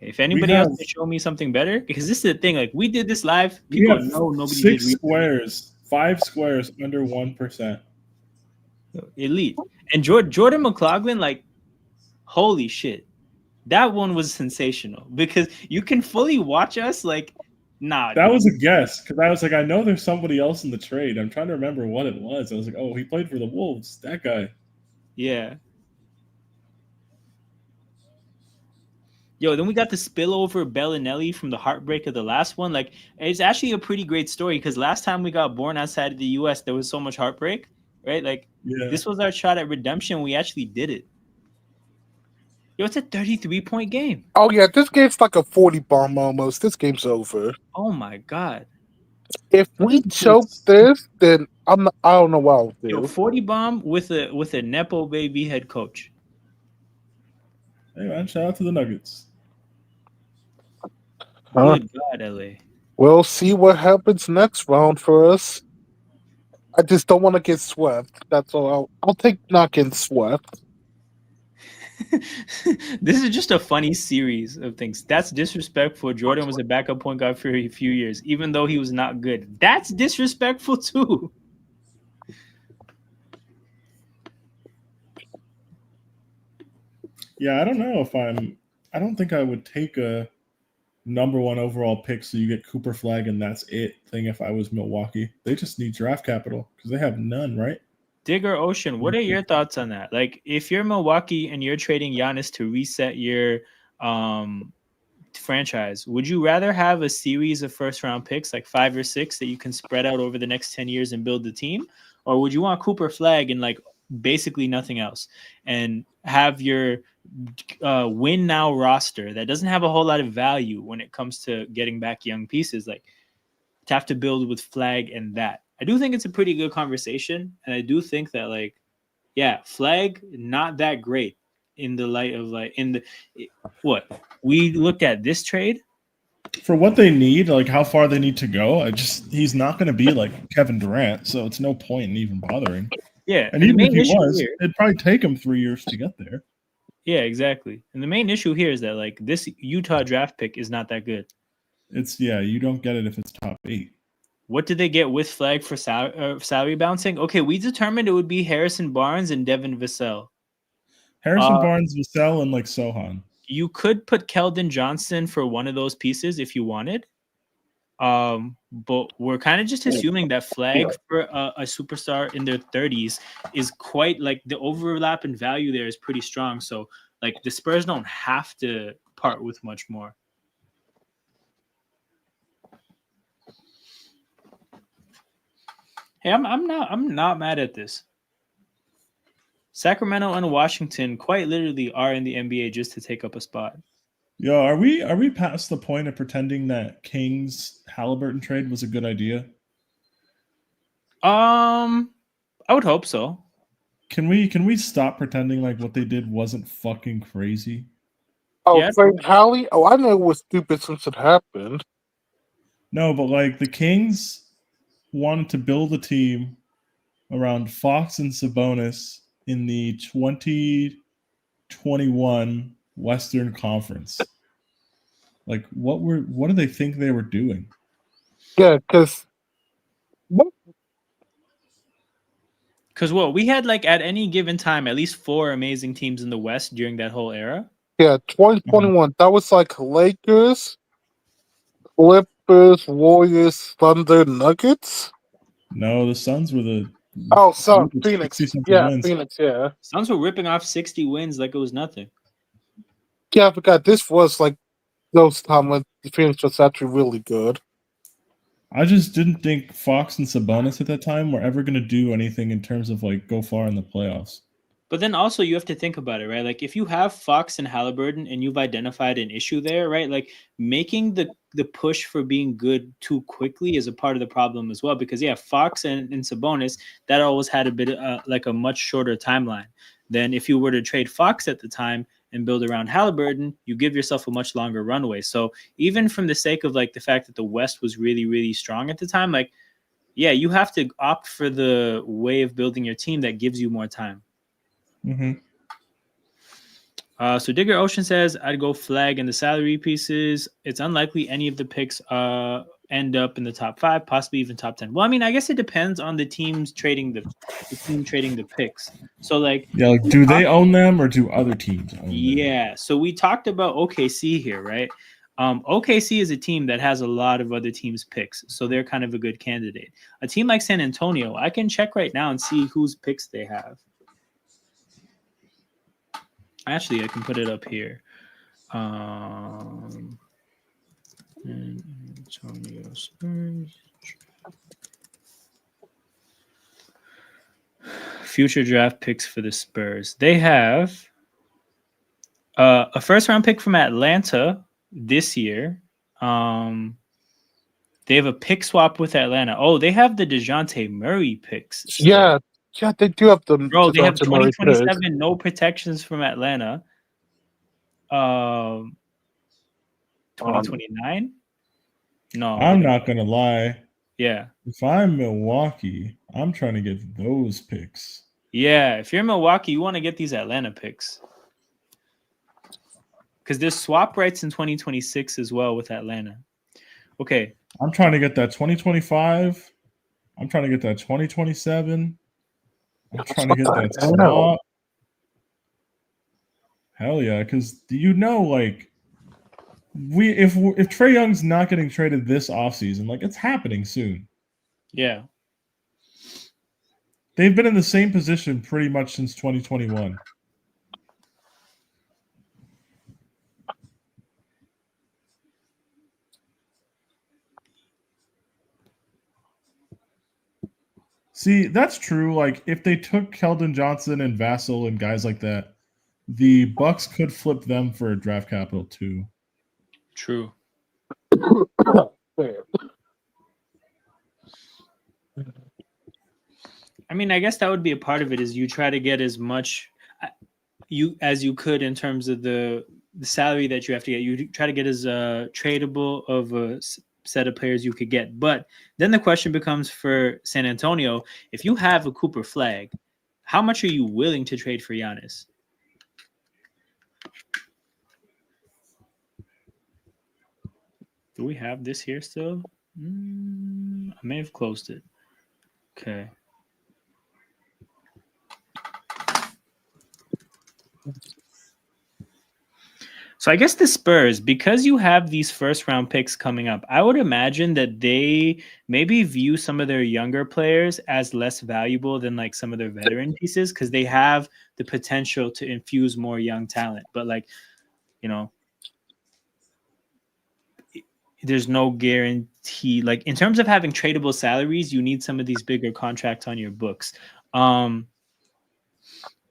If anybody else can show me something better, because this is the thing, like we did this live, people know nobody did. 6 squares, 5 squares under 1%. Elite. And Jordan McLaughlin, like, holy shit, that one was sensational because you can fully watch us. Like, nah, that was a guess because I was like, I know there's somebody else in the trade. I'm trying to remember what it was. I was like, oh, he played for the Wolves. That guy. Yeah. Yo, then we got the spillover Bellinelli from the heartbreak of the last one. Like, it's actually a pretty great story because last time we got born outside of the U.S., there was so much heartbreak, right? Like, This was our shot at redemption. We actually did it. Yo, it's a 33-point game. Oh, yeah, this game's like a 40 bomb almost. This game's over. Oh, my God. If we choke this, then I don't know what I'll do. Yo, 40 bomb with a Nepo baby head coach. Hey, man, shout out to the Nuggets. Good God, LA. We'll see what happens next round for us. I just don't want to get swept. That's all. I'll take not getting swept. This is just a funny series of things. That's disrespectful. Jordan was a backup point guard for a few years, even though he was not good. That's disrespectful too. Yeah, I don't know if I don't think I would take a number 1 overall pick so you get Cooper Flag and that's it thing if I was Milwaukee. They just need draft capital because they have none, right? Digger Ocean, what are your thoughts on that? Like, if you're Milwaukee and you're trading Giannis to reset your franchise, would you rather have a series of first-round picks, like 5 or 6, that you can spread out over the next 10 years and build the team? Or would you want Cooper Flag and, like, basically nothing else and have your win now roster that doesn't have a whole lot of value when it comes to getting back young pieces, like to have to build with Flag and that? I do think it's a pretty good conversation, and I do think that, like, yeah, Flag not that great in the light of, like, what we looked at this trade for what they need, like how far they need to go. He's not going to be like Kevin Durant, so it's no point in even bothering. Yeah, and even if he was, it'd probably take him 3 years to get there. Yeah, exactly. And the main issue here is that, like, this Utah draft pick is not that good. You don't get it if it's top 8. What did they get with Flag for salary bouncing? Okay, we determined it would be Harrison Barnes and Devin Vassell. Harrison Barnes, Vassell, and like Sohan. You could put Keldon Johnson for one of those pieces if you wanted. But we're kind of just assuming that Flag for a superstar in their 30s is quite, like, the overlap in value there is pretty strong. So, like, the Spurs don't have to part with much more. Hey, I'm not mad at this. Sacramento and Washington quite literally are in the NBA just to take up a spot. Yo, are we past the point of pretending that Kings Halliburton trade was a good idea? I would hope so. Can we stop pretending like what they did wasn't fucking crazy? Oh, yeah, Frank Hallie? Oh, I know it was stupid since it happened. No, but like the Kings wanted to build a team around Fox and Sabonis in the 2021 Western Conference. Like, what do they think they were doing? Yeah, because we had, like, at any given time at least 4 amazing teams in the West during that whole era. Yeah, 2021. That was like Lakers, Clippers, Warriors, Thunder, Nuggets. No, the Suns were the Oh, so Phoenix. 60-something Yeah, wins. Phoenix. Yeah. Suns were ripping off 60 wins like it was nothing. Yeah, I forgot. This was like those times when the Phoenix was actually really good. I just didn't think Fox and Sabonis at that time were ever going to do anything in terms of like go far in the playoffs. But then also you have to think about it, right? Like if you have Fox and Halliburton and you've identified an issue there, right? Like making the push for being good too quickly is a part of the problem as well. Because yeah, Fox and Sabonis, that always had a bit like a much shorter timeline than if you were to trade Fox at the time and build around Halliburton, you give yourself a much longer runway. So even from the sake of like the fact that the West was really, really strong at the time, like yeah, you have to opt for the way of building your team that gives you more time. Mm-hmm. So Digger Ocean says, I'd go flag in the salary pieces. It's unlikely any of the picks end up in the top 5, possibly even top 10. Well, I mean, I guess it depends on the teams trading the team trading the picks. So like, yeah, like do they own them or do other teams own them? Yeah. So we talked about OKC here, right? OKC is a team that has a lot of other teams' picks, so they're kind of a good candidate. A team like San Antonio, I can check right now and see whose picks they have. Actually, I can put it up here. Antonio Spurs. Future draft picks for the Spurs. They have a first-round pick from Atlanta this year. They have a pick swap with Atlanta. Oh, they have the DeJounte Murray picks. Still. Yeah, they do have the. Bro, they have DeJounte Murray 2027 picks. no protections from Atlanta. 2029? No. I'm not gonna lie. Yeah. If I'm Milwaukee, I'm trying to get those picks. Yeah, if you're Milwaukee, you want to get these Atlanta picks. Because there's swap rights in 2026 as well with Atlanta. Okay. I'm trying to get that 2025. I'm trying to get that 2027. I'm trying to get that swap. Hell yeah, because like if Trae Young's not getting traded this offseason, like it's happening soon. Yeah. They've been in the same position pretty much since 2021. See, that's true. Like if they took Keldon Johnson and Vassell and guys like that, the Bucks could flip them for draft capital too. True. I mean, I guess that would be a part of it. Is you try to get as much as you could in terms of the salary that you have to get. You try to get as tradable of a set of players you could get. But then the question becomes for San Antonio: if you have a Cooper Flag, how much are you willing to trade for Giannis? Do we have this here still? I may have closed it. Okay. So I guess the Spurs, because you have these first round picks coming up, I would imagine that they maybe view some of their younger players as less valuable than like some of their veteran pieces because they have the potential to infuse more young talent. But like, you know, there's no guarantee. Like in terms of having tradable salaries, you need some of these bigger contracts on your books.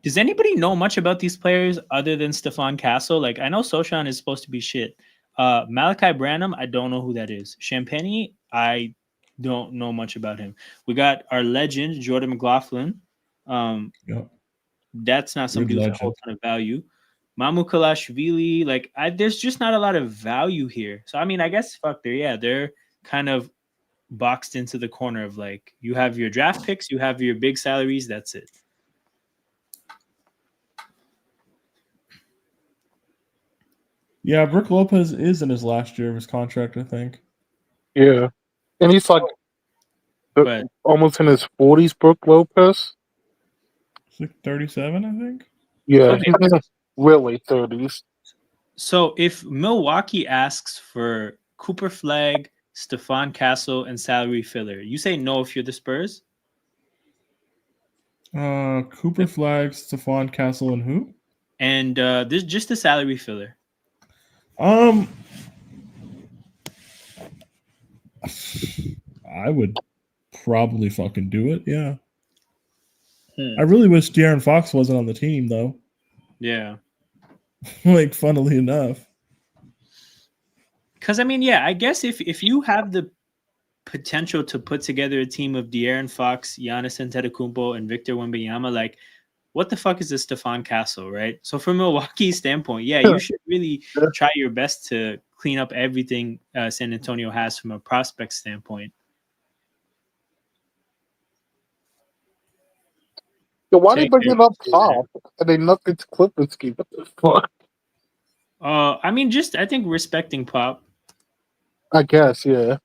Does anybody know much about these players other than Stephon Castle? Like, I know Sochan is supposed to be shit. Malachi Branham, I don't know who that is. Champagny, I don't know much about him. We got our legend, Jordan McLaughlin. Yep. That's not somebody with a whole ton of value. Mamu Kalashvili, like, there's just not a lot of value here. So, I mean, I guess, they're kind of boxed into the corner of, like, you have your draft picks, you have your big salaries, that's it. Yeah, Brook Lopez is in his last year of his contract, I think. Yeah. And he's like almost in his 40s, Brook Lopez. He's like 37, I think. Yeah, okay. He's in his really 30s. So if Milwaukee asks for Cooper Flag, Stephon Castle, and salary filler, you say no if you're the Spurs? Cooper Flags, Stephon Castle, and who? And this just a salary filler. I would probably fucking do it. Yeah. I really wish De'Aaron Fox wasn't on the team though. Yeah. Like, funnily enough. Because I mean, yeah, I guess if you have the potential to put together a team of De'Aaron Fox, Giannis Antetokounmpo, and Victor Wembanyama, like, what the fuck is a Stephon Castle, right? So from Milwaukee's standpoint, yeah, you should really try your best to clean up everything San Antonio has from a prospect standpoint. Yo, why they bring it up top and they Nuggets Clippers game? What the fuck? I mean, just I think respecting Pop. I guess, yeah.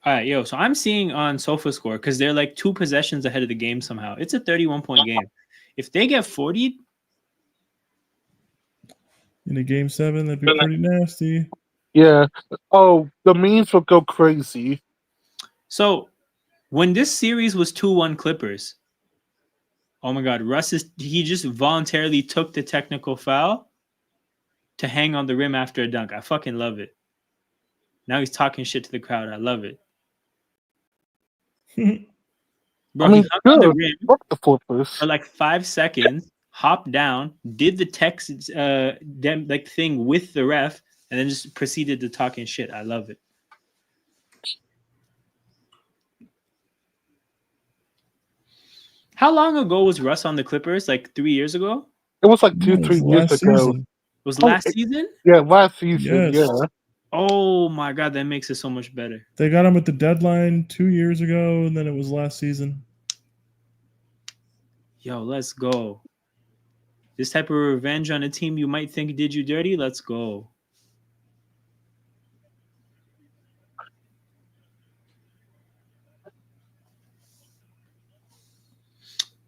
All right, yo. So I'm seeing on SofaScore because they're like 2 possessions ahead of the game somehow. It's a 31-point game. If they get 40 in a game 7, that'd be pretty nasty. Yeah. Oh, the memes will go crazy. So when this series was 2-1 Clippers, oh my God, he just voluntarily took the technical foul to hang on the rim after a dunk. I fucking love it. Now he's talking shit to the crowd. I love it. Bro, he hung on the rim the Clippers for like 5 seconds, hopped down, did the text like thing with the ref, and then just proceeded to talking shit. I love it. How long ago was Russ on the Clippers? Like 3 years ago? It was like 2-3 years ago. It was last season? Yeah, last season. Yes. Yeah. Oh my God, that makes it so much better. They got him at the deadline 2 years ago, and then it was last season. Yo, let's go. This type of revenge on a team you might think did you dirty, let's go.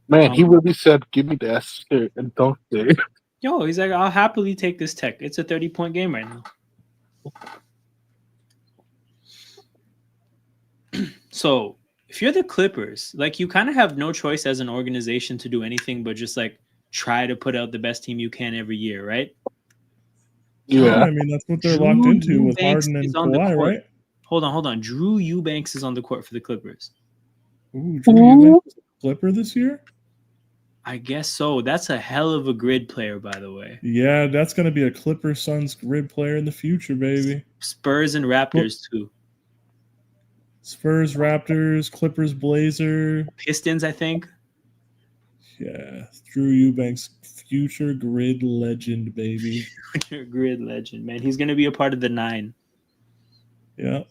Man, he really said, "Give me that shit and don't say." Yo, he's like, I'll happily take this tech. It's a 30-point game right now. So if you're the Clippers, like, you kind of have no choice as an organization to do anything but just like try to put out the best team you can every year, right? Yeah, I mean, that's what they're locked into with Harden and Kawhi, right? Hold on. Drew Eubanks is on the court for the Clippers. Ooh, Drew Eubanks is a Clipper this year? I guess so. That's a hell of a grid player, by the way. Yeah, that's going to be a Clippers Suns grid player in the future, baby. Spurs and Raptors, too. Spurs, Raptors, Clippers, Blazer. Pistons, I think. Yeah, Drew Eubanks, future grid legend, baby. Future grid legend, man. He's going to be a part of the 9. Yeah.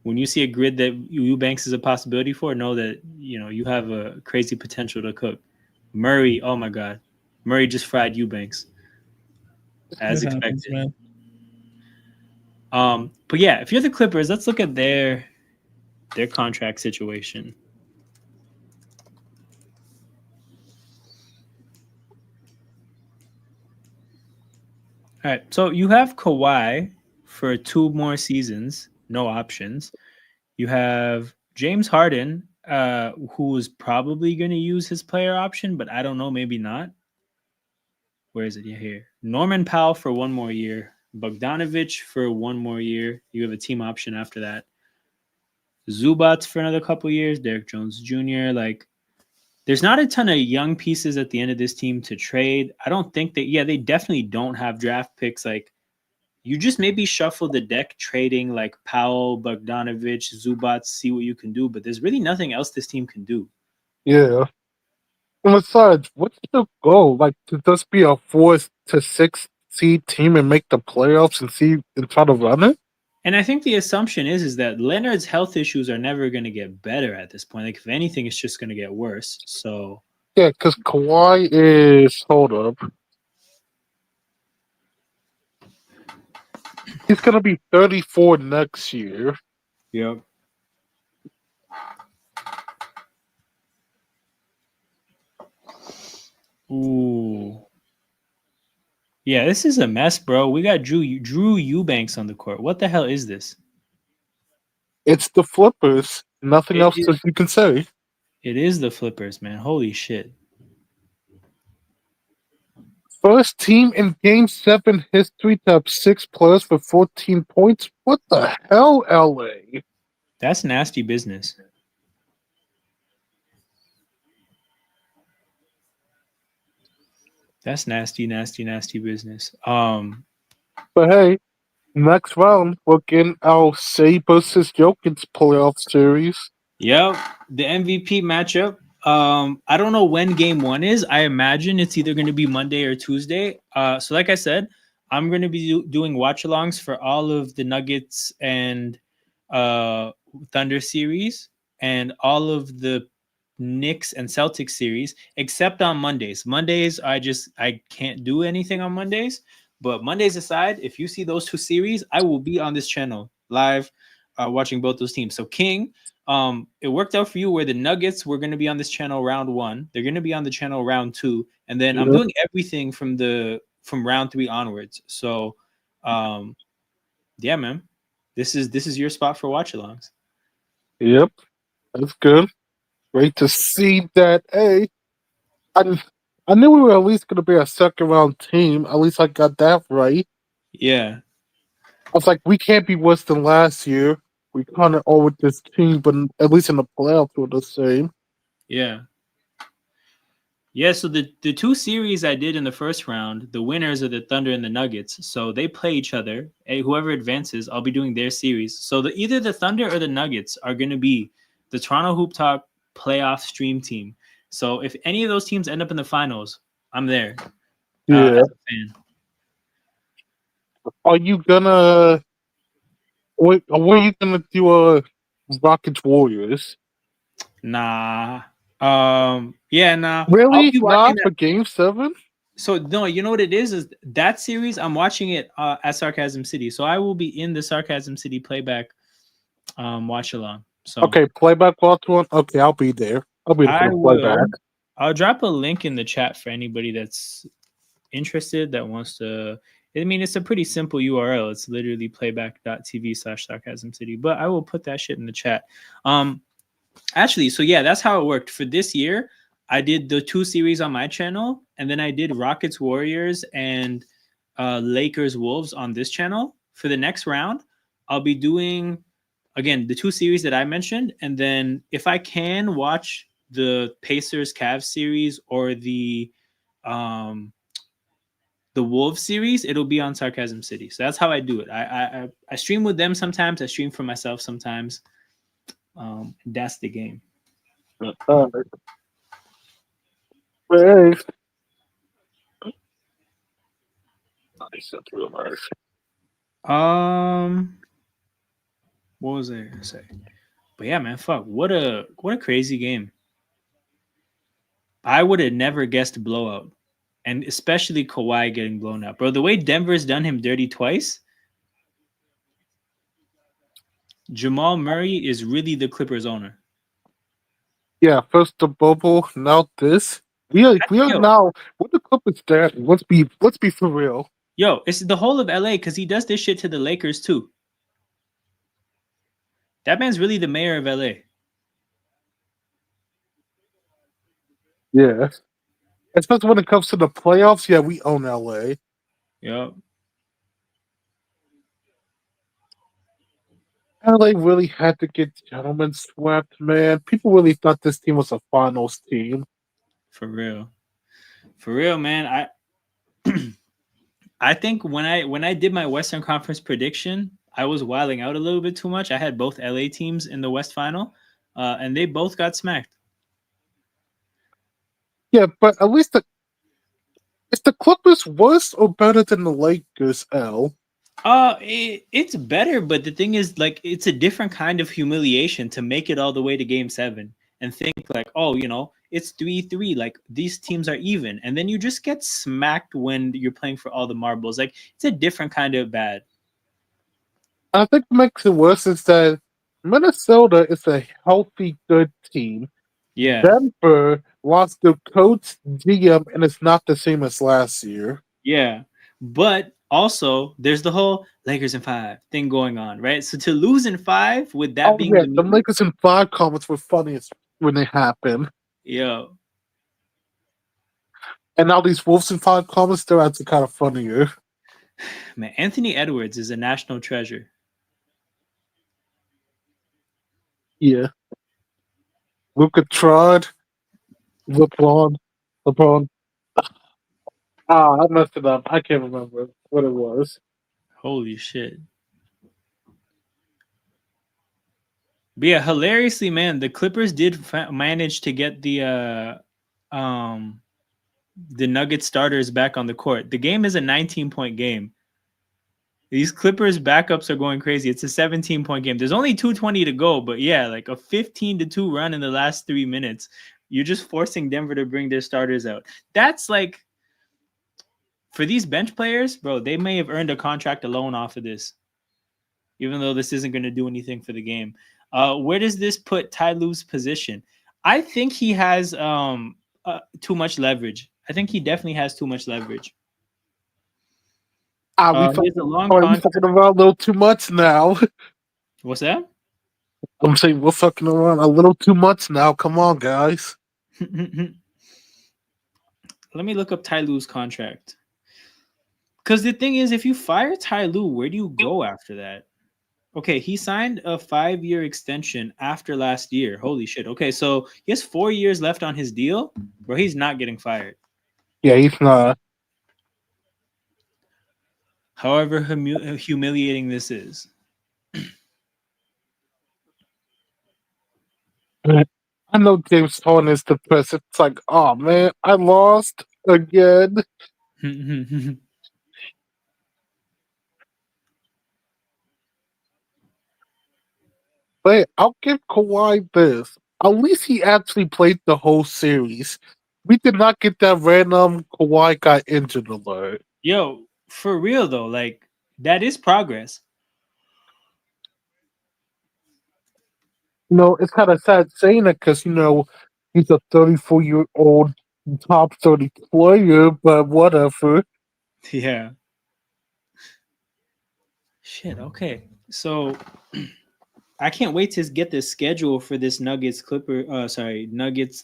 When you see a grid that Eubanks is a possibility for, know that, you have a crazy potential to cook. Murray, oh my God. Murray just fried Eubanks. As expected. Happens, man. But yeah, if you're the Clippers, let's look at their contract situation. All right, so you have Kawhi for 2 more seasons, no options. You have James Harden, who is probably going to use his player option, but I don't know, maybe not. Where is it? Yeah, here. Norman Powell for 1 more year. Bogdanovich for 1 more year. You have a team option after that. Zubats for another couple years. Derek Jones Jr. Like, there's not a ton of young pieces at the end of this team to trade. I don't think that, they definitely don't have draft picks. Like, you just maybe shuffle the deck trading like Powell, Bogdanovich, Zubats, see what you can do. But there's really nothing else this team can do. Yeah. And besides, what's the goal? Like, to just be a 4 to 6 seed team and make the playoffs and try to run it? And I think the assumption is that Leonard's health issues are never going to get better at this point. Like, if anything, it's just going to get worse. So yeah, because Kawhi is, hold up, he's going to be 34 next year. Yep. Ooh. Yeah, this is a mess, bro. We got Drew Eubanks on the court. What the hell is this? It's the Flippers. Nothing else that you can say. It is the Flippers, man. Holy shit. First team in Game 7 history to have 6 players with 14 points? What the hell, LA? That's nasty business. That's nasty, nasty, nasty business. But hey, next round, we're getting our Shea versus Jokic playoff series. Yep, the MVP matchup. I don't know when game one is. I imagine it's either going to be Monday or Tuesday. So like I said, I'm going to be doing watch-alongs for all of the Nuggets and uh Thunder series and all of the Knicks and Celtics series, except on Mondays. Mondays, I can't do anything on Mondays. But Mondays aside, if you see those two series, I will be on this channel live, watching both those teams. So King, it worked out for you where the Nuggets were going to be on this channel round one. They're going to be on the channel round two, and then I'm Yep. doing everything from round three onwards. So, yeah, man, this is your spot for watch-alongs. Yep, that's good. Great to see that. Hey, I, I knew we were at least going to be a second round team. At least I got that right. Yeah, I was like, we can't be worse than last year. We kind of owe with this team, but at least in the playoffs, we're the same. yeah. Yeah, so the two series I did in the first round, the winners are the Thunder and the Nuggets. So they play each other. And whoever advances, I'll be doing their series. So either the Thunder or the Nuggets are going to be the Toronto Hoop Talk playoff stream team. So if any of those teams end up in the finals, I'm there Yeah. as a fan. Are you gonna? Wait, what are you gonna do? Rockets Warriors? Nah. Yeah, nah. I'll Really? be watching Not that. for Game 7? So no, you know what it is that series I'm watching it at Sarcasm City. So I will be in the Sarcasm City playback watch along. So Okay, playback watch one. Okay, I'll be there. I'll be there I for the playback. will. I'll drop a link in the chat for anybody that's interested that wants to. I mean, it's a pretty simple URL. It's literally playback.tv/sarcasm city. But I will put that shit in the chat. Actually, so yeah, that's how it worked for this year. I did the two series on my channel, and then I did Rockets Warriors and Lakers Wolves on this channel. For the next round, I'll be doing again the two series that I mentioned, and then if I can watch the Pacers Cavs series or the Wolves series, it'll be on Sarcasm City. So that's how I do it. I stream with them sometimes. I stream for myself sometimes. That's the game. Hey. Nice, that's real nice. What was I gonna say? But yeah, man, fuck. What a crazy game. I would have never guessed a blowout. And especially Kawhi getting blown out. Bro, the way Denver's done him dirty twice, Jamal Murray is really the Clippers owner. Yeah, first the bubble, now this. We are Yo, now what the Clippers stand. Let's be for real. yo, it's the whole of LA because he does this shit to the Lakers too. That man's really the mayor of LA. Yeah. Especially when it comes to the playoffs, yeah, we own LA. Yo. LA really had to get gentlemen swept, man. People really thought this team was a finals team. For real. For real, man. I think when I did my Western Conference prediction, I was wilding out a little bit too much. I had both LA teams in the West Final, and they both got smacked. Yeah, but at least is the Clippers worse or better than the Lakers, L? It's better, but the thing is, like, it's a different kind of humiliation to make it all the way to Game 7 and think like, oh, it's 3-3. Like these teams are even, and then you just get smacked when you're playing for all the marbles. Like it's a different kind of bad. I think what makes it worse is that Minnesota is a healthy, good team. Yeah, Denver lost their coach, GM, and it's not the same as last year. yeah, but also there's the whole Lakers in 5 thing going on, right? So to lose in 5 with that Oh being yeah, the the meme, Lakers in 5 comments were funny as when they happen. Yo, And now these Wolves and Five comments, they're actually kind of funnier. man, Anthony Edwards is a national treasure. Yeah. Luka tried. LeBron. I messed it up. I can't remember what it was. Holy shit. But yeah, hilariously, man, the Clippers did manage to get the Nuggets starters back on the court. The game is a 19-point game. These Clippers backups are going crazy. It's a 17-point game. There's only 2:20 to go, but yeah, like a 15-2 run in the last 3 minutes. You're just forcing Denver to bring their starters out. That's like, for these bench players, bro, they may have earned a contract alone off of this, even though this isn't going to do anything for the game. Where does this put Ty Lue's position? I think he has too much leverage. I think he definitely has too much leverage. We He has a long we're contract. fucking around a little too much now. What's that? I'm saying we're fucking around a little too much now. Come on, guys. Let me look up Ty Lue's contract. Because the thing is, if you fire Ty Lue, where do you go after that? Okay, he signed a 5-year extension after last year. Holy shit. Okay, so he has 4 years left on his deal, bro. He's not getting fired. Yeah, he's not. However humiliating this is. I know James Harden is depressed. It's like, oh man, I lost again. But I'll give Kawhi this. At least he actually played the whole series. We did not get that random Kawhi got injured alert. Yo, for real though, like that is progress. It's kind of sad saying it because, he's a 34-year-old top 30 player, but whatever. Yeah. Shit, okay. So I can't wait to get the schedule for this Nuggets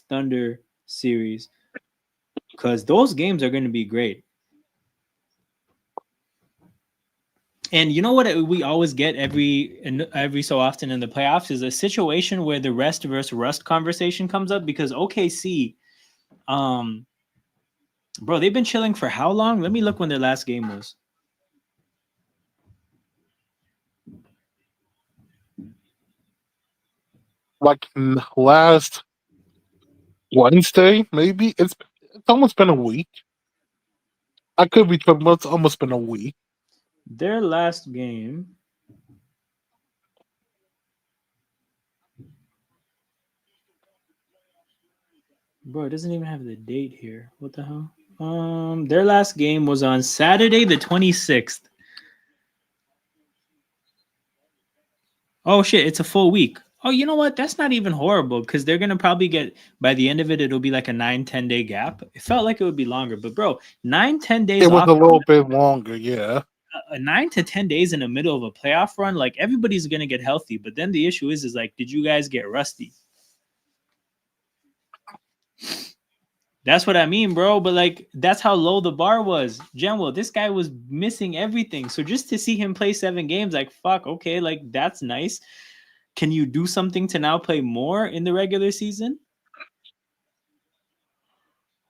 Thunder series. Because those games are going to be great. And you know what we always get every so often in the playoffs is a situation where the rest versus rust conversation comes up because OKC, bro, they've been chilling for how long? Let me look when their last game was. Like last Wednesday, maybe? It's almost been a week. I could be tripping, but it's almost been a week. Their last game. Bro, it doesn't even have the date here. What the hell? Their last game was on Saturday the 26th. Oh shit, it's a full week. Oh, you know what? That's not even horrible because they're gonna probably get by the end of it, it'll be like a 9-10 day gap. It felt like it would be longer, but bro, 9-10 days It was off a little bit longer, yeah. 9 to 10 days in the middle of a playoff run, like everybody's gonna get healthy. But then the issue is like, did you guys get rusty? That's what I mean, bro. But like, that's how low the bar was. Jamal, this guy was missing everything. So just to see him play 7 games, like, fuck, okay, like that's nice. Can you do something to now play more in the regular season?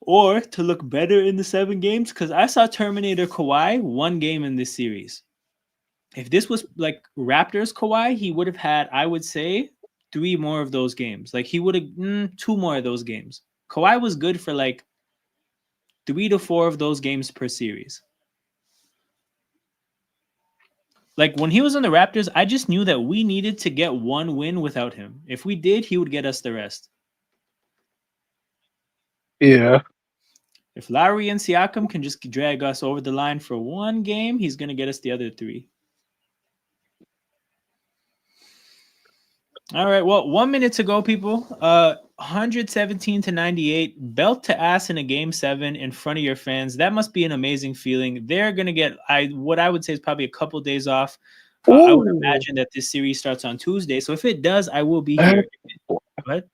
Or to look better in the 7 games? Because I saw Terminator Kawhi 1 game in this series. If this was like Raptors Kawhi, he would have had, I would say, 3 more of those games. Like he would have 2 more of those games. Kawhi was good for like 3 to 4 of those games per series. Like when he was on the Raptors, I just knew that we needed to get 1 win without him. If we did, he would get us the rest. Yeah. If Lowry and Siakam can just drag us over the line for 1 game, he's going to get us the other 3. All right. Well, 1 minute to go, people. 117-98, belt to ass in a game 7 in front of your fans. That must be an amazing feeling. They're gonna get what I would say is probably a couple days off. I would imagine that this series starts on Tuesday. So if it does, I will be here. What?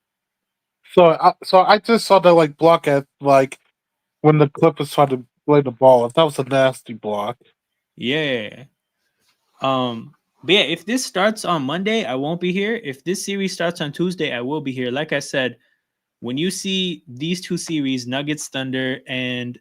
So I just saw that like block at like when the Clippers tried to play the ball. That was a nasty block. Yeah. But yeah, if this starts on Monday, I won't be here. If this series starts on Tuesday, I will be here. Like I said, when you see these two series, Nuggets Thunder and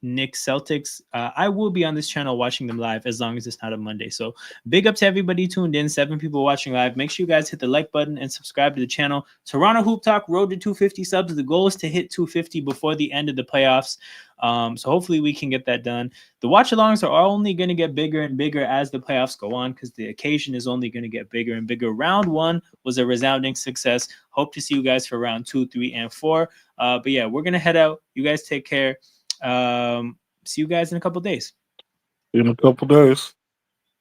Knicks Celtics, I will be on this channel watching them live as long as it's not a Monday. So big up to everybody tuned in, 7 people watching live. Make sure you guys hit the like button and subscribe to the channel. Toronto Hoop Talk road to 250 subs. The goal is to hit 250 before the end of the playoffs. So hopefully we can get that done. The watch-alongs are only going to get bigger and bigger as the playoffs go on because the occasion is only going to get bigger and bigger. Round 1 was a resounding success. Hope to see you guys for round 2, 3, and 4. But yeah, we're going to head out. You guys take care. See you guys in a couple days. In a couple days.